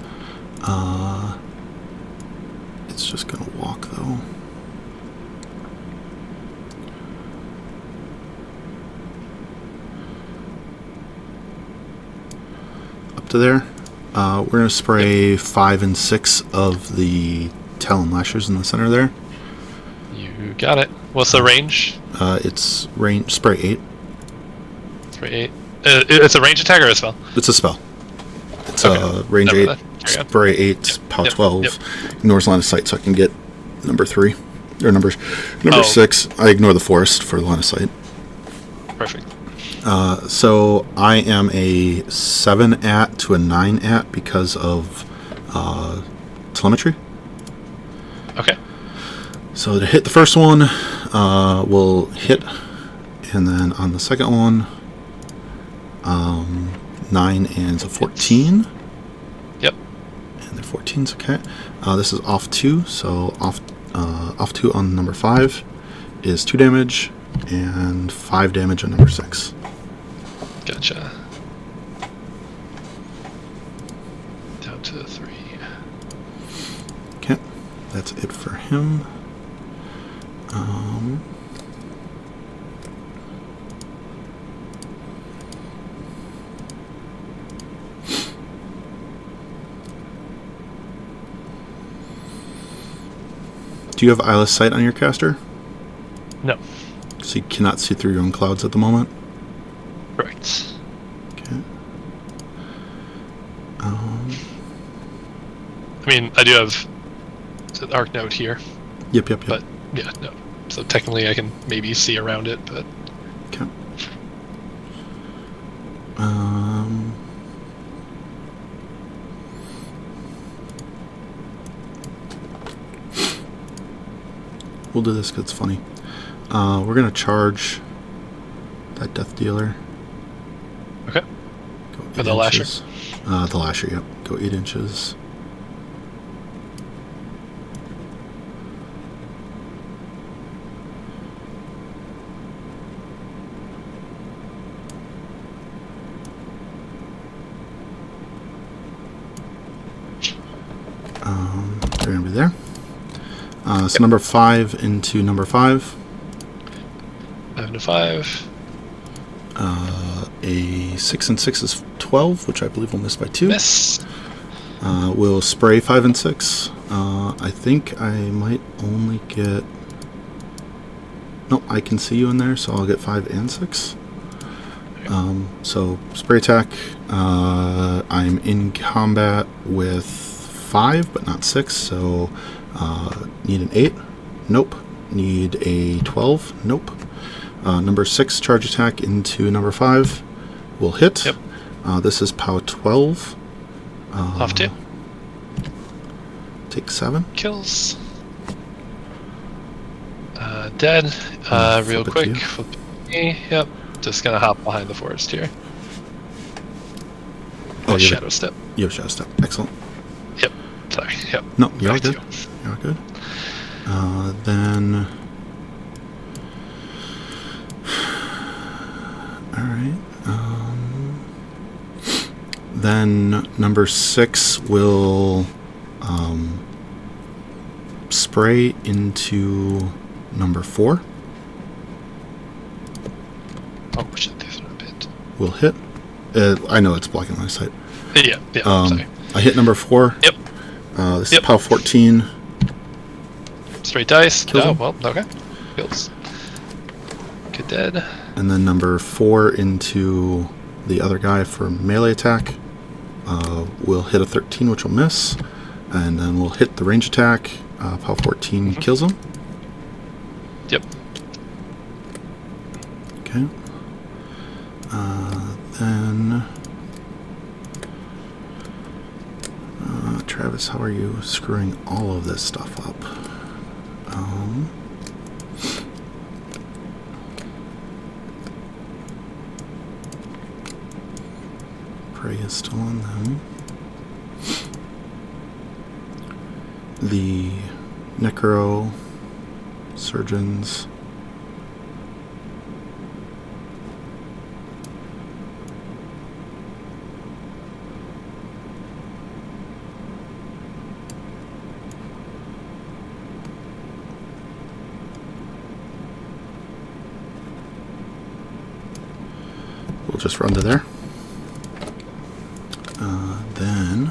It's just going to walk, though. Up to there. We're going to spray 5 and 6 of the Talon Lashers in the center there. You got it. What's the range? It's range spray 8. Spray 8. It's a range attack or a spell? It's a spell. It's Okay. range Never 8, mind. Carry on. spray 8, POW Yep, 12. yep. Ignores line of sight so I can get number 3. Or number Oh. 6. I ignore the forest for line of sight. Perfect. So I am a 7 at to a 9 at because of telemetry. Okay. So to hit the first one, we'll hit, and then on the second one, 9 and a 14. Yep. And the 14's okay. This is off 2, so off 2 on number 5 is 2 damage, and 5 damage on number 6. Gotcha. Down to 3. Okay, that's it for him. Do you have eyeless sight on your caster? No. So you cannot see through your own clouds at the moment? Correct. Okay. I mean, I do have the arc node here, Yep. but yeah, no. So technically I can maybe see around it, but Okay. We'll do this because it's funny. We're going to charge that Death Dealer. okay. Go For 8 the Lasher? inches. The Lasher, yep. Go 8 inches. They're going to be there. So number 5 into number 5. 5 to 5. A 6 and 6 is 12, which I believe will miss by 2. Miss. We'll spray 5 and 6. I think I might only get... Nope, I can see you in there, so I'll get 5 and 6. So spray attack. I'm in combat with 5, but not 6, so need an 8. Nope. Need a 12. Nope. Number 6 charge attack into number 5 will hit. Yep. This is POW 12. Off 2. Take 7. Kills. Dead. Real Flip it to quick. you. Flip me. Yep. Just gonna hop behind the forest here. Oh, you have Shadow step. You have shadow step. Excellent. Yep. Sorry. Yep. No, you're all Back to good. You're all good. Then... Alright. Then number 6 will spray into number 4. Oh shit! There's no bit. Will hit. I know it's blocking line of sight. Yeah. Sorry. I hit number 4. Yep. This Yep. is POW 14. Straight dice. Kills Oh him. well. Okay. Kills. Good dead. And then number 4 into the other guy for melee attack. Will hit a 13, which will miss. And then we'll hit the range attack. POW 14 kills him. Yep. Okay. Then... Travis, how are you screwing all of this stuff up? Prey is still on them. The Necro Surgeons. We'll just run to there. Then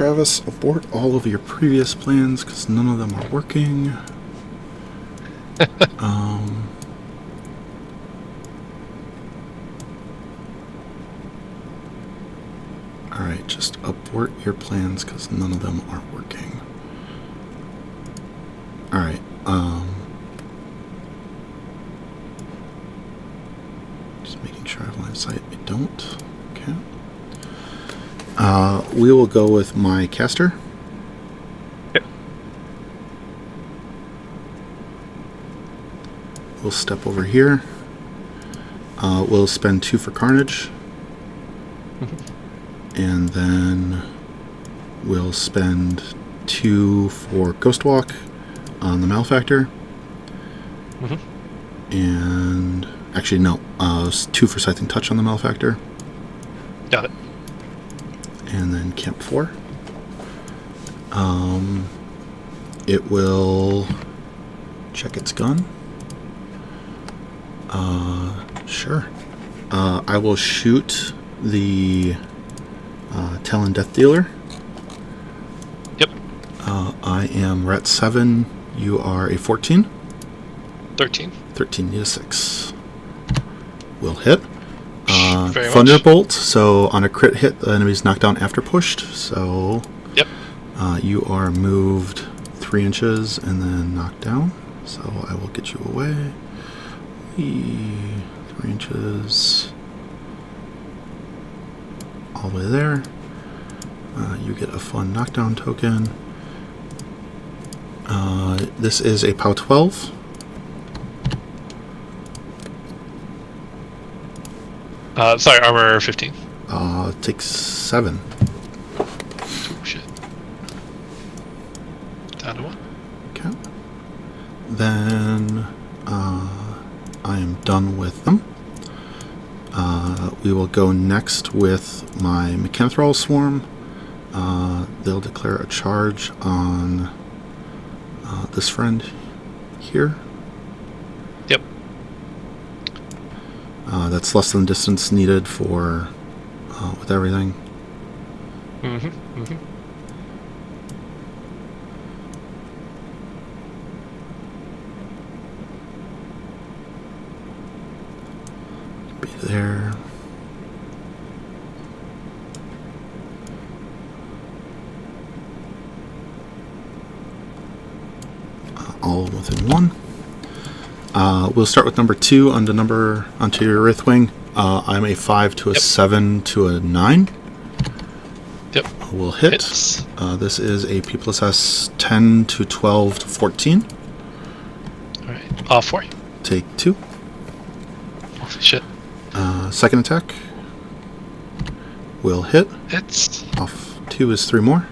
Travis, abort all of your previous plans because none of them are working. Alright, just abort your plans because none of them are working. Alright, just making sure I have line of sight. I don't. Okay. We will go with my caster. Yep. We'll step over here. We'll spend 2 for Carnage. And then we'll spend 2 for Ghost Walk on the Malefactor. And actually, no. 2 for Scything Touch on the Malefactor. Got it. And then Camp 4. It will check its gun. Sure. I will shoot the Talon Death Dealer. Yep. I am Ret 7. You are a 14. 13. 13, need a 6. Will hit. Very much. Thunderbolt. So on a crit hit, the enemy's knocked down after pushed. So Yep. you are moved 3 inches and then knocked down. So I will get you away. 3 inches. All the way there. You get a fun knockdown token. This is a POW 12. Sorry, armor 15. Takes 7. Oh, shit. Down to 1. Okay. Then I am done with them. We will go next with my Mechanothrall Swarm. They'll declare a charge on this friend here. Yep. That's less than the distance needed for with everything. Be there. All within 1. We'll start with number 2 onto your Wraithwing. I'm a 5 to a 7 to a 9. Yep. Will hit. Hits. This is a P plus S 10 to 12 to 14. Alright. Off 4. Take 2. Holy shit. Second attack. Will hit. Hits. Off 2 is 3 more.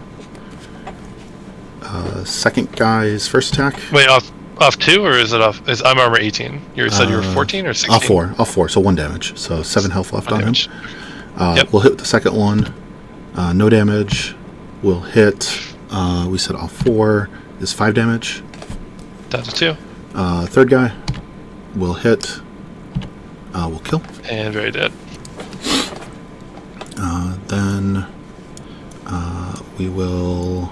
Second guy's first attack. Wait, off 2 or is it off? I'm armor 18. You said you were 14 or 16? Off 4, so 1 damage. So 7 health left on him. Yep. We'll hit with the second one. No damage. We'll hit. We said off 4 is 5 damage. Down to 2. Third guy. Will hit. Will kill. And very dead. Then we will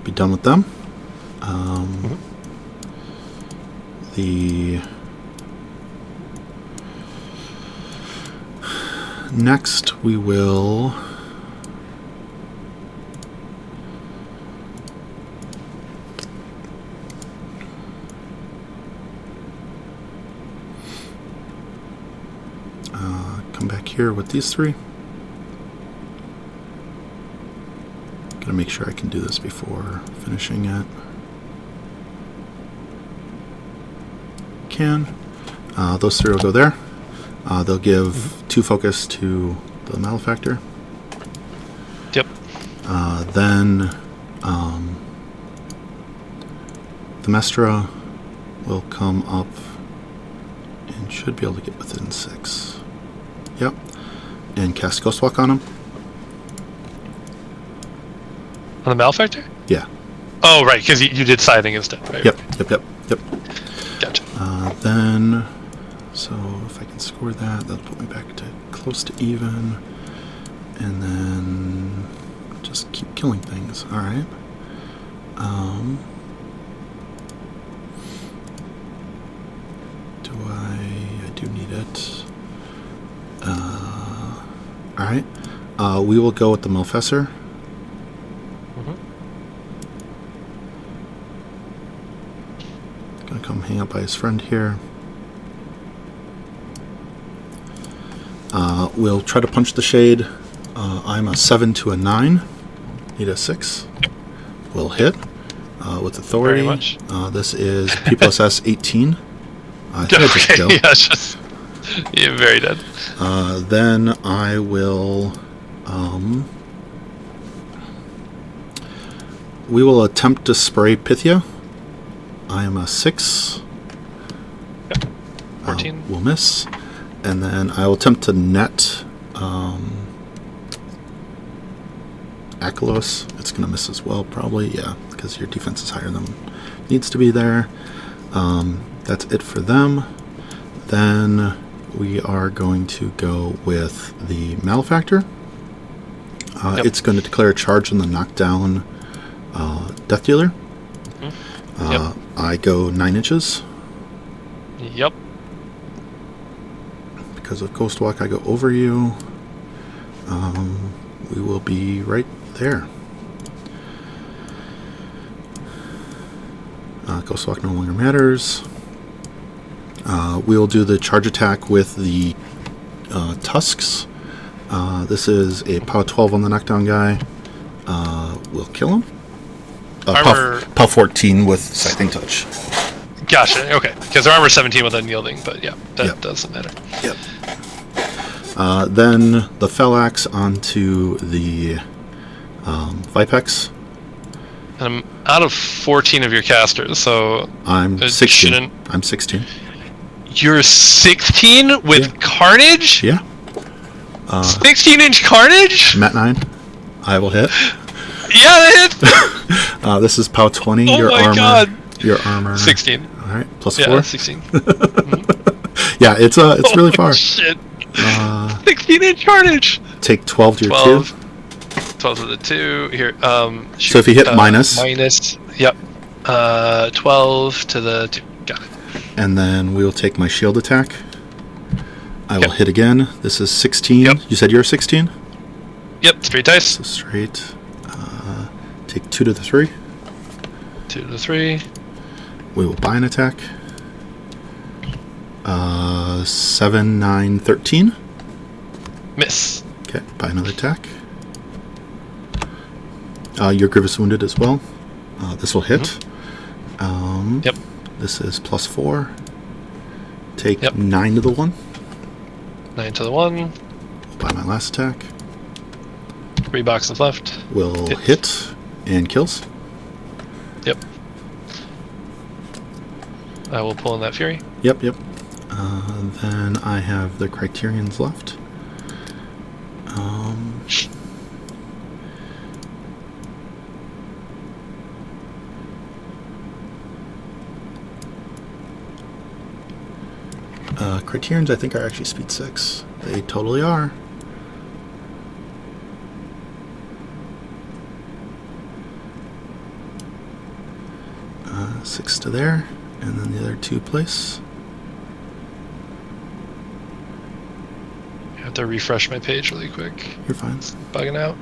be done with them. The next we will come back here with these 3. Gotta make sure I can do this before finishing it. Can. Those 3 will go there. They'll give 2 focus to the Malefactor. Yep. Then the Mestra will come up and should be able to get within 6. Yep. And cast Ghost Walk on him. On the Malefactor? Yeah. Oh, right, because you did scything instead, right? Yep. Gotcha. Then, so if I can score that, that'll put me back to close to even. And then just keep killing things. All right. I do need it. All right. We will go with the Malfesser. Gonna come hang out by his friend here. We'll try to punch the shade. I'm a 7 to a 9. Need a 6. Will hit with authority. Very much. This is P plus S 18. I think I just Okay, killed. yeah, it's just you're very dead. Then I will. We will attempt to spray Pythia. I am a 6. Yep. 14. Will miss. And then I will attempt to net Akelos. It's going to miss as well, probably. Yeah, because your defense is higher than needs to be there. That's it for them. Then we are going to go with the Malefactor. Yep. It's going to declare a charge on the knockdown Death Dealer. Yep. I go 9 inches. Yep. Because of Ghost Walk, I go over you. We will be right there. Ghost Walk no longer matters. We'll do the charge attack with the Tusks. This is a POW 12 on the knockdown guy. We'll kill him. POW 14 with Scything Touch. Gotcha. Okay, because their armor's 17 with unyielding, but yeah, that doesn't matter. Yep. Then the Fellax onto the Vipex. And I'm out of 14 of your casters, so I'm it 16. shouldn't- I'm 16. You're 16 with Carnage? Yeah. 16-inch Carnage? Mat 9. I will hit. Yeah, that hit! This is POW 20. Oh your my armor. God. Your armor. 16. All right. Plus Yeah, 4. 16. Yeah, it's really far. Shit. 16-inch Carnage! Take 12 to your 12. 2. 12 to the 2. Here, So if you hit minus. Minus, yep. 12 to the 2. Got it. And then we will take my shield attack. I will Yep. hit again. This is 16. Yep. You said you're 16? Yep, straight dice. So straight. Take 2 to the 3. 2 to the 3. We will buy an attack. 7, 9, 13. Miss. Okay, buy another attack. You're grievous wounded as well. This will hit. Yep. This is plus 4. Take Yep. 9 to the 1. 9 to the 1. Buy my last attack. 3 boxes left. Will Hits. hit and kills. Yep. I will pull in that Fury. Yep. Then I have the Criterions left. Criterions, I think, are actually speed 6. They totally are. Six to there, and then the other 2 place. I have to refresh my page really quick. You're fine. It's bugging out.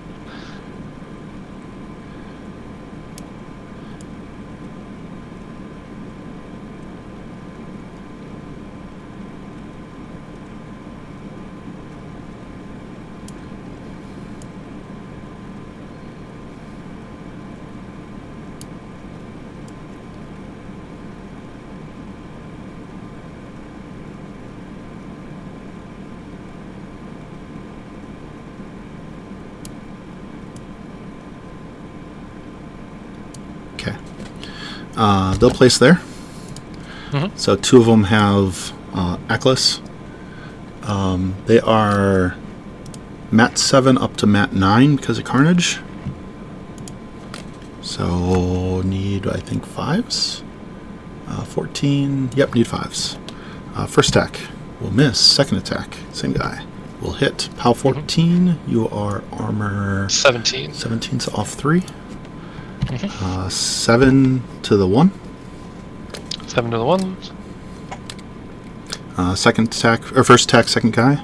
Okay. They'll place there. So 2 of them have Akelos. They are Mat 7 up to Mat 9 because of Carnage. So need, I think, 5s. 14. Yep, need 5s. First attack will miss. Second attack, same guy. will hit. POW 14, you are armor 17. 17, so off 3. 7 to the 1. 7 to the 1. Second attack, or first attack, second guy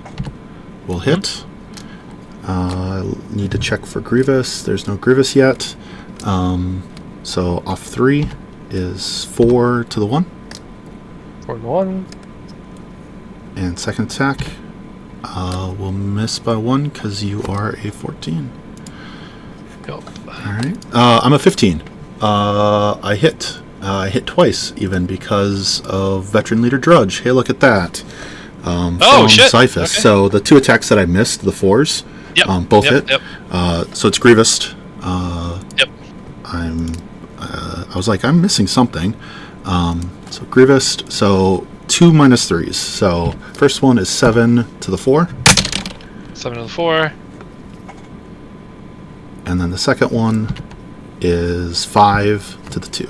will hit. Need to check for Grievous. There's no Grievous yet. So off 3 is 4 to the 1. 4 to the 1. And second attack will miss by 1 because you are a 14. Yep. Alright. I'm a 15. I hit. I hit twice, even, because of Veteran Leader Drudge. Hey, look at that. From shit! Xiphus. Okay. So the 2 attacks that I missed, the 4s, both hit. Yep. So it's Grievous. Yep. I was like, I'm missing something. So Grievous. So 2 minus 3s. So first one is 7 to the 4. 7 to the 4. And then the second one is 5 to the 2.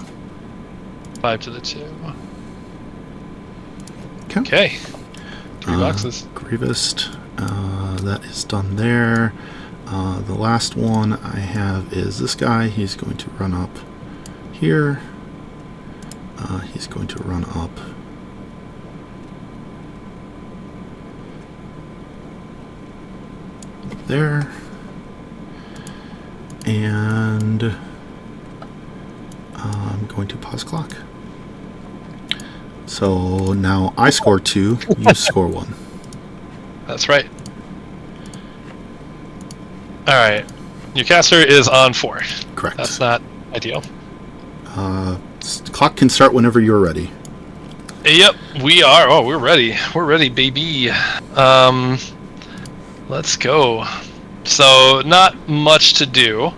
5 to the 2. Okay. Okay. 3 boxes. Grievous. That is done there. The last one I have is this guy. He's going to run up here. He's going to run up there. And I'm going to pause clock. So now I score 2, you score 1. That's right. Alright. Your caster is on 4. Correct. That's not ideal. Clock can start whenever you're ready. Yep, we are. Oh, we're ready. We're ready, baby. Let's go. So, not much to do.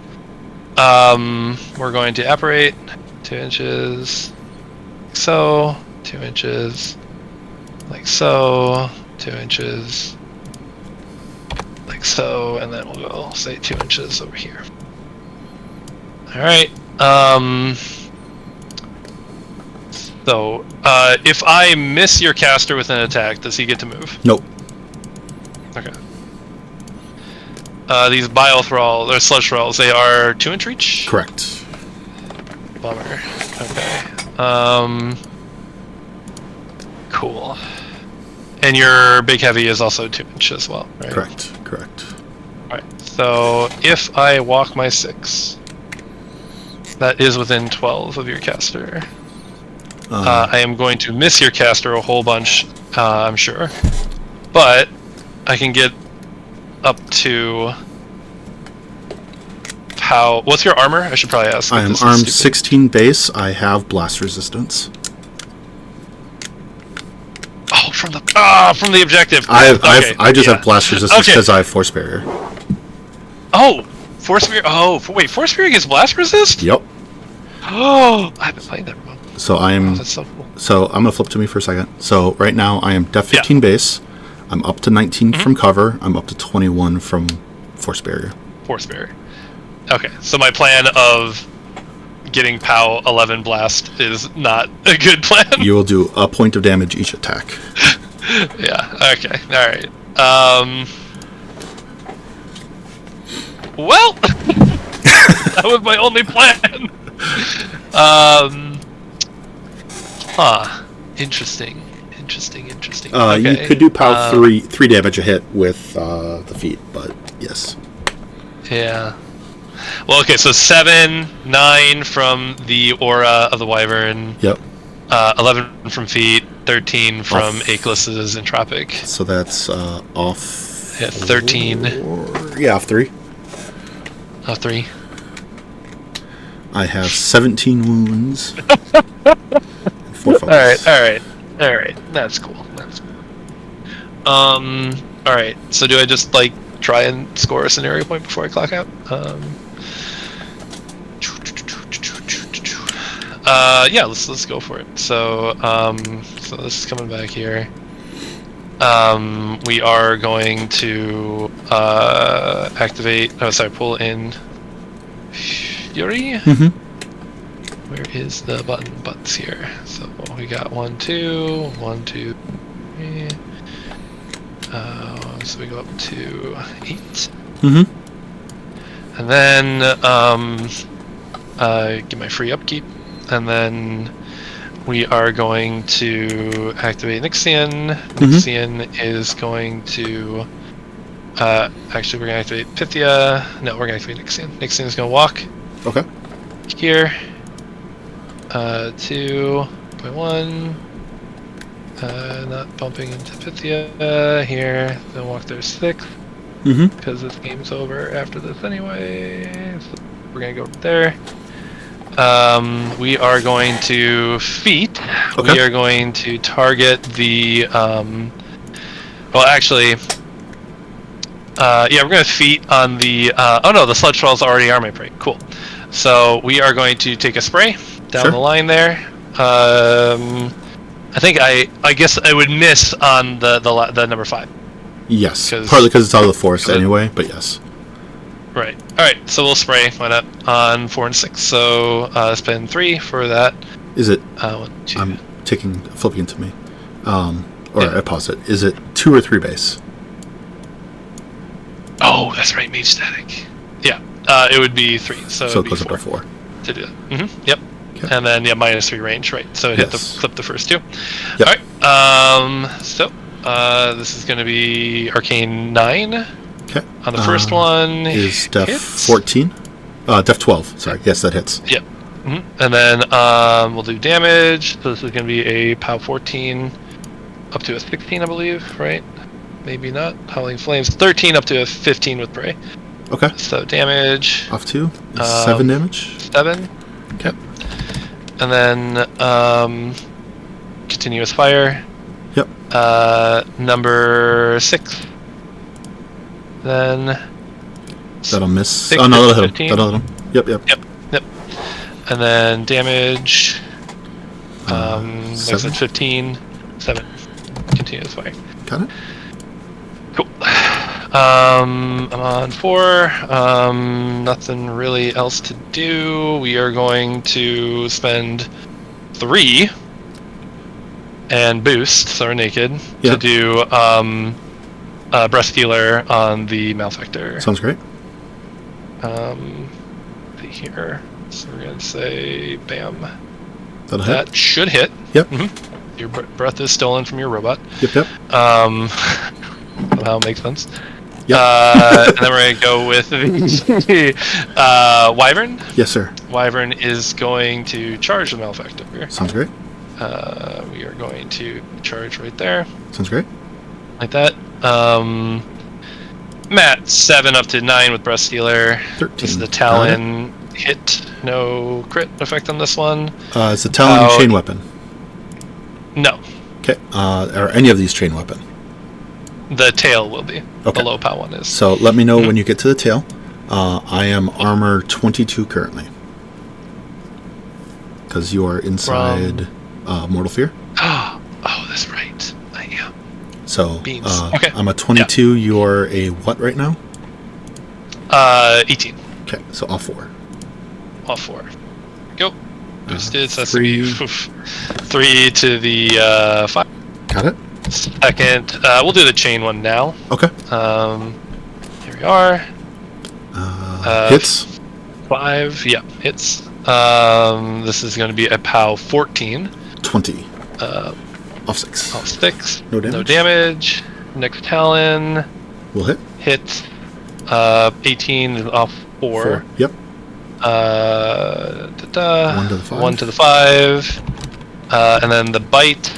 We're going to apparate 2 inches, like so, 2 inches, like so, 2 inches, like so, and then we'll go, say, 2 inches over here. Alright, so, if I miss your caster with an attack, does he get to move? Nope. Okay. These Bile Thralls, or Sludge Thralls, they are 2-inch reach? Correct. Bummer. Okay. Cool. And your Big Heavy is also 2-inch as well, right? Correct. Alright, so if I walk my 6, that is within 12 of your caster. I am going to miss your caster a whole bunch, I'm sure. But I can get up to how? What's your armor? I should probably ask. I am armed 16 base. I have blast resistance. Oh, from the objective. I just have blast resistance because I have force barrier. Oh, force barrier. Oh, wait, force barrier gets blast resist? Yep. Oh, I've been playing that wrong. So I am. Oh, that's so cool. So I'm gonna flip to me for a second. So right now I am def 15 base. I'm up to 19 from cover. I'm up to 21 from force barrier. Force barrier. Okay, so my plan of getting POW 11 blast is not a good plan. You will do a point of damage each attack. Yeah. Okay. All right. Well, that was my only plan. Interesting. Okay. You could do POW 3 damage a hit with the feat, but yes. Yeah. Well, okay, so 7, 9 from the aura of the Wyvern. Yep. 11 from feet, 13 from Aegilus's entropic. So that's off. Yeah, 13. Off 3. Off 3. I have 17 wounds. 4 focus. All right. That's cool. All right. So do I just try and score a scenario point before I clock out? Yeah. Let's go for it. So so this is coming back here. We are going to activate. Oh, sorry. Pull in Fury. Mm-hmm. Where is the button? Buttons here. So we got 1, 2, 1, 2, 3. so we go up to 8. Mm-hmm. And then get my free upkeep, and then we are going to activate Nixian. Nixian is going to actually we're going to activate Pythia. No, we're going to activate Nixian. Nixian is going to walk. Okay. Here. 2.1. Not bumping into Pythia. Here. Then walk there 6. Mm-hmm. Because this game's over after this anyway. So we're going to go over there. We are going to feet. Okay. We are going to target the. Well, actually. Yeah, we're going to feet on the. Oh no, the sludge trolls already are my prey. Cool. So we are going to take a spray down the line there. I think I guess I would miss on the number 5. Yes. Partly because it's out of the forest anyway, but yes. Right. All right. So we'll spray. Why not? On 4 and 6. So spend 3 for that. Is it? 1, 2. I'm flipping it to me. I pause it. Is it 2 or 3 base? Oh, that's right. Mage static. Yeah. It would be 3. So it goes up to 4 to do it. Mm-hmm. Yep. Okay. And then -3 range. Right. So clip the first 2. Yep. All right. So this is going to be Arcane 9. Okay. On the first one is Def hits. 14. Def 12. Sorry. Yes, that hits. Yep. Mm-hmm. And then we'll do damage. So this is going to be a POW 14 up to a 16, I believe, right? Maybe not. Howling Flames 13 up to a 15 with Prey. Okay. So damage. Off 2 is 7 damage. 7. Okay. And then continuous fire. Yep. Number 6. Then that'll miss. 6 oh no, that'll hit 15. him. That'll hit him. Yep. And then damage. 7. 15. 7. Continuous fire. Got it. Cool. I'm on 4. Nothing really else to do. We are going to spend 3 and boost, so we're naked, to do breast healer on the Malefactor. Sounds great. See here. So we're gonna say bam. That'll that hit. Should hit. Yep. Mm-hmm. Your breath is stolen from your robot. Yep. Somehow makes sense. Yep. And then we're gonna go with the Wyvern. Yes, sir. Wyvern is going to charge the Malefactor. Sounds great. We are going to charge right there. Sounds great. Like that. Matt, 7 up to 9 with breast healer. 13. This is the Talon hit. No crit effect on this one. Is the Talon chain weapon? No. Okay. Are any of these chain weapon? The tail will be. Okay. The low power one is. So let me know when you get to the tail. I am armor 22 currently. Because you are inside Mortal Fear. Oh, that's right. I am. So okay. I'm a 22. Yeah. You're a what right now? 18. Okay, so all 4. All 4. Go. Boosted. So that's 3 to the 5. Got it. Second, we'll do the chain one now. Okay. Here we are. Hits. 5. Yeah, hits. This is going to be a POW 14. 20. Off 6. Off 6. No damage. No damage. Next Talon. Will hit. Hit. 18 off 4. Yep. 1 to the 5. 1 to the 5. And then the bite.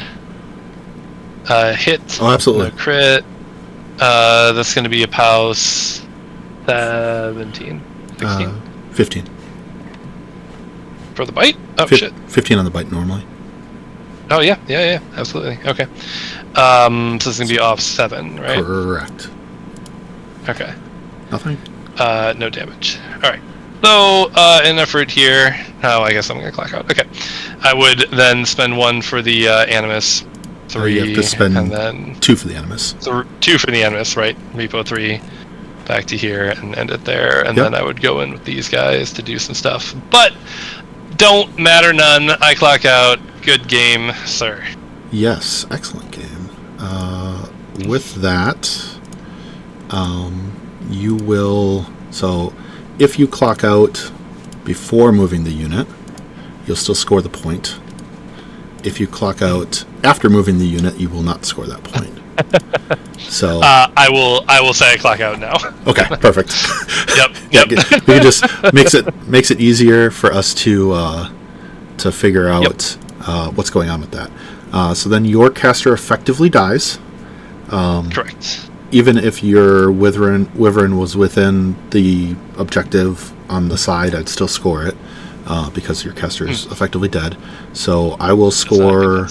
Hit. Oh, absolutely. No crit. That's going to be a POW 17. 16. 15. For the bite? Oh, shit. 15 on the bite normally. Oh, yeah, absolutely. Okay. So this is going to be off 7, right? Correct. Okay. Nothing? No damage. Alright. So, in effort here... Oh, I guess I'm going to clock out. Okay. I would then spend 1 for the Animus. 3, you have to spend and then... 2 for the Animus. 2 for the Animus, right. Repo 3. Back to here and end it there. And then I would go in with these guys to do some stuff. But... Don't matter none. I clock out. Good game, sir. Yes, excellent game. With that, you will... So, if you clock out before moving the unit, you'll still score the point. If you clock out after moving the unit, you will not score that point. So I will say I clock out now. Okay, perfect. Yep. We can just makes it easier for us to figure out what's going on with that. So then your caster effectively dies. Correct. Even if your Wyvern was within the objective on the side, I'd still score it because your caster is effectively dead. So I will score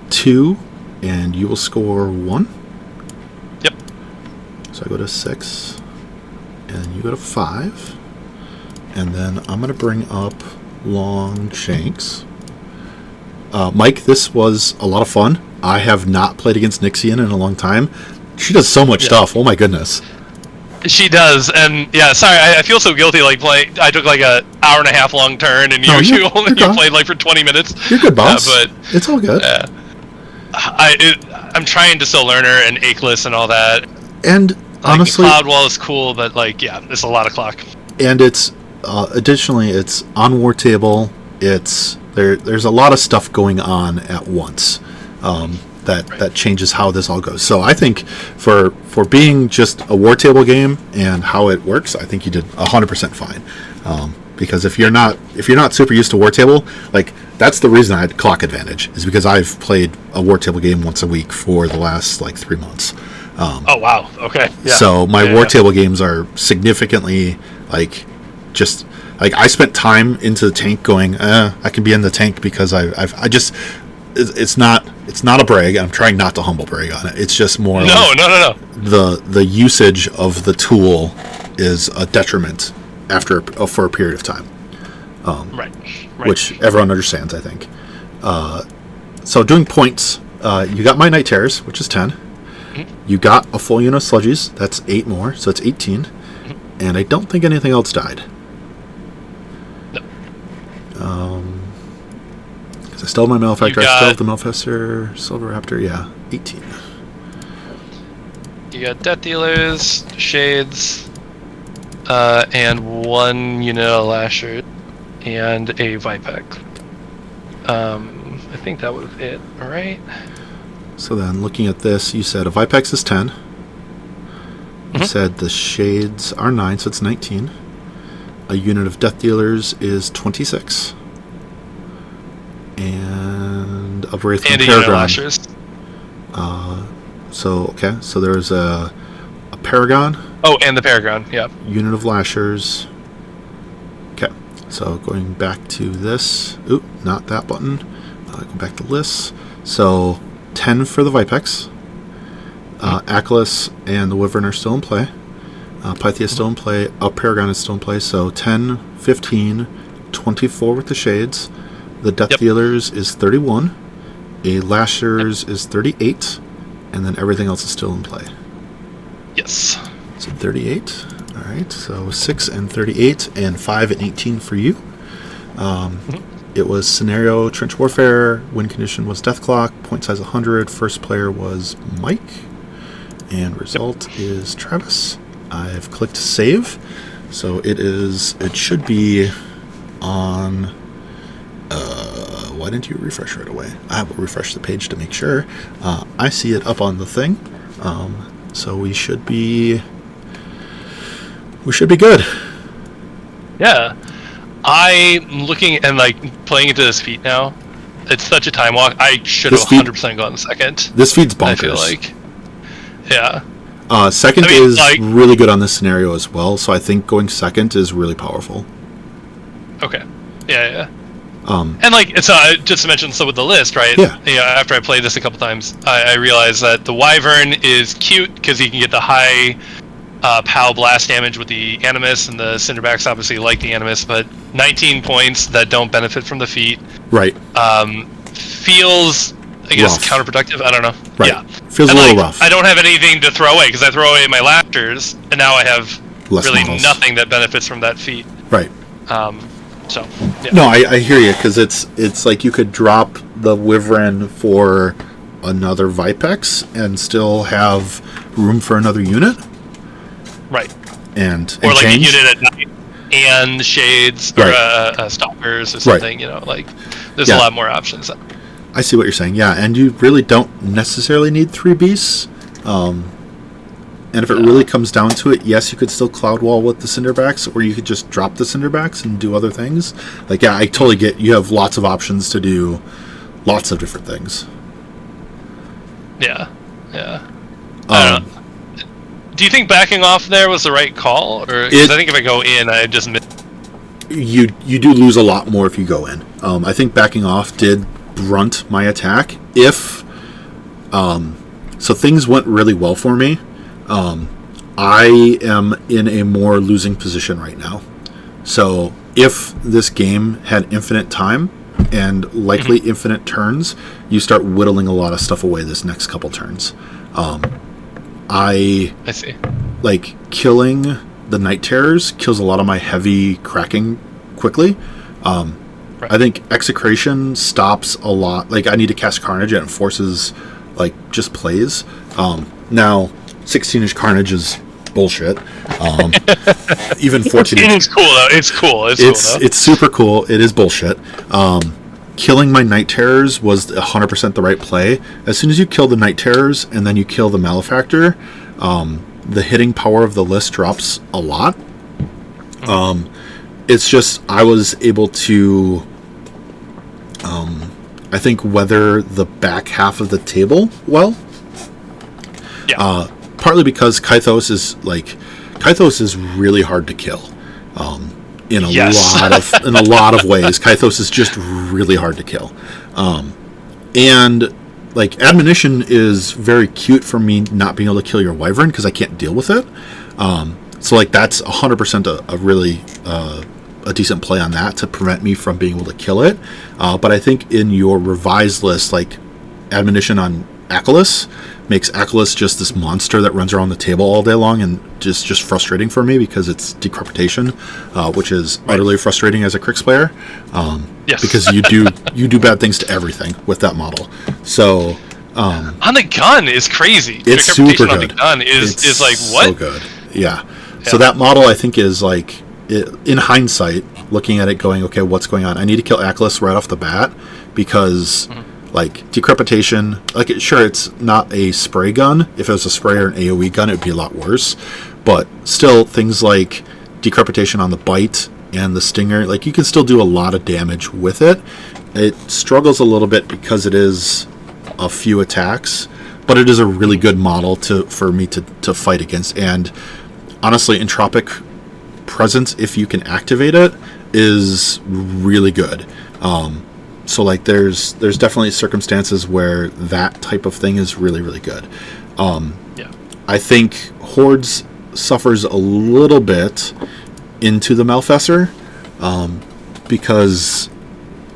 2, and you will score 1. Yep. So I go to 6, and you go to 5, and then I'm going to bring up Longshanks. Mike, this was a lot of fun. I have not played against Nixian in a long time. She does so much stuff. Oh my goodness. She does, and sorry, I feel so guilty. Like I took like a hour and a half long turn, and you played like for 20 minutes. You're good, boss. But it's all good. I'm trying to still learn her and Akeless and all that. And honestly, Cloud Wall is cool, but it's a lot of clock. And it's additionally, it's on Wartable. It's there's a lot of stuff going on at once. That changes how this all goes. So I think for being just a Wartable game and how it works, I think you did 100% fine. Because if you're not super used to Wartable, like that's the reason I had clock advantage, is because I've played a Wartable game once a week for the last 3 months. Oh wow, okay. Yeah. So my Wartable games are significantly just I spent time into the tank going, I can be in the tank because it's not a brag. I'm trying not to humble brag on it. It's just more no. The usage of the tool is a detriment for a period of time. Right. Which everyone understands, I think. So doing points, you got my Night Terrors, which is 10. Mm-hmm. You got a full unit of Sludgies, that's 8 more, so it's 18. Mm-hmm. And I don't think anything else died. No. Because I still have my Malefactor, I still have the Malefactor, Silver Raptor, 18. You got Death Dealers, Shades, and 1 unit of Lasher, and a Vipek. I think that was it, right? So then, looking at this, you said a Vipex is 10. You said the Shades are 9, so it's 19. A unit of Death Dealers is 26. And a Wraith and Paragon. Lashers. So there's a Paragon. Oh, and the Paragon, yeah. Unit of Lashers. Okay, so going back to this. Oop, not that button. Go back to lists. So 10 for the Vipex. Akeless and the Wyvern are still in play. Pythia is still in play. A Paragon is still in play. So 10, 15, 24 with the Shades. The Death Dealers is 31. A Lashers is 38. And then everything else is still in play. Yes. So 38. All right. So 6 and 38 and 5 and 18 for you. It was Scenario Trench Warfare. Win condition was Death Clock. Point size 100. First player was Mike. And result is Travis. I've clicked save. So it should be on... why didn't you refresh right away? I will refresh the page to make sure. I see it up on the thing. So we should be good. Yeah. I'm looking and playing into this feat now. It's such a time walk. I should have 100% gone second. This feed's bonkers. I feel like. Yeah. Second is really good on this scenario as well, so I think going second is really powerful. Okay. Yeah. And it's just to mention, so with the list, right? Yeah. After I played this a couple times, I realized that the Wyvern is cute because he can get the high POW blast damage with the Animus, and the Cinderbacks obviously like the Animus, but 19 points that don't benefit from the feat. Right. Feels, I guess, rough. Counterproductive. I don't know. Right. Yeah. Feels a little rough. I don't have anything to throw away because I throw away my Lactors, and now I have really nothing that benefits from that feat. Right. So. Yeah. No, I hear you, because it's like you could drop the Wyvern for another Vipex and still have room for another unit. Right. and Or like change. a unit at night and shades or stalkers or something. You know, like there's a lot more options. I see what you're saying. Yeah, and you really don't necessarily need 3 beasts. And if it really comes down to it, yes, you could still cloud wall with the Cinderbacks, or you could just drop the Cinderbacks and do other things. Like, yeah, I totally get you have lots of options to do lots of different things. Yeah. I don't know. Do you think backing off there was the right call, or because I think if I go in, I just miss. You do lose a lot more if you go in. I think backing off did brunt my attack. If so, things went really well for me. I am in a more losing position right now. So if this game had infinite time and likely infinite turns, you start whittling a lot of stuff away this next couple turns. I see. Like, killing the Night Terrors kills a lot of my heavy cracking quickly. I think Execration stops a lot. Like, I need to cast Carnage and it forces, like, just plays. Now, 16-inch Carnage is bullshit. Even 14. It is cool though. It's cool. It's super cool. It is bullshit. Killing my Night Terrors was 100% the right play. As soon as you kill the Night Terrors and then you kill the Malefactor, the hitting power of the list drops a lot. It's just I was able to, I think, weather the back half of the table well. Yeah. Partly because Kythos is really hard to kill. In a lot of ways, Kythos is just really hard to kill. And like, Admonition is very cute for me not being able to kill your Wyvern because I can't deal with it. So like, that's 100% a really a decent play on that to prevent me from being able to kill it. But I think in your revised list, like, Admonition on Achilles makes Achilles just this monster that runs around the table all day long, and just frustrating for me because it's Decrepitation, which is utterly frustrating as a Crix player. Yes. Because you do bad things to everything with that model. So on the gun is crazy. It's super good. On the gun is like, what? So good. Yeah. So that model, I think, is like, in hindsight, looking at it, going, okay, what's going on? I need to kill Achilles right off the bat because. Like, Decrepitation, like, sure, it's not a spray gun. If it was a spray or an AoE gun, it would be a lot worse. But still, things like Decrepitation on the bite and the stinger, like, you can still do a lot of damage with it. It struggles a little bit because it is a few attacks, but it is a really good model for me to fight against. And honestly, Entropic Presence, if you can activate it, is really good. So like, there's definitely circumstances where that type of thing is really, really good. I think Hordes suffers a little bit into the Malfesser because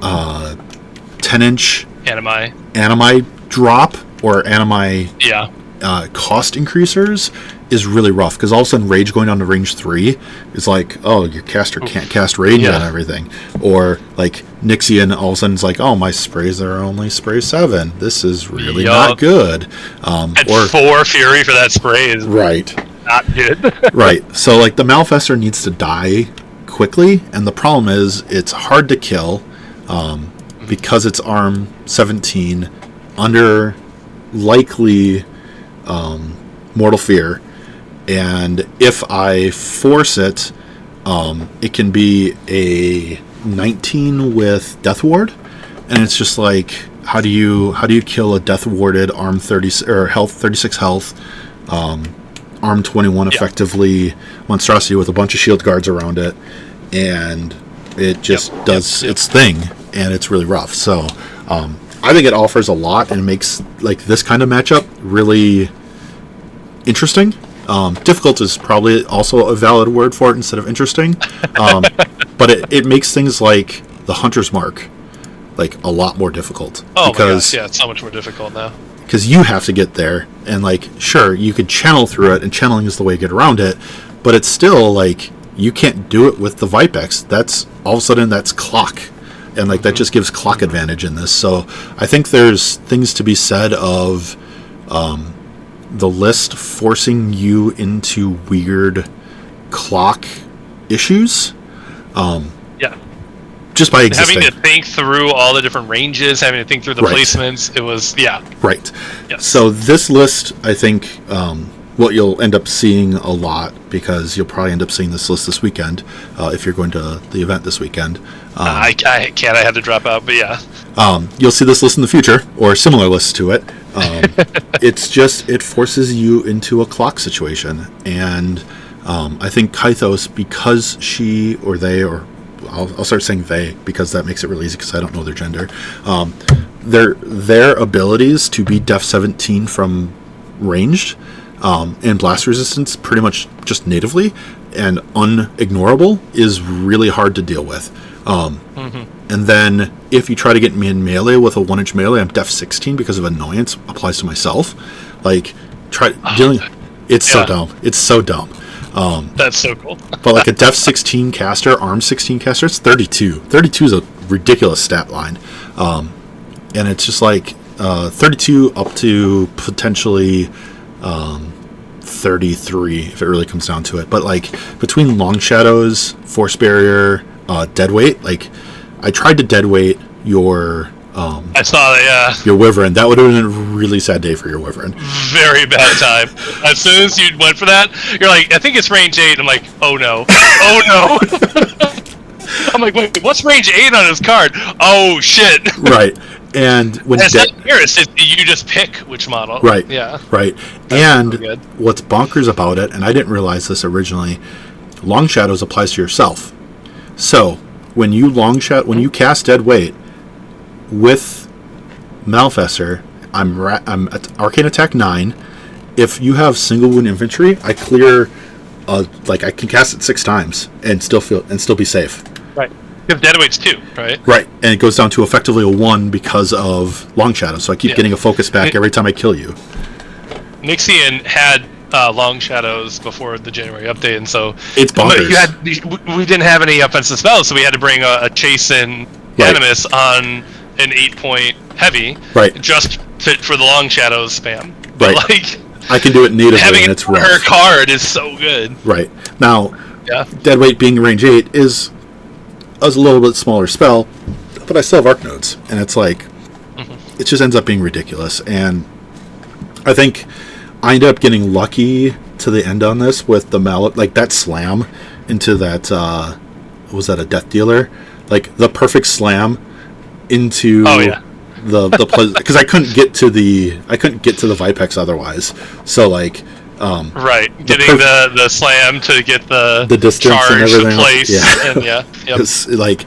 10-inch Animi drop or Animi cost increasers is really rough, because all of a sudden Rage going down to range 3 is like, oh, your caster can't cast Rage on everything. Or like Nixian all of a sudden is like, oh, my sprays are only spray 7. This is really not good. Or 4 Fury for that spray is not good. Right. So like, the Malfestor needs to die quickly, and the problem is it's hard to kill because it's arm 17 under likely Mortal Fear. And if I force it, it can be a 19 with Death Ward, and it's just like, how do you kill a Death Warded arm 30 or health 36 health, arm 21 effectively monstrosity with a bunch of shield guards around it, and it just does its thing, and it's really rough. So I think it offers a lot and makes like this kind of matchup really interesting. Difficult is probably also a valid word for it instead of interesting. But it makes things like the Hunter's Mark like a lot more difficult. Oh, because it's so much more difficult now. Because you have to get there, and like, sure, you could channel through it, and channeling is the way to get around it, but it's still like, you can't do it with the Vipex. That's all of a sudden that's clock, and like, that just gives clock advantage in this. So I think there's things to be said of the list forcing you into weird clock issues. Yeah. Just by existing. Having to think through all the different ranges, having to think through the Right. placements, it was, yeah. Right. Yes. So this list, I think, what you'll end up seeing a lot, because you'll probably end up seeing this list this weekend, if you're going to the event this weekend. I can't, I had to drop out, but yeah. You'll see this list in the future, or similar lists to it. It's just, it forces you into a clock situation. And I think Kythos, because she or they, or I'll start saying they, because that makes it really easy, because I don't know their gender. Their abilities to be Def 17 from ranged and blast resistance pretty much just natively and unignorable is really hard to deal with. And then if you try to get me in melee with a 1-inch melee, I'm Def 16 because of annoyance applies to myself. Like, dealing. It's so dumb. It's so dumb. That's so cool. But like a Def 16 caster, Arm 16 caster, it's 32. 32 is a ridiculous stat line. And it's just like 32 up to potentially 33 if it really comes down to it. But like between Long Shadows, Force Barrier, Deadweight, like I tried to deadweight your I saw that, yeah. your Wyvern. That would have been a really sad day for your Wyvern. Very bad time. As soon as you went for that, you're like, I think it's range 8. I'm like, oh no. Oh no. I'm like, wait, what's range 8 on his card? Oh shit. Right. And when it's not here, it's just, you just pick which model. Right. Yeah. Right. And what's bonkers about it, and I didn't realize this originally, Long Shadows applies to yourself. So when you when you cast Dead Weight with Malfesser, I'm at Arcane Attack 9. If you have single wound infantry, I clear, like I can cast it 6 times and still be safe. Right. Because Deadweight's 2, right? Right, and it goes down to effectively a 1 because of Long Shadow. So I keep getting a focus back every time I kill you. Nixian had Long Shadows before the January update, and so it's bonkers. We didn't have any offensive spells, so we had to bring a Chase in Animus on an 8-point heavy, just for the Long Shadows spam. But like, I can do it natively, having and it's rough. Her card is so good. Right now, Deadweight being range 8 is a little bit smaller spell, but I still have Arc Nodes, and it's like it just ends up being ridiculous. And I think I ended up getting lucky to the end on this with the like that slam into that was that a Death Dealer, like the perfect slam into the because I couldn't get to the Vipex otherwise. So like getting the slam to get the distance charge, and everything. The place, and it's like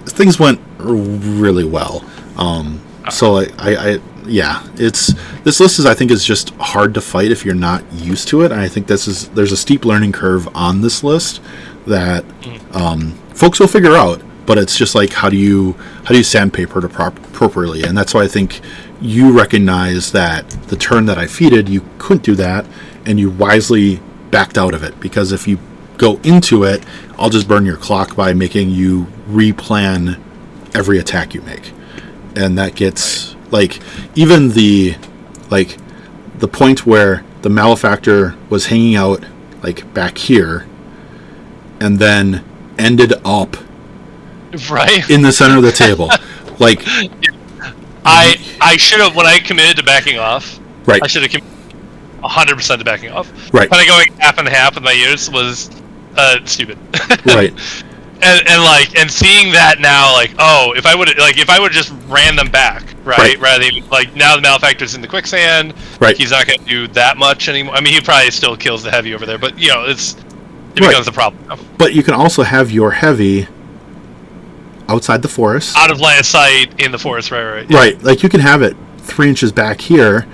things went really well. So this list I think is just hard to fight if you're not used to it, and I think there's a steep learning curve on this list that folks will figure out. But it's just like how do you sandpaper it appropriately, and that's why I think you recognize that the turn that I feeded you couldn't do that, and you wisely backed out of it, because if you go into it, I'll just burn your clock by making you replan every attack you make, and that gets like even the point where the Malefactor was hanging out like back here, and then ended up in the center of the table. Like I should have, when I committed to backing off, I should have committed 100% to backing off. Right. Kind of going half and half with my units was stupid. Right. and seeing that now, like, oh, if I would just ran them back, rather than like now the Malefactor's in the quicksand, he's not going to do that much anymore. I mean, he probably still kills the heavy over there, but it becomes a problem now. But you can also have your heavy outside the forest, out of line of sight in the forest, right. Like you can have it 3 inches back here,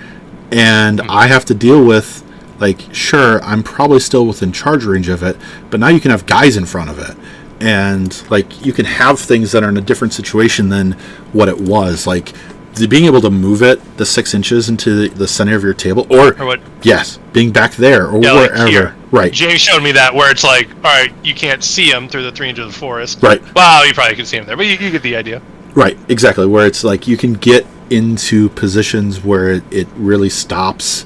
and I have to deal with, like, sure, I'm probably still within charge range of it, but now you can have guys in front of it, and like you can have things that are in a different situation than what it was. Like being able to move it the 6 inches into the center of your table, or what? Yes, being back there or wherever. Like here. Right. James showed me that where it's like, all right, you can't see him through the 3 inches of the forest. Right. Well, you probably could see him there, but you get the idea. Right. Exactly. Where it's like you can get into positions where it really stops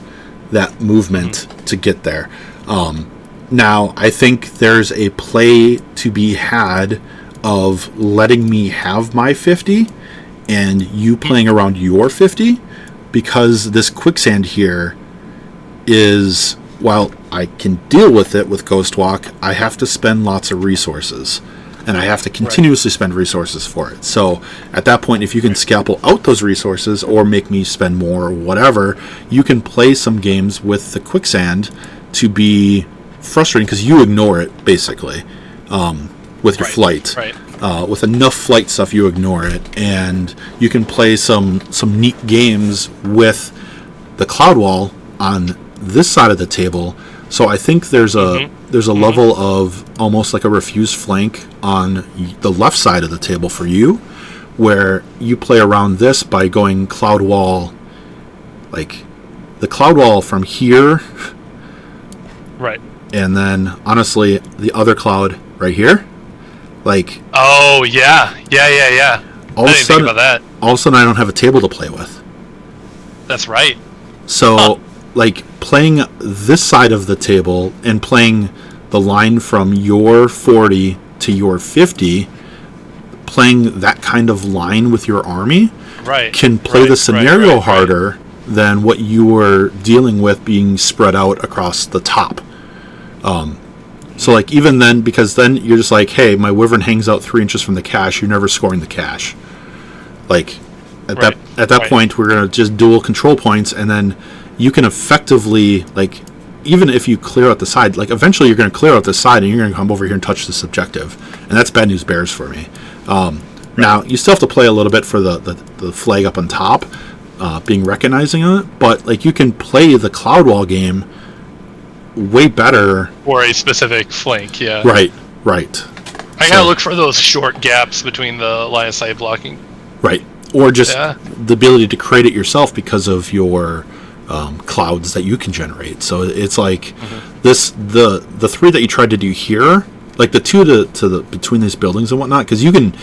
that movement to get there. Now, I think there's a play to be had of letting me have my 50 and you playing around your 50, because this quicksand here is, while I can deal with it with Ghost Walk, I have to spend lots of resources. And I have to continuously spend resources for it. So at that point, if you can scalpel out those resources or make me spend more or whatever, you can play some games with the quicksand to be frustrating because you ignore it, basically, with your flight. Right. With enough flight stuff, you ignore it. And you can play some neat games with the cloud wall on this side of the table. So I think there's a level of almost like a refused flank on the left side of the table for you, where you play around this by going cloud wall, like the cloud wall from here, right, and then honestly the other cloud right here, like. Oh yeah. All I didn't think about that. All of a sudden, I don't have a table to play with. That's right. So. Like playing this side of the table and playing the line from your 40 to your 50, playing that kind of line with your army, can play the scenario harder than what you were dealing with being spread out across the top. So like even then, because then you're just like, hey, my wyvern hangs out 3 inches from the cache, you're never scoring the cache. Like at that point, we're gonna just dual control points, and then you can effectively, like, even if you clear out the side, like, eventually you're going to clear out the side and you're going to come over here and touch this objective. And that's bad news bears for me. Now, you still have to play a little bit for the flag up on top, being recognizing it, but, like, you can play the cloud wall game way better. For a specific flank, yeah. Right. I gotta look for those short gaps between the line of sight blocking. Right. Or just the ability to create it yourself because of your clouds that you can generate. So it's like the 3 that you tried to do here, like the 2 to the between these buildings and whatnot, because you can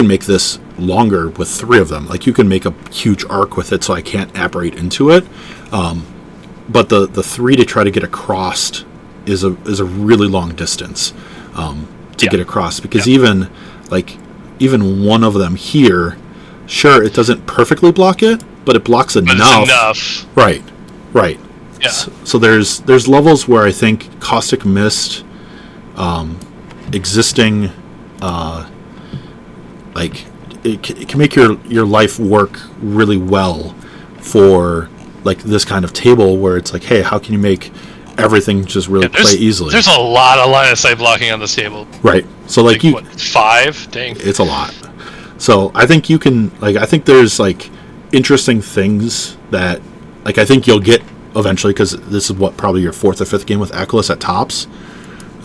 make this longer with 3 of them. Like you can make a huge arc with it, so I can't apparate into it. But the 3 to try to get across is a really long distance to get across, because even one of them here, sure, it doesn't perfectly block it, but it blocks enough. Right. Yeah. So there's levels where I think Caustic Mist, existing, like it can make your life work really well for like this kind of table where it's like, hey, how can you make everything just really play easily? There's a lot of line of sight blocking on this table. Right. So like you, what, 5? Dang. It's a lot. So I think you can, like, I think there's like interesting things that, like, I think you'll get eventually, because this is what, probably your 4th or 5th game with Echolas at tops.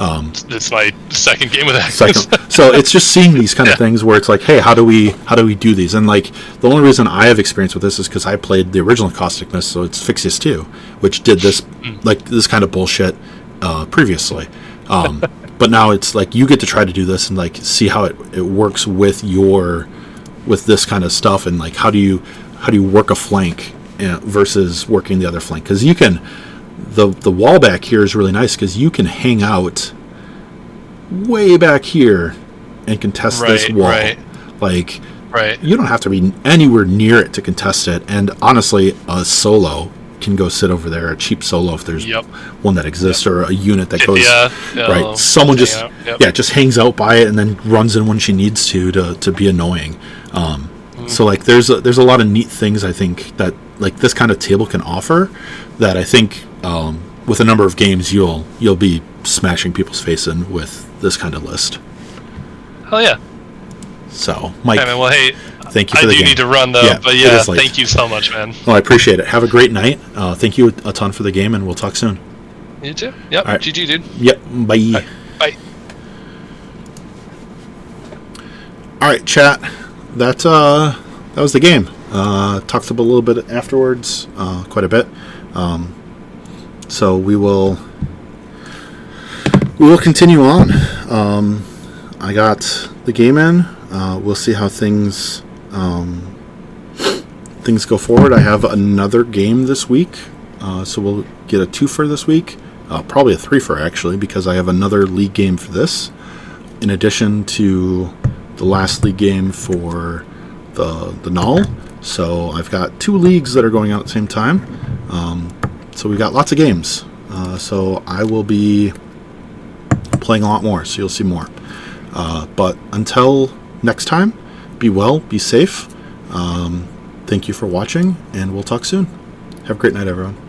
It's my 2nd game with Echolas. So it's just seeing these kind of things where it's like, hey, how do we do these? And like the only reason I have experience with this is because I played the original Caustic Mist, so it's Fixius 2, which did this like this kind of bullshit previously. But now it's like you get to try to do this and like see how it works with this kind of stuff, and like how do you work a flank versus working the other flank, because you can the wall back here is really nice because you can hang out way back here and contest this wall. Like you don't have to be anywhere near it to contest it, and honestly a solo can go sit over there, a cheap solo if there's one that exists, or a unit that goes someone just just hangs out by it and then runs in when she needs to be annoying. So like there's a lot of neat things I think that like this kind of table can offer that I think with a number of games you'll be smashing people's face in with this kind of list. Hell yeah. So Mike, well, hey, thank you for the game. I do need to run though, but thank you so much, man. Well, I appreciate it. Have a great night. Thank you a ton for the game, and we'll talk soon. You too. Yep. All right. GG, dude. Yep. Bye. Bye. All right, chat. That was the game. Talked about a little bit afterwards, quite a bit. So we will continue on. I got the game in. We'll see how things go forward. I have another game this week So we'll get a twofer this week. Probably a threefer, actually, because I have another league game for this, in addition to the last league game for the Null. So I've got 2 leagues that are going out at the same time. So we've got lots of games. So I will be playing a lot more, so you'll see more. But until next time, be well, be safe. Thank you for watching, and we'll talk soon. Have a great night, everyone.